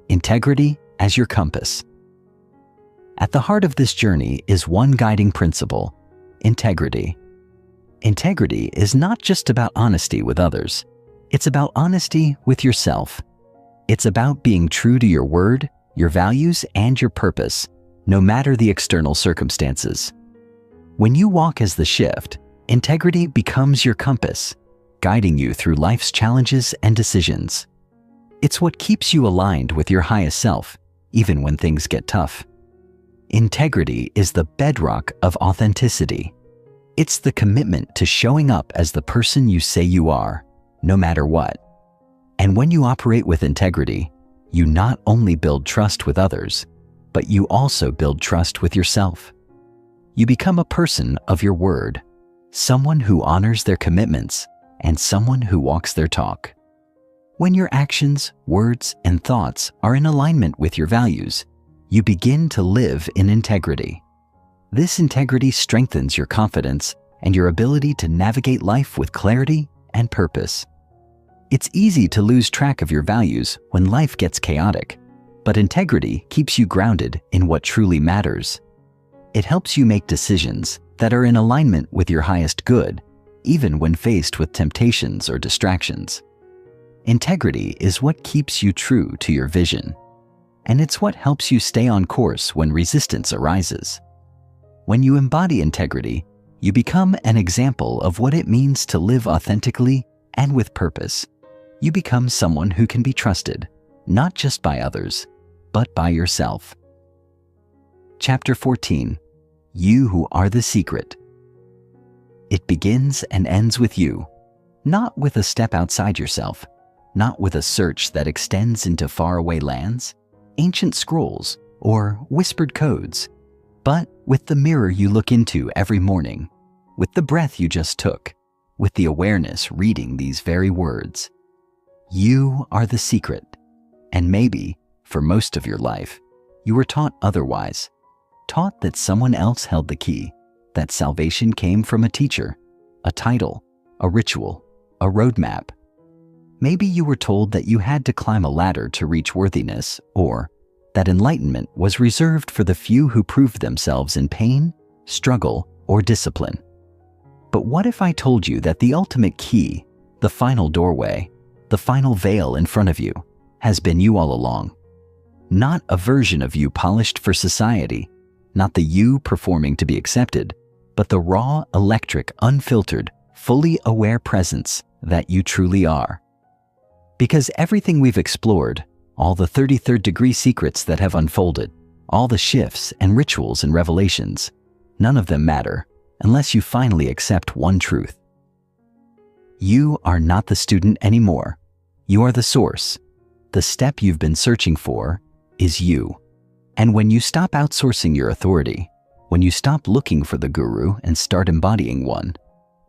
Integrity as your compass. At the heart of this journey is one guiding principle: integrity. Integrity is not just about honesty with others. It's about honesty with yourself. It's about being true to your word, your values, and your purpose, no matter the external circumstances. When you walk as the shift, integrity becomes your compass, guiding you through life's challenges and decisions. It's what keeps you aligned with your highest self, even when things get tough. Integrity is the bedrock of authenticity. It's the commitment to showing up as the person you say you are, no matter what. And when you operate with integrity, you not only build trust with others, but you also build trust with yourself. You become a person of your word, someone who honors their commitments, and someone who walks their talk. When your actions, words, and thoughts are in alignment with your values, you begin to live in integrity. This integrity strengthens your confidence and your ability to navigate life with clarity and purpose. It's easy to lose track of your values when life gets chaotic, but integrity keeps you grounded in what truly matters. It helps you make decisions that are in alignment with your highest good, even when faced with temptations or distractions. Integrity is what keeps you true to your vision, and it's what helps you stay on course when resistance arises. When you embody integrity, you become an example of what it means to live authentically and with purpose. You become someone who can be trusted, not just by others, but by yourself. Chapter 14. You who are the secret. It begins and ends with you, not with a step outside yourself, not with a search that extends into faraway lands, ancient scrolls, or whispered codes, but with the mirror you look into every morning, with the breath you just took, with the awareness reading these very words. You are the secret, and maybe, for most of your life, you were taught otherwise, taught that someone else held the key, that salvation came from a teacher, a title, a ritual, a roadmap. Maybe you were told that you had to climb a ladder to reach worthiness, or that enlightenment was reserved for the few who proved themselves in pain, struggle, or discipline. But what if I told you that the ultimate key, the final doorway, the final veil in front of you, has been you all along? Not a version of you polished for society, not the you performing to be accepted, but the raw, electric, unfiltered, fully aware presence that you truly are. Because everything we've explored, all the 33rd degree secrets that have unfolded, all the shifts and rituals and revelations, none of them matter unless you finally accept one truth. You are not the student anymore. You are the source. The step you've been searching for is you. And when you stop outsourcing your authority, when you stop looking for the guru and start embodying one,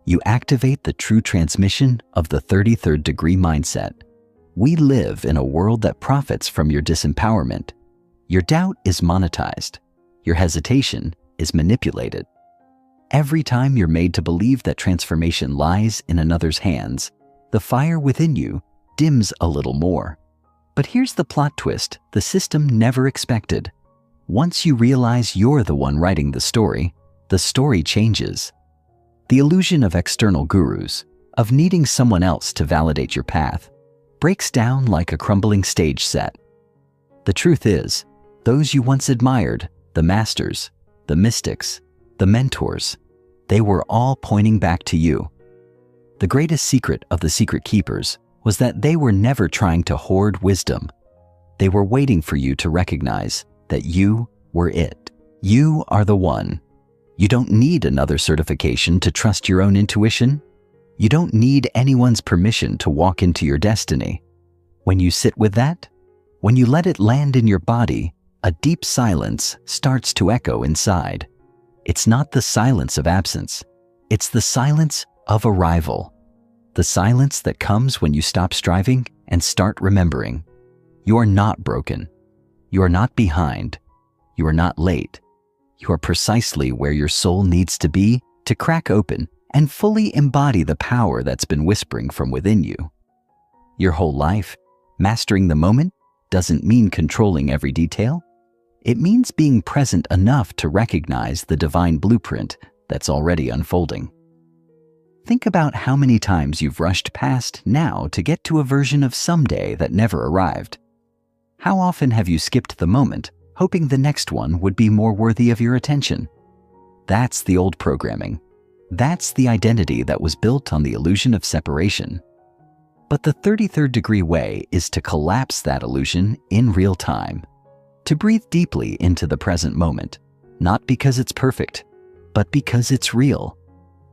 you activate the true transmission of the 33rd degree mindset. We live in a world that profits from your disempowerment. Your doubt is monetized. Your hesitation is manipulated. Every time you're made to believe that transformation lies in another's hands, the fire within you dims a little more. But here's the plot twist the system never expected. Once you realize you're the one writing the story changes. The illusion of external gurus, of needing someone else to validate your path, breaks down like a crumbling stage set. The truth is, those you once admired, the masters, the mystics, the mentors, they were all pointing back to you. The greatest secret of the secret keepers was that they were never trying to hoard wisdom. They were waiting for you to recognize that you were it. You are the one. You don't need another certification to trust your own intuition. You don't need anyone's permission to walk into your destiny. When you sit with that, when you let it land in your body, a deep silence starts to echo inside. It's not the silence of absence. It's the silence of arrival. The silence that comes when you stop striving and start remembering. You are not broken. You are not behind. You are not late. You are precisely where your soul needs to be to crack open and fully embody the power that's been whispering from within you. Your whole life, mastering the moment, doesn't mean controlling every detail. It means being present enough to recognize the divine blueprint that's already unfolding. Think about how many times you've rushed past now to get to a version of someday that never arrived. How often have you skipped the moment, hoping the next one would be more worthy of your attention? That's the old programming. That's the identity that was built on the illusion of separation. But the 33rd degree way is to collapse that illusion in real time, to breathe deeply into the present moment, not because it's perfect, but because it's real.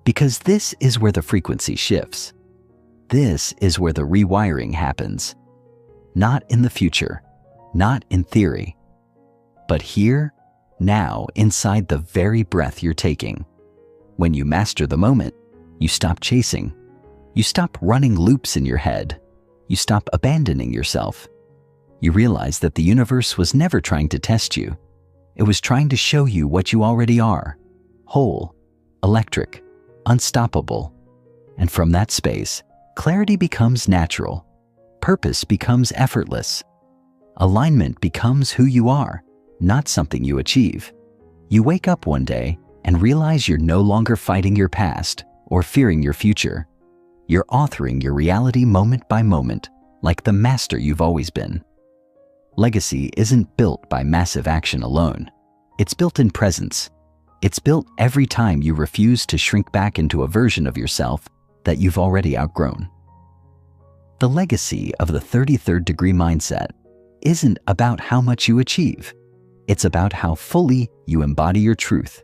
Because this is where the frequency shifts. This is where the rewiring happens. Not in the future, not in theory, but here, now, inside the very breath you're taking. When you master the moment, you stop chasing. You stop running loops in your head. You stop abandoning yourself. You realize that the universe was never trying to test you. It was trying to show you what you already are: whole, electric, unstoppable. And from that space, clarity becomes natural. Purpose becomes effortless. Alignment becomes who you are, not something you achieve. You wake up one day and realize you're no longer fighting your past or fearing your future. You're authoring your reality moment by moment, like the master you've always been. Legacy isn't built by massive action alone. It's built in presence. It's built every time you refuse to shrink back into a version of yourself that you've already outgrown. The legacy of the 33rd degree mindset isn't about how much you achieve. It's about how fully you embody your truth.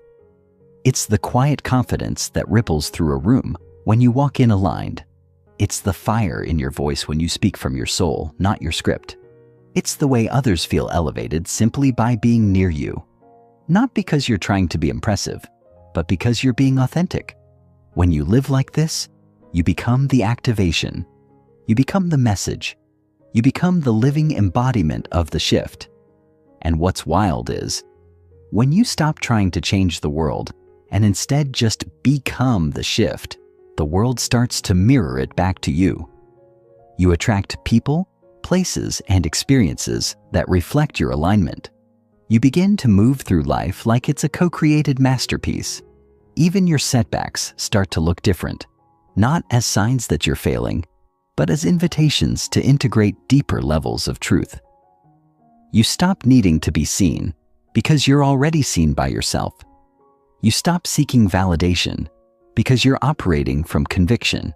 It's the quiet confidence that ripples through a room when you walk in aligned. It's the fire in your voice when you speak from your soul, not your script. It's the way others feel elevated simply by being near you. Not because you're trying to be impressive, but because you're being authentic. When you live like this, you become the activation. You become the message. You become the living embodiment of the shift. And what's wild is, when you stop trying to change the world and instead just become the shift, the world starts to mirror it back to you. You attract people, places, and experiences that reflect your alignment. You begin to move through life like it's a co-created masterpiece. Even your setbacks start to look different, not as signs that you're failing, but as invitations to integrate deeper levels of truth. You stop needing to be seen because you're already seen by yourself. You stop seeking validation because you're operating from conviction.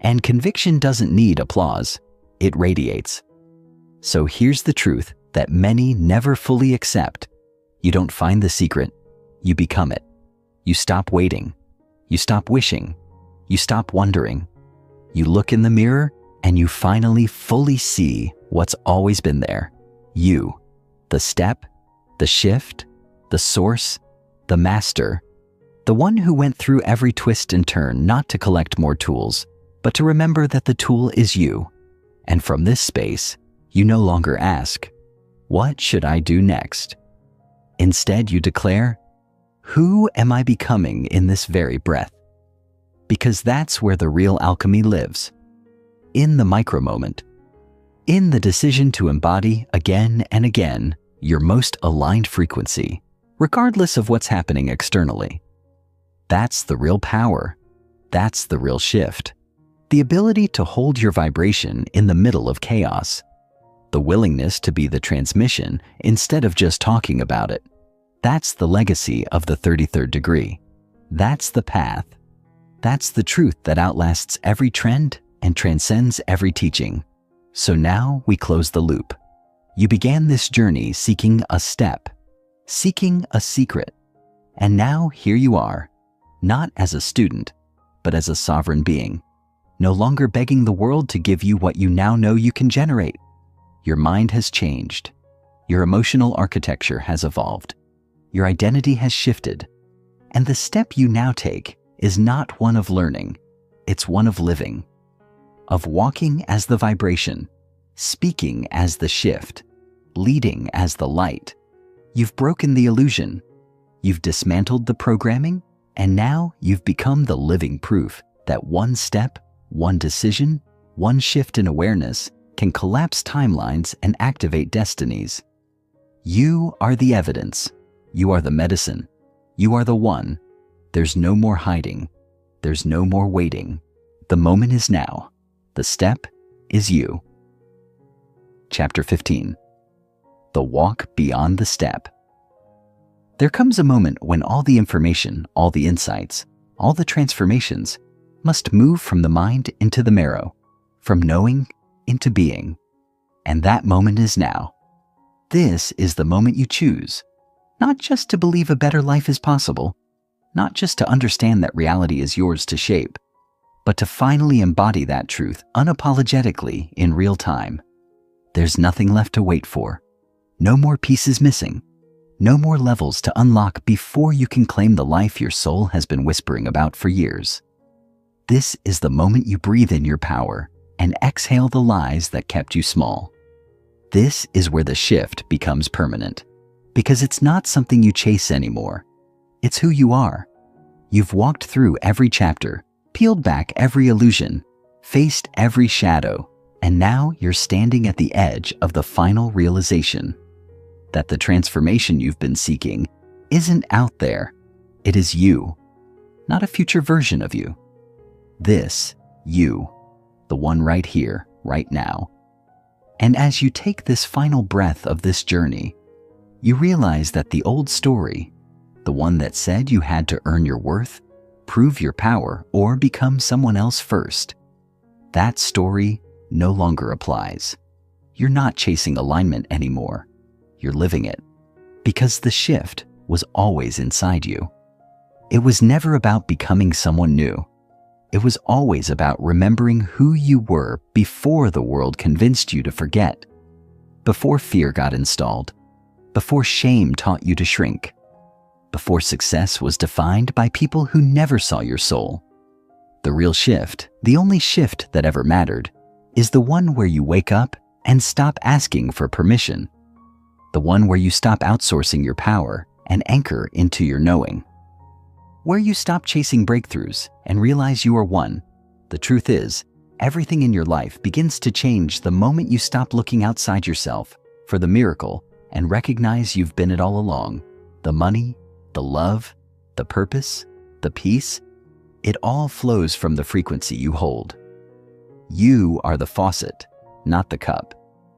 And conviction doesn't need applause, it radiates. So here's the truth that many never fully accept. You don't find the secret, you become it. You stop waiting, you stop wishing, you stop wondering. You look in the mirror and you finally fully see what's always been there. You, the step, the shift, the source, the master, the one who went through every twist and turn not to collect more tools, but to remember that the tool is you. And from this space, you no longer ask, "What should I do next?" Instead, you declare, "Who am I becoming in this very breath?" Because that's where the real alchemy lives. In the micro moment. In the decision to embody again and again your most aligned frequency, regardless of what's happening externally. That's the real power. That's the real shift. The ability to hold your vibration in the middle of chaos. The willingness to be the transmission instead of just talking about it. That's the legacy of the 33rd degree. That's the path. That's the truth that outlasts every trend and transcends every teaching. So now we close the loop. You began this journey seeking a step, seeking a secret. And now here you are, not as a student, but as a sovereign being, no longer begging the world to give you what you now know you can generate. Your mind has changed. Your emotional architecture has evolved. Your identity has shifted. And the step you now take is not one of learning, it's one of living, of walking as the vibration, speaking as the shift, leading as the light. You've broken the illusion, you've dismantled the programming, and now you've become the living proof that one step, one decision, one shift in awareness can collapse timelines and activate destinies. You are the evidence. You are the medicine. You are the one. There's no more hiding. There's no more waiting. The moment is now. The step is you. Chapter 15. The walk beyond the step. There comes a moment when all the information, all the insights, all the transformations must move from the mind into the marrow, from knowing into being. And that moment is now. This is the moment you choose, not just to believe a better life is possible, not just to understand that reality is yours to shape, but to finally embody that truth unapologetically in real time. There's nothing left to wait for. No more pieces missing. No more levels to unlock before you can claim the life your soul has been whispering about for years. This is the moment you breathe in your power and exhale the lies that kept you small. This is where the shift becomes permanent, because it's not something you chase anymore. It's who you are. You've walked through every chapter, peeled back every illusion, faced every shadow, and now you're standing at the edge of the final realization that the transformation you've been seeking isn't out there. It is you, not a future version of you. This, you, the one right here, right now. And as you take this final breath of this journey, you realize that the old story, the one that said you had to earn your worth, prove your power, or become someone else first, that story no longer applies. You're not chasing alignment anymore. You're living it, because the shift was always inside you. It was never about becoming someone new. It was always about remembering who you were before the world convinced you to forget, before fear got installed, before shame taught you to shrink, before success was defined by people who never saw your soul. The real shift, the only shift that ever mattered, is the one where you wake up and stop asking for permission. The one where you stop outsourcing your power and anchor into your knowing. Where you stop chasing breakthroughs and realize you are one. The truth is, everything in your life begins to change the moment you stop looking outside yourself for the miracle and recognize you've been it all along. The money, the love, the purpose, the peace, it all flows from the frequency you hold. You are the faucet, not the cup.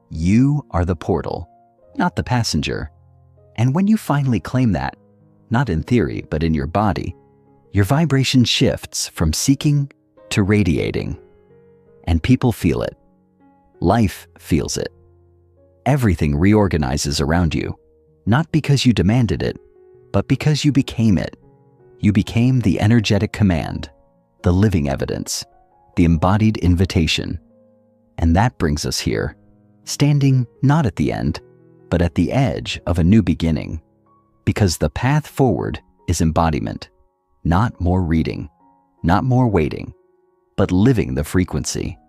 You are the portal, not the passenger. And when you finally claim that, not in theory, but in your body, your vibration shifts from seeking to radiating. And people feel it. Life feels it. Everything reorganizes around you, not because you demanded it, but because you became it. You became the energetic command, the living evidence, the embodied invitation. And that brings us here, standing not at the end, but at the edge of a new beginning. Because the path forward is embodiment, not more reading, not more waiting, but living the frequency.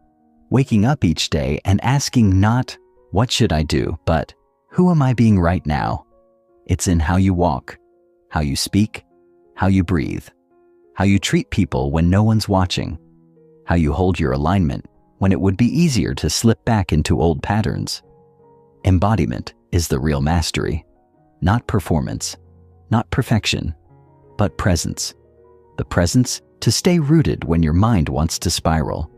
Waking up each day and asking not, what should I do, but who am I being right now? It's in how you walk, how you speak, how you breathe, how you treat people when no one's watching, how you hold your alignment when it would be easier to slip back into old patterns. Embodiment is the real mastery, not performance, not perfection, but presence. The presence to stay rooted when your mind wants to spiral.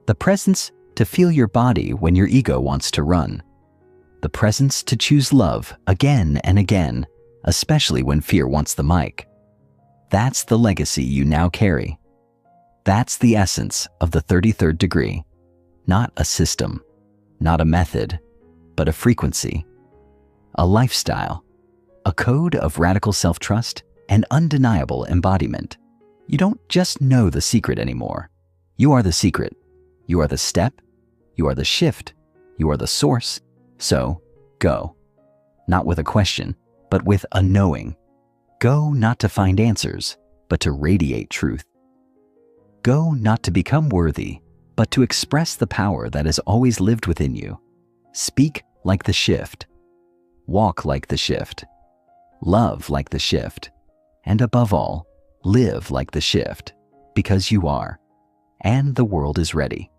The presence to feel your body when your ego wants to run. The presence to choose love again and again, especially when fear wants the mic. That's the legacy you now carry. That's the essence of the 33rd degree. Not a system, not a method, but a frequency. A lifestyle, a code of radical self-trust and undeniable embodiment. You don't just know the secret anymore. You are the secret. You are the step. You are the shift. You are the source. So, go. Not with a question, but with a knowing. Go not to find answers, but to radiate truth. Go not to become worthy, but to express the power that has always lived within you. Speak like the shift. Walk like the shift. Love like the shift. And above all, live like the shift, because you are, and the world is ready.